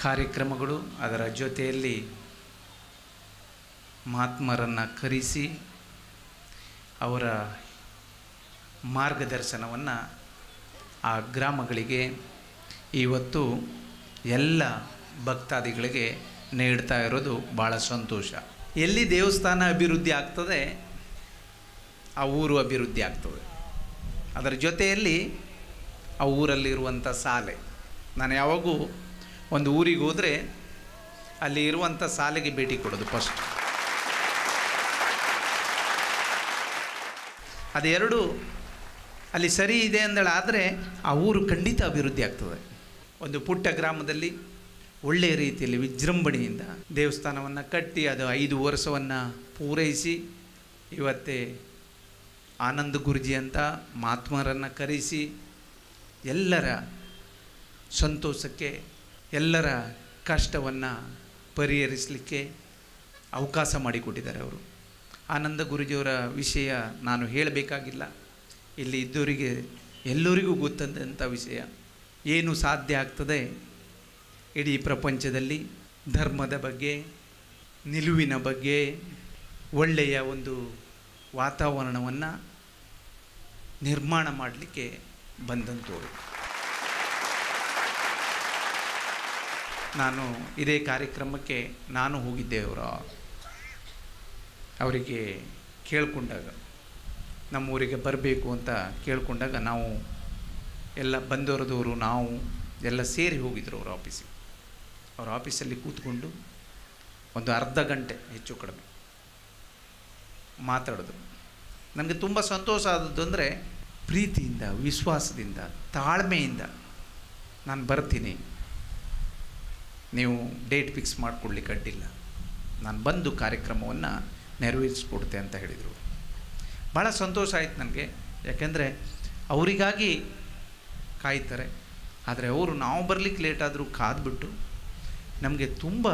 [SPEAKER 10] ಕಾರ್ಯಕ್ರಮಗಳು ಅದರ ಜೊತೆಯಲ್ಲಿ ಮಹಾತ್ಮರನ್ನು ಕರೆಸಿ ಅವರ ಮಾರ್ಗದರ್ಶನವನ್ನು ಆ ಗ್ರಾಮಗಳಿಗೆ ಇವತ್ತು ಎಲ್ಲ ಭಕ್ತಾದಿಗಳಿಗೆ ನೀಡ್ತಾ ಇರೋದು ಭಾಳ ಸಂತೋಷ. ಎಲ್ಲಿ ದೇವಸ್ಥಾನ ಅಭಿವೃದ್ಧಿ ಆಗ್ತದೆ ಆ ಊರು ಅಭಿವೃದ್ಧಿ ಆಗ್ತದೆ. ಅದರ ಜೊತೆಯಲ್ಲಿ ಆ ಊರಲ್ಲಿರುವಂಥ ಶಾಲೆ, ನಾನು ಯಾವಾಗೂ ಒಂದು ಊರಿಗೆ ಹೋದರೆ ಅಲ್ಲಿ ಇರುವಂಥ ಶಾಲೆಗೆ ಭೇಟಿ ಕೊಡೋದು ಫಸ್ಟ್. ಅದೆರಡು ಅಲ್ಲಿ ಸರಿ ಇದೆ ಅಂದಳಾದರೆ ಆ ಊರು ಖಂಡಿತ ಅಭಿವೃದ್ಧಿ ಆಗ್ತದೆ. ಒಂದು ಪುಟ್ಟ ಗ್ರಾಮದಲ್ಲಿ ಒಳ್ಳೆಯ ರೀತಿಯಲ್ಲಿ ವಿಜೃಂಭಣೆಯಿಂದ ದೇವಸ್ಥಾನವನ್ನು ಕಟ್ಟಿ ಅದು 5 ವರ್ಷವನ್ನು ಪೂರೈಸಿ ಇವತ್ತೇ ಆನಂದ್ ಗುರೂಜಿ ಅಂತ ಮಹಾತ್ಮರನ್ನು ಕರೆಸಿ ಎಲ್ಲರ ಸಂತೋಷಕ್ಕೆ ಎಲ್ಲರ ಕಷ್ಟವನ್ನು ಪರಿಹರಿಸಲಿಕ್ಕೆ ಅವಕಾಶ ಮಾಡಿಕೊಟ್ಟಿದ್ದಾರೆ ಅವರು. ಆನಂದ ಗುರೂಜಿಯವರ ವಿಷಯ ನಾನು ಹೇಳಬೇಕಾಗಿಲ್ಲ, ಇಲ್ಲಿ ಇದ್ದವರಿಗೆ ಎಲ್ಲರಿಗೂ ಗೊತ್ತಂಥ ವಿಷಯ. ಏನು ಸಾಧ್ಯ ಆಗ್ತದೆ ಇಡೀ ಪ್ರಪಂಚದಲ್ಲಿ ಧರ್ಮದ ಬಗ್ಗೆ, ನಿಲುವಿನ ಬಗ್ಗೆ, ಒಳ್ಳೆಯ ಒಂದು ವಾತಾವರಣವನ್ನು ನಿರ್ಮಾಣ ಮಾಡಲಿಕ್ಕೆ ಬಂದಂಥವ್ರು. ನಾನು ಇದೇ ಕಾರ್ಯಕ್ರಮಕ್ಕೆ ನಾನು ಹೋಗಿದ್ದೆ. ಅವರಿಗೆ ಕೇಳಿಕೊಂಡಾಗ ನಮ್ಮೂರಿಗೆ ಬರಬೇಕು ಅಂತ ಕೇಳಿಕೊಂಡಾಗ ನಾವು ಎಲ್ಲ ಬಂದವರದವರು ನಾವು ಎಲ್ಲ ಸೇರಿ ಹೋಗಿದ್ರು ಅವ್ರ ಆಫೀಸಿಗೆ. ಅವ್ರ ಆಫೀಸಲ್ಲಿ ಕೂತ್ಕೊಂಡು ಒಂದು ಅರ್ಧ ಗಂಟೆ ಹೆಚ್ಚು ಕಡಿಮೆ ಮಾತಾಡೋದು. ನನಗೆ ತುಂಬ ಸಂತೋಷ ಆದದ್ದು ಅಂದರೆ ಪ್ರೀತಿಯಿಂದ, ವಿಶ್ವಾಸದಿಂದ, ತಾಳ್ಮೆಯಿಂದ ನಾನು ಬರ್ತೀನಿ, ನೀವು ಡೇಟ್ ಫಿಕ್ಸ್ ಮಾಡಿಕೊಡ್ಲಿಕ್ಕೆ ಅಡ್ಡಿಲ್ಲ, ನಾನು ಬಂದು ಕಾರ್ಯಕ್ರಮವನ್ನು ನೆರವೇರಿಸ್ಕೊಡ್ತೆ ಅಂತ ಹೇಳಿದರು. ಭಾಳ ಸಂತೋಷ ಆಯಿತು ನನಗೆ. ಯಾಕೆಂದರೆ ಅವರಿಗಾಗಿ ಕಾಯ್ತಾರೆ, ಆದರೆ ಅವರು ನಾವು ಬರಲಿಕ್ಕೆ ಲೇಟ್ ಆದರೂ ಕಾದ್ಬಿಟ್ಟು ನಮಗೆ ತುಂಬ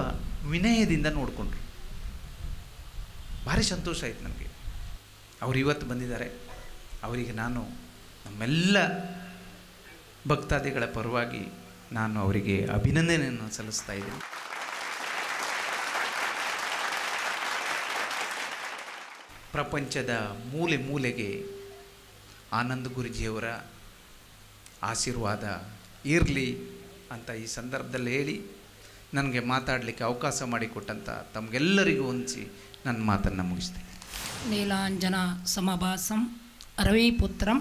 [SPEAKER 10] ವಿನಯದಿಂದ ನೋಡಿಕೊಂಡ್ರು. ಭಾರಿ ಸಂತೋಷ ಆಯಿತು ನನಗೆ. ಅವರು ಇವತ್ತು ಬಂದಿದ್ದಾರೆ, ಅವರಿಗೆ ನಾನು ನಮ್ಮೆಲ್ಲ ಭಕ್ತಾದಿಗಳ ಪರವಾಗಿ ನಾನು ಅವರಿಗೆ ಅಭಿನಂದನೆಯನ್ನು ಸಲ್ಲಿಸ್ತಾ ಇದ್ದೀನಿ. ಪ್ರಪಂಚದ ಮೂಲೆ ಮೂಲೆಗೆ ಆನಂದ್ ಗುರೂಜಿಯವರ ಆಶೀರ್ವಾದ ಇರಲಿ ಅಂತ ಈ ಸಂದರ್ಭದಲ್ಲಿ ಹೇಳಿ ನನಗೆ ಮಾತಾಡಲಿಕ್ಕೆ ಅವಕಾಶ ಮಾಡಿಕೊಟ್ಟಂಥ ತಮಗೆಲ್ಲರಿಗೂ ಹೊಂದಿಸಿ ನನ್ನ ಮಾತನ್ನು ಮುಗಿಸ್ತೀನಿ.
[SPEAKER 11] ನೀಲಾಂಜನ ಸಮಭಾಸಂ ರವಿಪುತ್ರಂ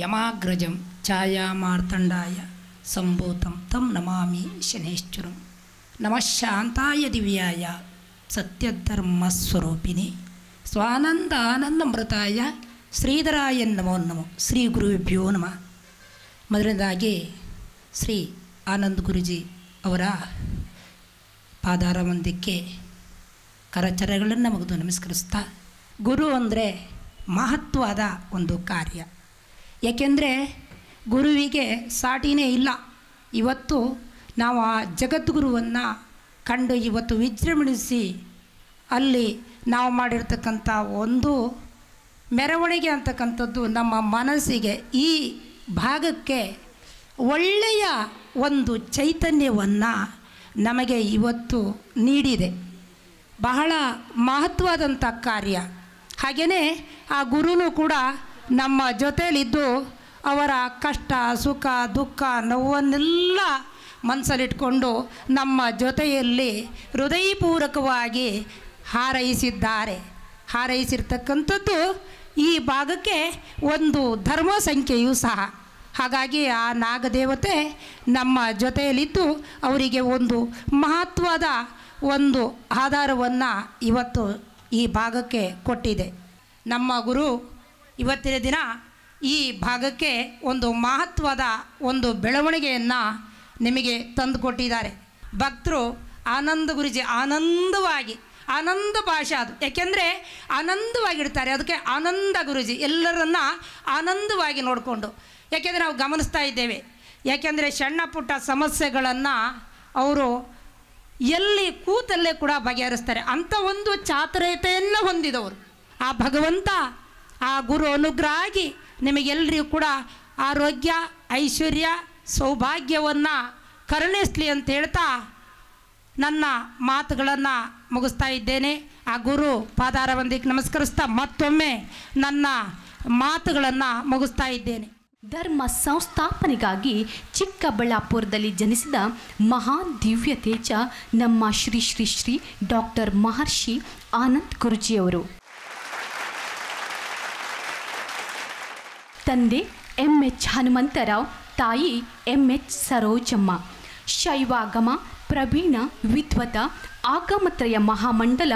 [SPEAKER 11] ಯಮಾಗ್ರಜಂ ಛಾಯಾ ಮಾರ್ತಂಡಾಯ ಸಂಭೂತಂ ತಂ ನಮಾಮಿ ಶನೇಶ್ವರಂ. ನಮಃ ಶಾಂತಾಯ ದಿವ್ಯಾಯ ಸತ್ಯಧರ್ಮಸ್ವರೂಪಿಣಿ ಸ್ವಾನಂದ ಆನಂದಮೃತಾಯ ಶ್ರೀಧರಾಯ ನಮೋ ನಮೋ. ಶ್ರೀ ಗುರುಭ್ಯೋ ನಮಃ. ಮೊದಲನೇದಾಗಿ ಶ್ರೀ ಆನಂದ್ ಗುರೂಜಿ ಅವರ ಪಾದಾರವಂದಕ್ಕೆ ಕರಚರಗಳನ್ನು ಮುಗಿದು ನಮಸ್ಕರಿಸ್ತಾ, ಗುರು ಅಂದರೆ ಮಹತ್ವದ ಒಂದು ಕಾರ್ಯ. ಏಕೆಂದರೆ ಗುರುವಿಗೆ ಸಾಟಿನೇ ಇಲ್ಲ. ಇವತ್ತು ನಾವು ಆ ಜಗದ್ಗುರುವನ್ನು ಕಂಡು ಇವತ್ತು ವಿಜೃಂಭಿಸಿ ಅಲ್ಲಿ ನಾವು ಮಾಡಿರ್ತಕ್ಕಂಥ ಒಂದು ಮೆರವಣಿಗೆ ಅಂತಕ್ಕಂಥದ್ದು ನಮ್ಮ ಮನಸ್ಸಿಗೆ, ಈ ಭಾಗಕ್ಕೆ ಒಳ್ಳೆಯ ಒಂದು ಚೈತನ್ಯವನ್ನು ನಮಗೆ ಇವತ್ತು ನೀಡಿದೆ. ಬಹಳ ಮಹತ್ವದಂಥ ಕಾರ್ಯ. ಹಾಗೆಯೇ ಆ ಗುರುನೂ ಕೂಡ ನಮ್ಮ ಜೊತೆಯಲ್ಲಿದ್ದು ಅವರ ಕಷ್ಟ, ಸುಖ, ದುಃಖ, ನೋವನ್ನೆಲ್ಲ ಮನಸ್ಸಲ್ಲಿಟ್ಕೊಂಡು ನಮ್ಮ ಜೊತೆಯಲ್ಲಿ ಹೃದಯಪೂರ್ವಕವಾಗಿ ಹಾರೈಸಿದ್ದಾರೆ. ಹಾರೈಸಿರ್ತಕ್ಕಂಥದ್ದು ಈ ಭಾಗಕ್ಕೆ ಒಂದು ಧರ್ಮ ಸಂಖ್ಯೆಯೂ ಸಹ. ಹಾಗಾಗಿ ಆ ನಾಗದೇವತೆ ನಮ್ಮ ಜೊತೆಯಲ್ಲಿದ್ದು ಅವರಿಗೆ ಒಂದು ಮಹತ್ವದ ಒಂದು ಆಧಾರವನ್ನು ಇವತ್ತು ಈ ಭಾಗಕ್ಕೆ ಕೊಟ್ಟಿದೆ. ನಮ್ಮ ಗುರು ಇವತ್ತಿನ ದಿನ ಈ ಭಾಗಕ್ಕೆ ಒಂದು ಮಹತ್ವದ ಒಂದು ಬೆಳವಣಿಗೆಯನ್ನು ನಿಮಗೆ ತಂದುಕೊಟ್ಟಿದ್ದಾರೆ. ಭಕ್ತರು ಆನಂದ ಗುರುಜಿ ಆನಂದವಾಗಿ, ಆನಂದ ಭಾಷೆ ಅದು, ಯಾಕೆಂದರೆ ಆನಂದವಾಗಿರ್ತಾರೆ. ಅದಕ್ಕೆ ಆನಂದ ಗುರುಜಿ ಎಲ್ಲರನ್ನ ಆನಂದವಾಗಿ ನೋಡಿಕೊಂಡು, ಯಾಕೆಂದರೆ ನಾವು ಗಮನಿಸ್ತಾ ಇದ್ದೇವೆ. ಯಾಕೆಂದರೆ ಸಣ್ಣ ಪುಟ್ಟ ಸಮಸ್ಯೆಗಳನ್ನು ಅವರು ಎಲ್ಲಿ ಕೂತಲ್ಲೇ ಕೂಡ ಬಗೆಹರಿಸ್ತಾರೆ. ಅಂಥ ಒಂದು ಚಾತುರ್ಯತೆಯನ್ನು ಹೊಂದಿದವರು. ಆ ಭಗವಂತ, ಆ ಗುರು ಅನುಗ್ರಹ ಆಗಿ ನಿಮಗೆಲ್ಲರಿಗೂ ಕೂಡ ಆರೋಗ್ಯ, ಐಶ್ವರ್ಯ, ಸೌಭಾಗ್ಯವನ್ನು ಕರುಣಿಸಲಿ ಅಂತ ಹೇಳ್ತಾ ನನ್ನ ಮಾತುಗಳನ್ನು ಮುಗಿಸ್ತಾ ಇದ್ದೇನೆ. ಆ ಗುರು ಪಾದಾರವಂದಿಗೆ ನಮಸ್ಕರಿಸ್ತಾ ಮತ್ತೊಮ್ಮೆ ನನ್ನ ಮಾತುಗಳನ್ನು ಮುಗಿಸ್ತಾ ಇದ್ದೇನೆ.
[SPEAKER 12] ಧರ್ಮ ಸಂಸ್ಥಾಪನೆಗಾಗಿ ಚಿಕ್ಕಬಳ್ಳಾಪುರದಲ್ಲಿ ಜನಿಸಿದ ಮಹಾನ್ ದಿವ್ಯ ತೇಜ ನಮ್ಮ ಶ್ರೀ ಶ್ರೀ ಶ್ರೀ ಡಾಕ್ಟರ್ ಮಹರ್ಷಿ ಆನಂದ್ ಗುರೂಜಿಯವರು. ತಂದೆ MH ಹನುಮಂತರಾವ್, ತಾಯಿ MH ಸರೋಜಮ್ಮ. ಶೈವಾಗಮ ಪ್ರವೀಣ ವಿದ್ವತ ಆಗಮತ್ರಯ ಮಹಾಮಂಡಲ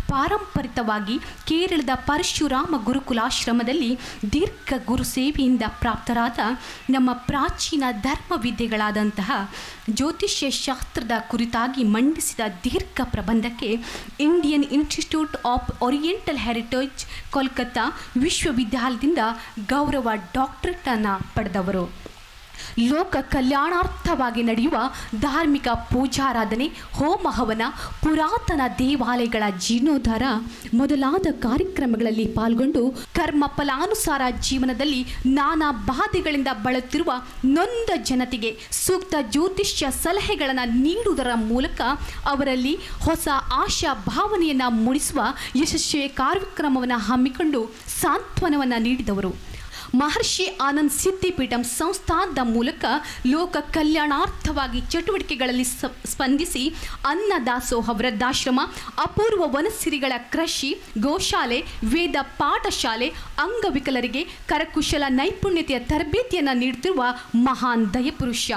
[SPEAKER 12] ಪಾರಂಪರಿಕವಾಗಿ ಕೇರಳದ ಪರಶುರಾಮ ಗುರುಕುಲಾಶ್ರಮದಲ್ಲಿ ದೀರ್ಘ ಗುರು ಸೇವೆಯಿಂದ ಪ್ರಾಪ್ತರಾದ ನಮ್ಮ ಪ್ರಾಚೀನ ಧರ್ಮವಿದ್ಯೆಗಳಾದಂತಹ ಜ್ಯೋತಿಷ್ಯ ಶಾಸ್ತ್ರದ ಕುರಿತಾಗಿ ಮಂಡಿಸಿದ ದೀರ್ಘ ಪ್ರಬಂಧಕ್ಕೆ Indian Institute of Oriental Heritage Kolkata ವಿಶ್ವವಿದ್ಯಾಲಯದಿಂದ ಗೌರವ ಡಾಕ್ಟರೇಟನ್ನು ಪಡೆದವರು. ಲೋಕ ಕಲ್ಯಾಣಾರ್ಥವಾಗಿ ನಡೆಯುವ ಧಾರ್ಮಿಕ ಪೂಜಾರಾಧನೆ, ಹೋಮ ಹವನ, ಪುರಾತನ ದೇವಾಲಯಗಳ ಜೀರ್ಣೋದ್ಧಾರ ಮೊದಲಾದ ಕಾರ್ಯಕ್ರಮಗಳಲ್ಲಿ ಪಾಲ್ಗೊಂಡು ಕರ್ಮ ಫಲಾನುಸಾರ ಜೀವನದಲ್ಲಿ ನಾನಾ ಬಾಧೆಗಳಿಂದ ಬಳಲುತ್ತಿರುವ ನೊಂದ ಜನತೆಗೆ ಸೂಕ್ತ ಜ್ಯೋತಿಷ್ಯ ಸಲಹೆಗಳನ್ನು ನೀಡುವುದರ ಮೂಲಕ ಅವರಲ್ಲಿ ಹೊಸ ಆಶಾ ಭಾವನೆಯನ್ನು ಮೂಡಿಸುವ ಯಶಸ್ವಿ ಕಾರ್ಯಕ್ರಮವನ್ನು ಹಮ್ಮಿಕೊಂಡು ಸಾಂತ್ವನವನ್ನು ನೀಡಿದವರು. ಮಹರ್ಷಿ ಆನಂದ್ ಸಿದ್ಧಿಪೀಠಂ ಸಂಸ್ಥಾನದ ಮೂಲಕ ಲೋಕ ಕಲ್ಯಾಣಾರ್ಥವಾಗಿ ಚಟುವಟಿಕೆಗಳಲ್ಲಿ ಸ್ಪಂದಿಸಿ ಅನ್ನದಾಸೋಹ ವೃದ್ಧಾಶ್ರಮ, ಅಪೂರ್ವ ವನಸಿರಿಗಳ ಕೃಷಿ, ಗೋಶಾಲೆ, ವೇದ ಪಾಠಶಾಲೆ, ಅಂಗವಿಕಲರಿಗೆ ಕರಕುಶಲ ನೈಪುಣ್ಯತೆಯ ತರಬೇತಿಯನ್ನು ನೀಡುತ್ತಿರುವ ಮಹಾನ್ ದಯಪುರುಷ.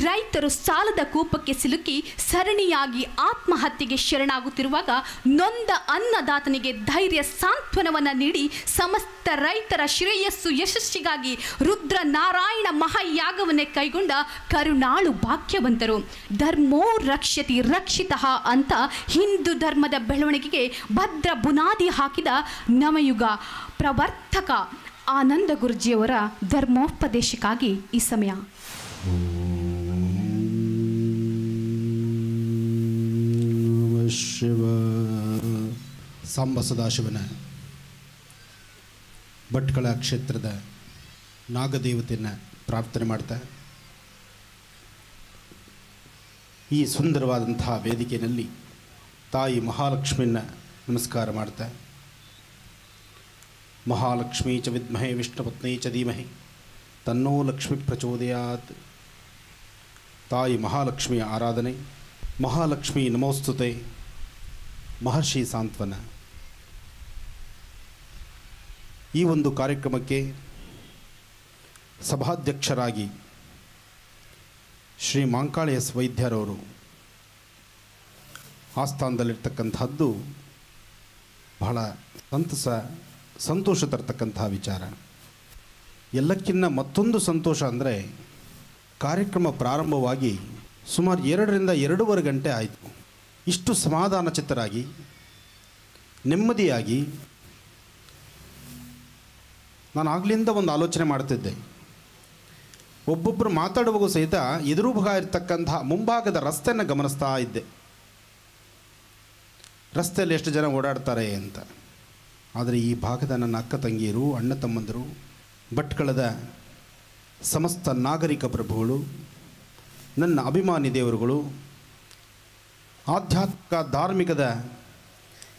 [SPEAKER 12] ರೈತರು ಸಾಲದ ಕೂಪಕ್ಕೆ ಸಿಲುಕಿ ಸರಣಿಯಾಗಿ ಆತ್ಮಹತ್ಯೆಗೆ ಶರಣಾಗುತ್ತಿರುವಾಗ ನೊಂದ ಅನ್ನದಾತನಿಗೆ ಧೈರ್ಯ ಸಾಂತ್ವನವನ್ನು ನೀಡಿ ಸಮಸ್ತ ರೈತರ ಶ್ರೇಯಸ್ಸು ಯಶಸ್ಸಿಗಾಗಿ ರುದ್ರ ನಾರಾಯಣ ಮಹಾಯಾಗವನ್ನೇ ಕೈಗೊಂಡ ಕರುಣಾಳು ಭಾಗ್ಯವಂತರು. ಧರ್ಮೋ ರಕ್ಷತಿ ರಕ್ಷಿತಃ ಅಂತ ಹಿಂದೂ ಧರ್ಮದ ಬೆಳವಣಿಗೆಗೆ ಭದ್ರ ಬುನಾದಿ ಹಾಕಿದ ನವಯುಗ ಪ್ರವರ್ತಕ ಆನಂದ ಗುರೂಜಿಯವರ ಧರ್ಮೋಪದೇಶಕ್ಕಾಗಿ ಈ ಸಮಯ.
[SPEAKER 2] ಶಿವ ಸಾಂಬ ಸದಾಶಿವನ ಭಟ್ಕಳ ಕ್ಷೇತ್ರದ ನಾಗದೇವತೆಯನ್ನು ಪ್ರಾರ್ಥನೆ ಮಾಡ್ತಾ ಈ ಸುಂದರವಾದಂತಹ ವೇದಿಕೆಯಲ್ಲಿ ತಾಯಿ ಮಹಾಲಕ್ಷ್ಮಿಯನ್ನು ನಮಸ್ಕಾರ ಮಾಡ್ತಾ, ಮಹಾಲಕ್ಷ್ಮೀ ಚ ವಿದ್ಮಹೇ ವಿಷ್ಣುಪತ್ನಿ ಚ ಧೀಮಹಿ ತನ್ನೋ ಲಕ್ಷ್ಮಿ ಪ್ರಚೋದಯಾತ್. ತಾಯಿ ಮಹಾಲಕ್ಷ್ಮಿಯ ಆರಾಧನೆ. ಮಹಾಲಕ್ಷ್ಮಿ ನಮೋಸ್ತುತೆ. ಮಹರ್ಷಿ ಸಾಂತ್ವನ. ಈ ಒಂದು ಕಾರ್ಯಕ್ರಮಕ್ಕೆ ಸಭಾಧ್ಯಕ್ಷರಾಗಿ ಶ್ರೀ ಮಾಂಕಾಳಿ ಎಸ್ ವೈದ್ಯರವರು ಆಸ್ಥಾನದಲ್ಲಿರ್ತಕ್ಕಂಥದ್ದು ಬಹಳ ಸಂತೋಷ ತರತಕ್ಕಂತಹ ವಿಚಾರ. ಎಲ್ಲಕ್ಕಿಂತ ಮತ್ತೊಂದು ಸಂತೋಷ ಅಂದರೆ ಕಾರ್ಯಕ್ರಮ ಪ್ರಾರಂಭವಾಗಿ ಸುಮಾರು 2 ರಿಂದ 2.5 ಗಂಟೆ ಆಯಿತು. ಇಷ್ಟು ಸಮಾಧಾನ ಚಿತ್ತರಾಗಿ ನೆಮ್ಮದಿಯಾಗಿ ನಾನು ಆಗಲಿಂದ ಒಂದು ಆಲೋಚನೆ ಮಾಡ್ತಿದ್ದೆ. ಒಬ್ಬೊಬ್ಬರು ಮಾತಾಡುವಾಗ ಸಹಿತ ಎದುರು ಭಾಗ ಇರತಕ್ಕಂತಹ ಮುಂಭಾಗದ ರಸ್ತೆಯನ್ನು ಗಮನಿಸ್ತಾ ಇದ್ದೆ. ರಸ್ತೆಯಲ್ಲಿ ಎಷ್ಟು ಜನ ಓಡಾಡ್ತಾರೆ ಅಂತ. ಆದರೆ ಈ ಭಾಗದ ನನ್ನ ಅಕ್ಕ ತಂಗಿಯರು, ಅಣ್ಣ ತಮ್ಮಂದರು, ಭಟ್ಕಳದ ಸಮಸ್ತ ನಾಗರಿಕ ಪ್ರಭುಗಳು, ನನ್ನ ಅಭಿಮಾನಿ ದೇವರುಗಳು, ಆಧ್ಯಾತ್ಮಿಕ ಧಾರ್ಮಿಕದ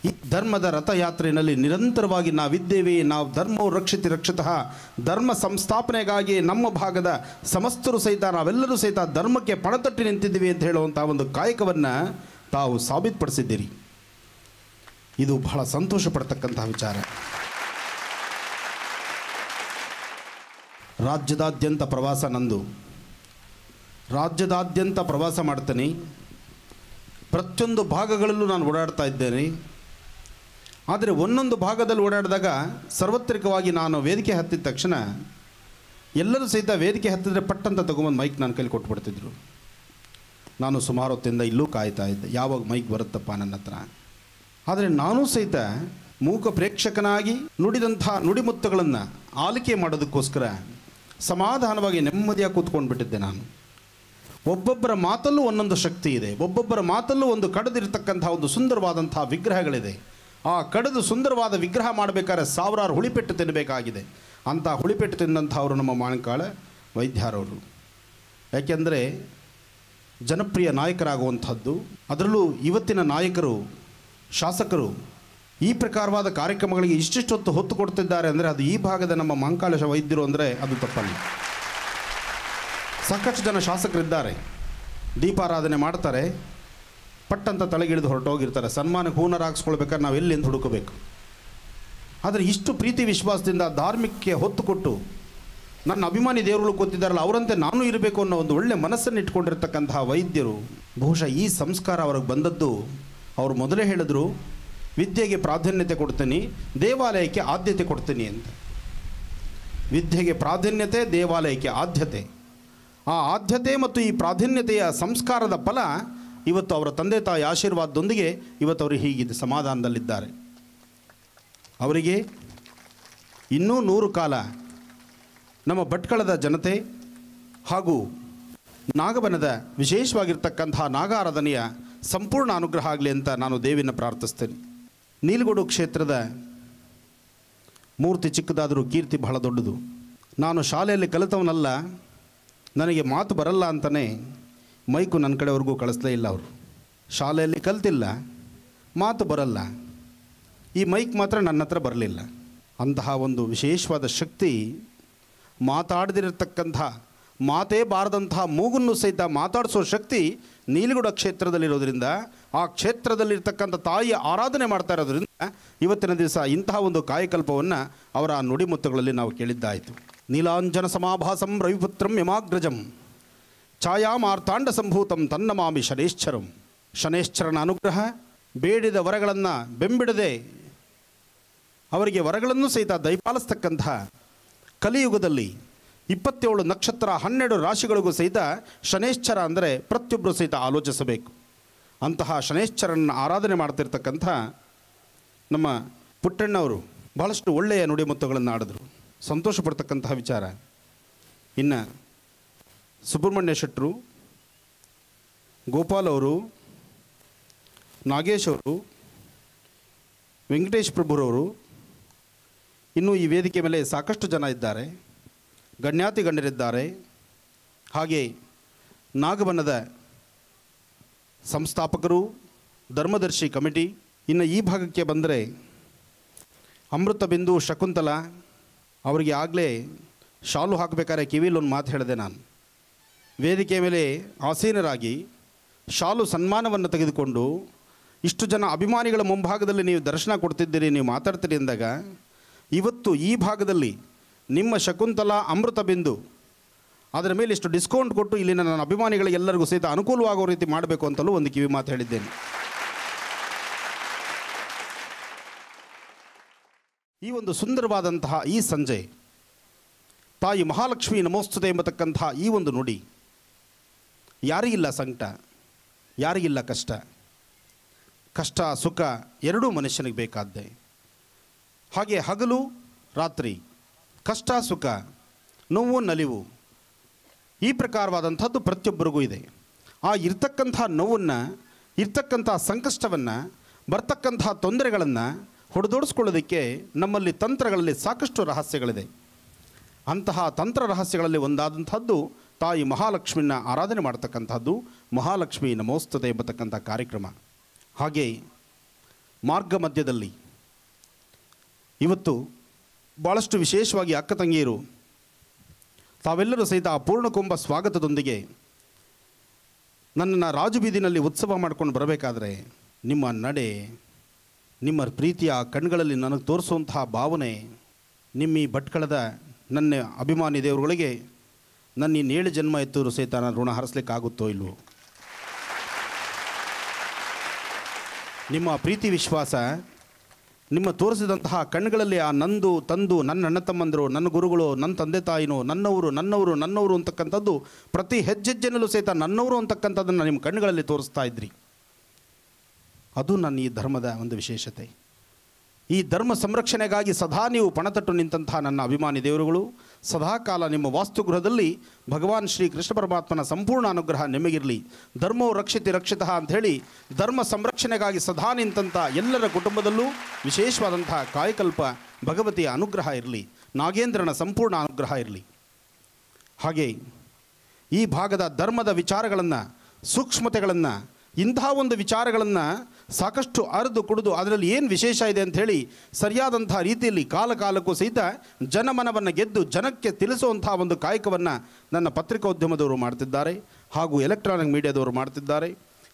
[SPEAKER 2] ಈ ಧರ್ಮದ ರಥಯಾತ್ರೆಯಲ್ಲಿ ನಿರಂತರವಾಗಿ ನಾವಿದ್ದೇವೆ. ನಾವು ಧರ್ಮೋ ರಕ್ಷಿತಿ ರಕ್ಷತಃ, ಧರ್ಮ ಸಂಸ್ಥಾಪನೆಗಾಗಿ ನಮ್ಮ ಭಾಗದ ಸಮಸ್ತರು ಸಹಿತ ನಾವೆಲ್ಲರೂ ಸಹಿತ ಧರ್ಮಕ್ಕೆ ಪಣತಟ್ಟಿ ನಿಂತಿದ್ದೀವಿ ಅಂತ ಹೇಳುವಂಥ ಒಂದು ಕಾಯಕವನ್ನು ತಾವು ಸಾಬೀತುಪಡಿಸಿದ್ದೀರಿ. ಇದು ಬಹಳ ಸಂತೋಷ ಪಡ್ತಕ್ಕಂತಹ ವಿಚಾರ. ರಾಜ್ಯದಾದ್ಯಂತ ಪ್ರವಾಸ ನಂದು. ರಾಜ್ಯದಾದ್ಯಂತ ಪ್ರವಾಸ ಮಾಡ್ತೇನೆ. ಪ್ರತಿಯೊಂದು ಭಾಗಗಳಲ್ಲೂ ನಾನು ಓಡಾಡ್ತಾ ಇದ್ದೇನೆ. ಆದರೆ ಒಂದೊಂದು ಭಾಗದಲ್ಲಿ ಓಡಾಡಿದಾಗ ಸಾರ್ವತ್ರಿಕವಾಗಿ ನಾನು ವೇದಿಕೆ ಹತ್ತಿದ ತಕ್ಷಣ ಎಲ್ಲರೂ ಸಹಿತ ವೇದಿಕೆ ಹತ್ತಿದ್ರೆ ಪಟ್ಟಂತ ತಗೊಂಬಂದು ಮೈಕ್ ನನ್ನ ಕೈಲಿ ಕೊಟ್ಬಿಡ್ತಿದ್ರು. ನಾನು ಸುಮಾರು ಹೊತ್ತಿಂದ ಇಲ್ಲೂ ಕಾಯ್ತಾ ಇದ್ದೆ, ಯಾವಾಗ ಮೈಕ್ ಬರುತ್ತಪ್ಪ ನನ್ನ ಹತ್ರ. ಆದರೆ ನಾನೂ ಸಹಿತ ಮೂಕ ಪ್ರೇಕ್ಷಕನಾಗಿ ನುಡಿದಂಥ ನುಡಿಮುತ್ತುಗಳನ್ನು ಆಲಿಕೆ ಮಾಡೋದಕ್ಕೋಸ್ಕರ ಸಮಾಧಾನವಾಗಿ ನೆಮ್ಮದಿಯಾಗಿ ಕೂತ್ಕೊಂಡು ಬಿಟ್ಟಿದ್ದೆ. ನಾನು ಒಬ್ಬೊಬ್ಬರ ಮಾತಲ್ಲೂ ಒಂದೊಂದು ಶಕ್ತಿ ಇದೆ. ಒಬ್ಬೊಬ್ಬರ ಮಾತಲ್ಲೂ ಒಂದು ಕಡಿದಿರ್ತಕ್ಕಂಥ ಒಂದು ಸುಂದರವಾದಂಥ ವಿಗ್ರಹಗಳಿದೆ. ಆ ಕಡಿದು ಸುಂದರವಾದ ವಿಗ್ರಹ ಮಾಡಬೇಕಾದ್ರೆ ಸಾವಿರಾರು ಹುಳಿಪೆಟ್ಟು ತಿನ್ನಬೇಕಾಗಿದೆ. ಅಂಥ ಹುಳಿಪೆಟ್ಟು ತಿಂದಂಥವರು ನಮ್ಮ ಮಾಣಕಾಳ ವೈದ್ಯರವರು. ಯಾಕೆಂದರೆ ಜನಪ್ರಿಯ ನಾಯಕರಾಗುವಂಥದ್ದು, ಅದರಲ್ಲೂ ಇವತ್ತಿನ ನಾಯಕರು ಶಾಸಕರು ಈ ಪ್ರಕಾರವಾದ ಕಾರ್ಯಕ್ರಮಗಳಿಗೆ ಇಷ್ಟಿಷ್ಟೊತ್ತು ಹೊತ್ತು ಕೊಡ್ತಿದ್ದಾರೆ ಅಂದರೆ ಅದು ಈ ಭಾಗದ ನಮ್ಮ ಮಾಂಕಾಳ ವೈದ್ಯರು ಅಂದರೆ ಅದು ತಪ್ಪಲ್ಲ. ಸಾಕಷ್ಟು ಜನ ಶಾಸಕರಿದ್ದಾರೆ, ದೀಪಾರಾಧನೆ ಮಾಡ್ತಾರೆ, ಪಟ್ಟಂತ ತಲೆಗಿಳಿದು ಹೊರಟೋಗಿರ್ತಾರೆ. ಸನ್ಮಾನಕ್ಕೆ ಹೂನರ್ ಹಾಕ್ಸ್ಕೊಳ್ಬೇಕಾದ್ರೆ ನಾವು ಎಲ್ಲಿಂದ ಹುಡುಕಬೇಕು. ಆದರೆ ಇಷ್ಟು ಪ್ರೀತಿ ವಿಶ್ವಾಸದಿಂದ ಧಾರ್ಮಿಕಕ್ಕೆ ಹೊತ್ತು ಕೊಟ್ಟು ನನ್ನ ಅಭಿಮಾನಿ ದೇವರುಗಳು ಕೂತಿದ್ದಾರಲ್ಲ ಅವರಂತೆ ನಾನು ಇರಬೇಕು ಅನ್ನೋ ಒಂದು ಒಳ್ಳೆ ಮನಸ್ಸನ್ನು ಇಟ್ಕೊಂಡಿರ್ತಕ್ಕಂತಹ ವೈದ್ಯರು. ಬಹುಶಃ ಈ ಸಂಸ್ಕಾರ ಅವ್ರಿಗೆ ಬಂದದ್ದು, ಅವರು ಮೊದಲೇ ಹೇಳಿದ್ರು ವಿದ್ಯೆಗೆ ಪ್ರಾಧಾನ್ಯತೆ ಕೊಡ್ತೀನಿ, ದೇವಾಲಯಕ್ಕೆ ಆದ್ಯತೆ ಕೊಡ್ತೀನಿ ಅಂತ. ವಿದ್ಯೆಗೆ ಪ್ರಾಧಾನ್ಯತೆ, ದೇವಾಲಯಕ್ಕೆ ಆದ್ಯತೆ. ಆ ಆದ್ಯತೆ ಮತ್ತು ಈ ಪ್ರಾಧಾನ್ಯತೆಯ ಸಂಸ್ಕಾರದ ಫಲ ಇವತ್ತು ಅವರ ತಂದೆ ತಾಯಿ ಆಶೀರ್ವಾದದೊಂದಿಗೆ ಇವತ್ತು ಅವರು ಹೀಗಿದೆ, ಸಮಾಧಾನದಲ್ಲಿದ್ದಾರೆ. ಅವರಿಗೆ ಇನ್ನೂ 100 ಕಾಲ ನಮ್ಮ ಭಟ್ಕಳದ ಜನತೆ ಹಾಗೂ ನಾಗಬನದ ವಿಶೇಷವಾಗಿರ್ತಕ್ಕಂತಹ ನಾಗಾರಾಧನೆಯ ಸಂಪೂರ್ಣ ಅನುಗ್ರಹ ಆಗಲಿ ಅಂತ ನಾನು ದೇವಿನ ಪ್ರಾರ್ಥಿಸ್ತೇನೆ. ನೀಲಗೋಡು ಕ್ಷೇತ್ರದ ಮೂರ್ತಿ ಚಿಕ್ಕದಾದರೂ ಕೀರ್ತಿ ಬಹಳ ದೊಡ್ಡದು. ನಾನು ಶಾಲೆಯಲ್ಲಿ ಕಲಿತವನಲ್ಲ, ನನಗೆ ಮಾತು ಬರಲ್ಲ ಅಂತಲೇ ಮೈಕು ನನ್ನ ಕಡೆವರೆಗೂ ಕಳಿಸ್ಲೇ ಇಲ್ಲ. ಅವರು ಶಾಲೆಯಲ್ಲಿ ಕಲ್ತಿಲ್ಲ, ಮಾತು ಬರಲ್ಲ, ಈ ಮೈಕ್ ಮಾತ್ರ ನನ್ನ ಹತ್ರ ಬರಲಿಲ್ಲ. ಅಂತಹ ಒಂದು ವಿಶೇಷವಾದ ಶಕ್ತಿ, ಮಾತಾಡದಿರತಕ್ಕಂಥ ಮಾತೇ ಬಾರದಂತಹ ಮೂಗನ್ನು ಸಹಿತ ಮಾತಾಡಿಸೋ ಶಕ್ತಿ ನೀಲಗುಡ ಕ್ಷೇತ್ರದಲ್ಲಿರೋದ್ರಿಂದ, ಆ ಕ್ಷೇತ್ರದಲ್ಲಿರ್ತಕ್ಕಂಥ ತಾಯಿಯ ಆರಾಧನೆ ಮಾಡ್ತಾ ಇರೋದ್ರಿಂದ ಇವತ್ತಿನ ದಿವಸ ಇಂತಹ ಒಂದು ಕಾಯಕಲ್ಪವನ್ನು ಅವರ ನುಡಿಮುತ್ತುಗಳಲ್ಲಿ ನಾವು ಕೇಳಿದ್ದಾಯಿತು. ನೀಲಾಂಜನ ಸಮಾಭಾಸಂ ರವಿಪುತ್ರಂ ಯಮಾಗ್ರಜಂ ಛಾಯಾಮಾರ್ತಾಂಡ ಸಂಭೂತಂ ತನ್ನಮಾಮಿ ಶನೇಶ್ಚರಂ. ಶನೇಶ್ಚರನ ಅನುಗ್ರಹ, ಬೇಡಿದ ವರಗಳನ್ನು ಬೆಂಬಿಡದೆ ಅವರಿಗೆ ವರಗಳನ್ನು ಸಹಿತ ದಯಪಾಲಿಸ್ತಕ್ಕಂಥ ಕಲಿಯುಗದಲ್ಲಿ 27 ನಕ್ಷತ್ರ 12 ರಾಶಿಗಳಿಗೂ ಸಹಿತ ಶನೇಶ್ಚರ ಅಂದರೆ ಪ್ರತಿಯೊಬ್ಬರು ಸಹಿತ ಆಲೋಚಿಸಬೇಕು. ಅಂತಹ ಶನೇಶ್ಚರನ ಆರಾಧನೆ ಮಾಡ್ತಿರ್ತಕ್ಕಂಥ ನಮ್ಮ ಪುಟ್ಟಣ್ಣವರು ಭಾಳಷ್ಟು ಒಳ್ಳೆಯ ನುಡಿಮುತ್ತುಗಳನ್ನು ಆಡಿದ್ರು, ಸಂತೋಷ ಪಡ್ತಕ್ಕಂತಹ ವಿಚಾರ. ಇನ್ನು ಸುಬ್ರಹ್ಮಣ್ಯ ಶೆಟ್ಟರು, ಗೋಪಾಲ್ ಅವರು, ನಾಗೇಶ್ ಅವರು, ವೆಂಕಟೇಶ್ ಪ್ರಭುರವರು, ಇನ್ನೂ ಈ ವೇದಿಕೆ ಮೇಲೆ ಸಾಕಷ್ಟು ಜನ ಇದ್ದಾರೆ, ಗಣ್ಯಾತಿ ಗಣ್ಯರಿದ್ದಾರೆ. ಹಾಗೆ ನಾಗಬನದ ಸಂಸ್ಥಾಪಕರು, ಧರ್ಮದರ್ಶಿ ಕಮಿಟಿ. ಇನ್ನು ಈ ಭಾಗಕ್ಕೆ ಬಂದರೆ ಅಮೃತ ಬಿಂದು ಶಕುಂತಲ ಅವರಿಗೆ ಆಗಲೇ ಶಾಲು ಹಾಕಬೇಕಾದ್ರೆ ಕಿವಿಲೊಂದು ಮಾತು ಹೇಳಿದೆ ನಾನು. ವೇದಿಕೆ ಮೇಲೆ ಆಸೀನರಾಗಿ ಶಾಲು ಸನ್ಮಾನವನ್ನು ತೆಗೆದುಕೊಂಡು ಇಷ್ಟು ಜನ ಅಭಿಮಾನಿಗಳ ಮುಂಭಾಗದಲ್ಲಿ ನೀವು ದರ್ಶನ ಕೊಡ್ತಿದ್ದೀರಿ, ನೀವು ಮಾತಾಡ್ತೀರಿ ಅಂದಾಗ ಇವತ್ತು ಈ ಭಾಗದಲ್ಲಿ ನಿಮ್ಮ ಶಕುಂತಲ ಅಮೃತ ಬಿಂದು ಅದರ ಮೇಲೆ ಇಷ್ಟು ಡಿಸ್ಕೌಂಟ್ ಕೊಟ್ಟು ಇಲ್ಲಿನ ನನ್ನ ಅಭಿಮಾನಿಗಳಿಗೆಲ್ಲರಿಗೂ ಸಹಿತ ಅನುಕೂಲವಾಗೋ ರೀತಿ ಮಾಡಬೇಕು ಅಂತಲೂ ಒಂದು ಕಿವಿ ಮಾತು ಹೇಳಿದ್ದೇನೆ. ಈ ಒಂದು ಸುಂದರವಾದಂತಹ ಈ ಸಂಜೆ ತಾಯಿ ಮಹಾಲಕ್ಷ್ಮಿ ನಮೋಸ್ತುತೆ ಎಂಬತಕ್ಕಂತಹ ಈ ಒಂದು ನುಡಿ, ಯಾರಿಗಿಲ್ಲ ಸಂಕಟ, ಯಾರಿಗಿಲ್ಲ ಕಷ್ಟ. ಕಷ್ಟ ಸುಖ ಎರಡೂ ಮನುಷ್ಯನಿಗೆ ಬೇಕಾದ್ದೆ. ಹಾಗೆ ಹಗಲು ರಾತ್ರಿ, ಕಷ್ಟ ಸುಖ, ನೋವು ನಲಿವು, ಈ ಪ್ರಕಾರವಾದಂಥದ್ದು ಪ್ರತಿಯೊಬ್ಬರಿಗೂ ಇದೆ. ಆ ಇರ್ತಕ್ಕಂಥ ನೋವನ್ನು, ಇರ್ತಕ್ಕಂಥ ಸಂಕಷ್ಟವನ್ನು, ಬರ್ತಕ್ಕಂಥ ತೊಂದರೆಗಳನ್ನು ಹೊಡೆದೋಡಿಸ್ಕೊಳ್ಳೋದಕ್ಕೆ ನಮ್ಮಲ್ಲಿ ತಂತ್ರಗಳಲ್ಲಿ ಸಾಕಷ್ಟು ರಹಸ್ಯಗಳಿದೆ. ಅಂತಹ ತಂತ್ರ ರಹಸ್ಯಗಳಲ್ಲಿ ಒಂದಾದಂಥದ್ದು ತಾಯಿ ಮಹಾಲಕ್ಷ್ಮಿನ ಆರಾಧನೆ ಮಾಡ್ತಕ್ಕಂಥದ್ದು ಮಹಾಲಕ್ಷ್ಮಿ ನಮೋಸ್ತುತೆ ಎಂಬತಕ್ಕಂಥ ಕಾರ್ಯಕ್ರಮ. ಹಾಗೆ ಮಾರ್ಗ ಮಧ್ಯದಲ್ಲಿ ಇವತ್ತು ಭಾಳಷ್ಟು ವಿಶೇಷವಾಗಿ ಅಕ್ಕ ತಂಗಿಯರು ತಾವೆಲ್ಲರೂ ಸಹಿತ ಆ ಪೂರ್ಣಕುಂಭ ಸ್ವಾಗತದೊಂದಿಗೆ ನನ್ನನ್ನು ರಾಜಬೀದಿನಲ್ಲಿ ಉತ್ಸವ ಮಾಡ್ಕೊಂಡು ಬರಬೇಕಾದ್ರೆ ನಿಮ್ಮ ನಡೆ, ನಿಮ್ಮ ಪ್ರೀತಿಯ ಕಣ್ಗಳಲ್ಲಿ ನನಗೆ ತೋರಿಸುವಂತಹ ಭಾವನೆ, ನಿಮ್ಮ ಈ ಭಟ್ಕಳದ ನನ್ನ ಅಭಿಮಾನಿ ದೇವರುಗಳಿಗೆ ನನ್ನ ಇನ್ನು 7 ಜನ್ಮ ಎತ್ತರೂ ಸಹಿತ ನಾನು ಋಣ ಹರಿಸ್ಲಿಕ್ಕೆ ಆಗುತ್ತೋ ಇಲ್ವೋ? ನಿಮ್ಮ ಪ್ರೀತಿ ವಿಶ್ವಾಸ, ನಿಮ್ಮ ತೋರಿಸಿದಂತಹ ಕಣ್ಣುಗಳಲ್ಲಿ ಆ ನಂದು ತಂದು ನನ್ನ ಅಣ್ಣ ತಮ್ಮಂದರು, ನನ್ನ ಗುರುಗಳು, ನನ್ನ ತಂದೆ ತಾಯಿನೋ, ನನ್ನವರು ಅಂತಕ್ಕಂಥದ್ದು ಪ್ರತಿ ಹೆಜ್ಜೆಜ್ಜೆನಲ್ಲೂ ಸಹಿತ ನನ್ನವರು ಅಂತಕ್ಕಂಥದ್ದನ್ನು ನಿಮ್ಮ ಕಣ್ಣುಗಳಲ್ಲಿ ತೋರಿಸ್ತಾ ಇದ್ರಿ. ಅದು ನನ್ನ ಈ ಧರ್ಮದ ಒಂದು ವಿಶೇಷತೆ. ಈ ಧರ್ಮ ಸಂರಕ್ಷಣೆಗಾಗಿ ಸದಾ ನೀವು ಪಣತಟ್ಟು ನಿಂತಹ ನನ್ನ ಅಭಿಮಾನಿ ದೇವರುಗಳು, ಸದಾಕಾಲ ನಿಮ್ಮ ವಾಸ್ತುಗೃಹದಲ್ಲಿ ಭಗವಾನ್ ಶ್ರೀ ಕೃಷ್ಣ ಪರಮಾತ್ಮನ ಸಂಪೂರ್ಣ ಅನುಗ್ರಹ ನಿಮಗಿರಲಿ. ಧರ್ಮೋ ರಕ್ಷಿತಿ ರಕ್ಷಿತಃ ಅಂಥೇಳಿ ಧರ್ಮ ಸಂರಕ್ಷಣೆಗಾಗಿ ಸದಾ ನಿಂತಹ ಎಲ್ಲರ ಕುಟುಂಬದಲ್ಲೂ ವಿಶೇಷವಾದಂತಹ ಕಾಯಕಲ್ಪ ಭಗವತಿಯ ಅನುಗ್ರಹ ಇರಲಿ, ನಾಗೇಂದ್ರನ ಸಂಪೂರ್ಣ ಅನುಗ್ರಹ ಇರಲಿ. ಹಾಗೆ ಈ ಭಾಗದ ಧರ್ಮದ ವಿಚಾರಗಳನ್ನು, ಸೂಕ್ಷ್ಮತೆಗಳನ್ನು, ಇಂತಹ ಒಂದು ವಿಚಾರಗಳನ್ನು ಸಾಕಷ್ಟು ಅರಿದು ಕುಡಿದು ಅದರಲ್ಲಿ ಏನು ವಿಶೇಷ ಇದೆ ಅಂಥೇಳಿ ಸರಿಯಾದಂಥ ರೀತಿಯಲ್ಲಿ ಕಾಲಕ್ಕೂ ಸಹಿತ ಜನಮನವನ್ನು ಗೆದ್ದು ಜನಕ್ಕೆ ತಿಳಿಸುವಂಥ ಒಂದು ಕಾಯಕವನ್ನು ನನ್ನ ಪತ್ರಿಕೋದ್ಯಮದವರು ಮಾಡ್ತಿದ್ದಾರೆ, ಹಾಗೂ ಎಲೆಕ್ಟ್ರಾನಿಕ್ ಮೀಡಿಯಾದವರು ಮಾಡ್ತಿದ್ದಾರೆ.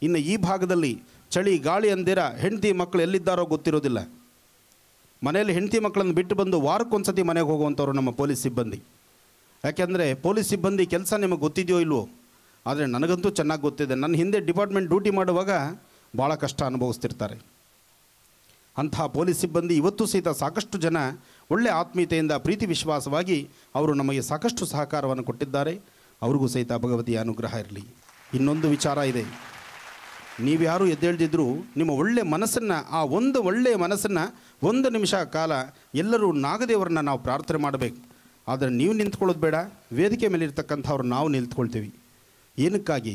[SPEAKER 2] ಇನ್ನು ಈ ಭಾಗದಲ್ಲಿ ಚಳಿ ಗಾಳಿ ಅಂದಿರ ಹೆಂಡತಿ ಮಕ್ಕಳು ಎಲ್ಲಿದ್ದಾರೋ ಗೊತ್ತಿರೋದಿಲ್ಲ. ಮನೆಯಲ್ಲಿ ಹೆಂಡತಿ ಮಕ್ಕಳನ್ನು ಬಿಟ್ಟು ಬಂದು ವಾರಕ್ಕೊಂದು ಸತಿ ಮನೆಗೆ ಹೋಗುವಂಥವ್ರು ನಮ್ಮ ಪೊಲೀಸ್ ಸಿಬ್ಬಂದಿ. ಯಾಕೆಂದರೆ ಪೊಲೀಸ್ ಸಿಬ್ಬಂದಿ ಕೆಲಸ ನಿಮಗೆ ಗೊತ್ತಿದೆಯೋ ಇಲ್ವೋ? ಆದರೆ ನನಗಂತೂ ಚೆನ್ನಾಗಿ ಗೊತ್ತಿದೆ. ನನ್ನ ಹಿಂದೆ ಡಿಪಾರ್ಟ್ಮೆಂಟ್ ಡ್ಯೂಟಿ ಮಾಡುವಾಗ ಭಾಳ ಕಷ್ಟ ಅನುಭವಿಸ್ತಿರ್ತಾರೆ. ಅಂತಹ ಪೊಲೀಸ್ ಸಿಬ್ಬಂದಿ ಇವತ್ತು ಸಹಿತ ಸಾಕಷ್ಟು ಜನ ಒಳ್ಳೆಯ ಆತ್ಮೀಯತೆಯಿಂದ ಪ್ರೀತಿ ವಿಶ್ವಾಸವಾಗಿ ಅವರು ನಮಗೆ ಸಾಕಷ್ಟು ಸಹಕಾರವನ್ನು ಕೊಟ್ಟಿದ್ದಾರೆ. ಅವ್ರಿಗೂ ಸಹಿತ ಭಗವತಿಯ ಅನುಗ್ರಹ ಇರಲಿ. ಇನ್ನೊಂದು ವಿಚಾರ ಇದೆ, ನೀವ್ಯಾರೂ ಎದ್ದೇಳ್ದಿದ್ರು ನಿಮ್ಮ ಒಳ್ಳೆಯ ಮನಸ್ಸನ್ನು, ಆ ಒಂದು ಒಳ್ಳೆಯ ಮನಸ್ಸನ್ನು 1 ನಿಮಿಷ ಕಾಲ ಎಲ್ಲರೂ ನಾಗದೇವರನ್ನ ನಾವು ಪ್ರಾರ್ಥನೆ ಮಾಡಬೇಕು. ಆದರೆ ನೀವು ನಿಂತ್ಕೊಳ್ಳೋದು ಬೇಡ, ವೇದಿಕೆ ಮೇಲೆ ಇರ್ತಕ್ಕಂಥವ್ರು ನಾವು ನಿಂತ್ಕೊಳ್ತೀವಿ. ಏನಕ್ಕಾಗಿ?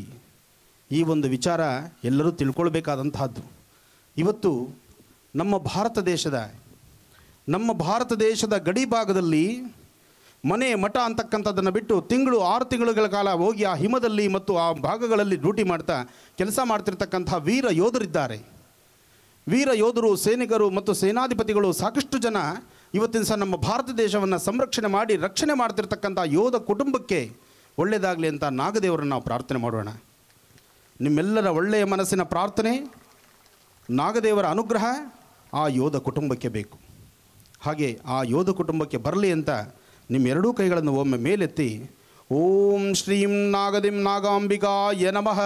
[SPEAKER 2] ಈ ಒಂದು ವಿಚಾರ ಎಲ್ಲರೂ ತಿಳ್ಕೊಳ್ಬೇಕಾದಂತಹದ್ದು. ಇವತ್ತು ನಮ್ಮ ಭಾರತ ದೇಶದ ಗಡಿ ಭಾಗದಲ್ಲಿ ಮನೆ ಮಠ ಅಂತಕ್ಕಂಥದ್ದನ್ನು ಬಿಟ್ಟು 6 ತಿಂಗಳುಗಳ ಕಾಲ ಹೋಗಿ ಆ ಹಿಮದಲ್ಲಿ ಮತ್ತು ಆ ಭಾಗಗಳಲ್ಲಿ ಡ್ಯೂಟಿ ಮಾಡ್ತಾ ಕೆಲಸ ಮಾಡ್ತಿರ್ತಕ್ಕಂಥ ವೀರ ಯೋಧರಿದ್ದಾರೆ. ವೀರ ಯೋಧರು, ಸೈನಿಕರು ಮತ್ತು ಸೇನಾಧಿಪತಿಗಳು ಸಾಕಷ್ಟು ಜನ ಇವತ್ತಿನ ಸಹ ನಮ್ಮ ಭಾರತ ದೇಶವನ್ನು ಸಂರಕ್ಷಣೆ ಮಾಡಿ ರಕ್ಷಣೆ ಮಾಡ್ತಿರ್ತಕ್ಕಂಥ ಯೋಧ ಕುಟುಂಬಕ್ಕೆ ಒಳ್ಳೆಯದಾಗಲಿ ಅಂತ ನಾಗದೇವರನ್ನು ನಾವು ಪ್ರಾರ್ಥನೆ ಮಾಡೋಣ. ನಿಮ್ಮೆಲ್ಲರ ಒಳ್ಳೆಯ ಮನಸ್ಸಿನ ಪ್ರಾರ್ಥನೆ, ನಾಗದೇವರ ಅನುಗ್ರಹ ಆ ಯೋಧ ಕುಟುಂಬಕ್ಕೆ ಬೇಕು. ಹಾಗೆ ಆ ಯೋಧ ಕುಟುಂಬಕ್ಕೆ ಬರಲಿ ಅಂತ ನಿಮ್ಮ 2 ಕೈಗಳನ್ನು ಒಮ್ಮೆ ಮೇಲೆತ್ತಿ ಓಂ ಶ್ರೀಂ ನಾಗದಿಂ ನಾಗಾಂಬಿಕಾಯ ನಮಃ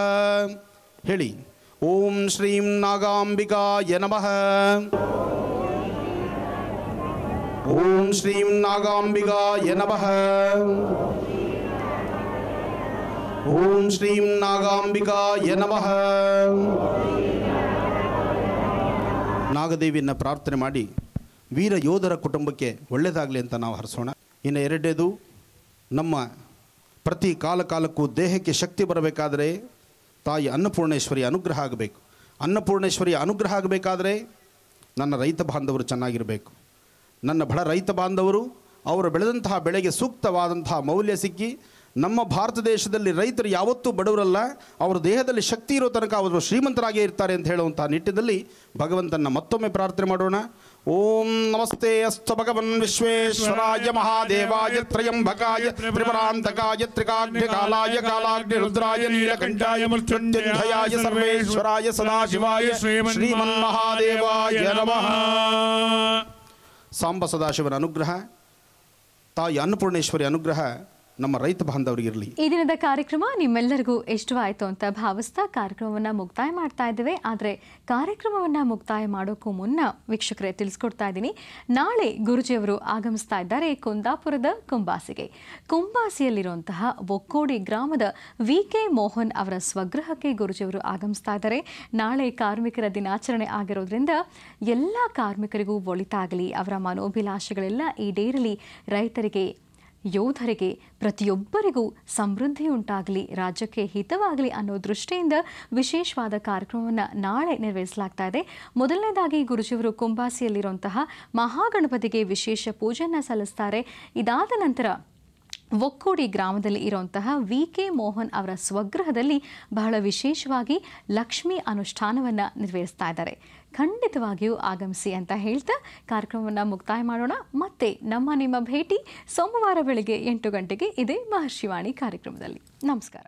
[SPEAKER 2] ಹೇಳಿ. ಓಂ ಶ್ರೀಂ ನಾಗಾಂಬಿಕಾಯ ನಮಃ. ಓಂ ಶ್ರೀಂ ನಾಗಾಂಬಿಕಾಯ ನಮಃ. ಓಂ ಶ್ರೀಂ ನಾಗಾಂಬಿಕಾಯ ನಮಃ. ನಾಗದೇವಿಯನ್ನು ಪ್ರಾರ್ಥನೆ ಮಾಡಿ ವೀರ ಯೋಧರ ಕುಟುಂಬಕ್ಕೆ ಒಳ್ಳೆಯದಾಗಲಿ ಅಂತ ನಾವು ಹರಿಸೋಣ. ಇನ್ನು 2ನೇದು, ನಮ್ಮ ಪ್ರತಿ ಕಾಲಕ್ಕೂ ದೇಹಕ್ಕೆ ಶಕ್ತಿ ಬರಬೇಕಾದರೆ ತಾಯಿ ಅನ್ನಪೂರ್ಣೇಶ್ವರಿಯ ಅನುಗ್ರಹ ಆಗಬೇಕು. ಅನ್ನಪೂರ್ಣೇಶ್ವರಿಯ ಅನುಗ್ರಹ ಆಗಬೇಕಾದರೆ ನನ್ನ ರೈತ ಬಾಂಧವರು ಚೆನ್ನಾಗಿರಬೇಕು. ನನ್ನ ಬಡ ರೈತ ಬಾಂಧವರು ಅವರು ಬೆಳೆದಂತಹ ಬೆಳೆಗೆ ಸೂಕ್ತವಾದಂತಹ ಮೌಲ್ಯ ಸಿಕ್ಕಿ, ನಮ್ಮ ಭಾರತ ದೇಶದಲ್ಲಿ ರೈತರು ಯಾವತ್ತೂ ಬಡವರಲ್ಲ, ಅವರ ದೇಹದಲ್ಲಿ ಶಕ್ತಿ ಇರೋ ತನಕ ಅವರು ಶ್ರೀಮಂತರಾಗೇ ಇರ್ತಾರೆ ಅಂತ ಹೇಳುವಂತಹ ನಿಟ್ಟಿನಲ್ಲಿ ಭಗವಂತನ ಮತ್ತೊಮ್ಮೆ ಪ್ರಾರ್ಥನೆ ಮಾಡೋಣ. ಓಂ ನಮಸ್ತೆ ಅಸ್ತು ಭಗವನ್ ವಿಶ್ವೇಶ್ವರಾಯ ಮಹಾದೇವಾಯ ತ್ರಯಂಬಕಾಯ ತ್ರಿಪರಾಂತಕಾಯ ತ್ರಿಕಾಗ್ನಿಕಾಲಾಯ ಕಾಲಾಗ್ನಿ ರುದ್ರಾಯ ನೀಲಕಂಠಾಯ ಮೃತ್ಯುಂಜಯಾಯ ಸರ್ವೇಶ್ವರಾಯ ಸದಾಶಿವಾಯ ಶ್ರೀಮನ್ಮಹಾದೇವಾಯ ನಮಃ. ಸಾಂಬ ಸದಾಶಿವನ ಅನುಗ್ರಹ, ತಾಯಿ ಅನ್ನಪೂರ್ಣೇಶ್ವರಿ ಅನುಗ್ರಹ ನಮ್ಮ ರೈತ ಬಾಂಧವರಿಗಿರಲಿ.
[SPEAKER 3] ಈ ದಿನದ ಕಾರ್ಯಕ್ರಮ ನಿಮ್ಮೆಲ್ಲರಿಗೂ ಇಷ್ಟವಾಯಿತು ಅಂತ ಭಾವಿಸ್ತಾ ಕಾರ್ಯಕ್ರಮವನ್ನು ಮುಕ್ತಾಯ ಮಾಡ್ತಾ ಇದ್ದೇವೆ. ಆದರೆ ಕಾರ್ಯಕ್ರಮವನ್ನು ಮುಕ್ತಾಯ ಮಾಡೋಕ್ಕೂ ಮುನ್ನ ವೀಕ್ಷಕರೇ ತಿಳಿಸ್ಕೊಡ್ತಾ ಇದ್ದೀನಿ, ನಾಳೆ ಗುರುಜಿಯವರು ಆಗಮಿಸ್ತಾ ಇದ್ದಾರೆ ಕುಂದಾಪುರದ ಕುಂಬಾಸಿಗೆ. ಕುಂಬಾಸಿಯಲ್ಲಿರುವಂತಹ ಬೊಕ್ಕೋಡಿ ಗ್ರಾಮದ VK ಮೋಹನ್ ಅವರ ಸ್ವಗೃಹಕ್ಕೆ ಗುರುಜಿಯವರು ಆಗಮಿಸ್ತಾ ಇದ್ದಾರೆ. ನಾಳೆ ಕಾರ್ಮಿಕರ ದಿನಾಚರಣೆ ಆಗಿರೋದ್ರಿಂದ ಎಲ್ಲ ಕಾರ್ಮಿಕರಿಗೂ ಒಳಿತಾಗಲಿ, ಅವರ ಮನೋಭಿಲಾಷೆಗಳೆಲ್ಲ ಈಡೇರಲಿ, ರೈತರಿಗೆ, ಯೋಧರಿಗೆ, ಪ್ರತಿಯೊಬ್ಬರಿಗೂ ಸಮೃದ್ಧಿ ಉಂಟಾಗಲಿ, ರಾಜ್ಯಕ್ಕೆ ಹಿತವಾಗಲಿ ಅನ್ನೋ ದೃಷ್ಟಿಯಿಂದ ವಿಶೇಷವಾದ ಕಾರ್ಯಕ್ರಮವನ್ನು ನಾಳೆ ನಿರ್ವಹಿಸಲಾಗ್ತಾ ಇದೆ. ಮೊದಲನೇದಾಗಿ ಗುರುಜಿಯವರು ಕುಂಬಾಸಿಯಲ್ಲಿರುವಂತಹ ಮಹಾಗಣಪತಿಗೆ ವಿಶೇಷ ಪೂಜೆಯನ್ನು ಸಲ್ಲಿಸ್ತಾರೆ. ಇದಾದ ನಂತರ ಒಕ್ಕೋಡಿ ಗ್ರಾಮದಲ್ಲಿ ಇರುವಂತಹ VK ಮೋಹನ್ ಅವರ ಸ್ವಗೃಹದಲ್ಲಿ ಬಹಳ ವಿಶೇಷವಾಗಿ ಲಕ್ಷ್ಮಿ ಅನುಷ್ಠಾನವನ್ನು ನಿರ್ವಹಿಸ್ತಾ ಇದ್ದಾರೆ. ಖಂಡಿತವಾಗಿಯೂ ಆಗಮಿಸಿ ಅಂತ ಹೇಳ್ತಾ ಕಾರ್ಯಕ್ರಮವನ್ನು ಮುಕ್ತಾಯ ಮಾಡೋಣ. ಮತ್ತೆ ನಿಮ್ಮ ಭೇಟಿ ಸೋಮವಾರ ಬೆಳಗ್ಗೆ 8 ಗಂಟೆಗೆ ಇದೇ ಮಹರ್ಷಿವಾಣಿ ಕಾರ್ಯಕ್ರಮದಲ್ಲಿ. ನಮಸ್ಕಾರ.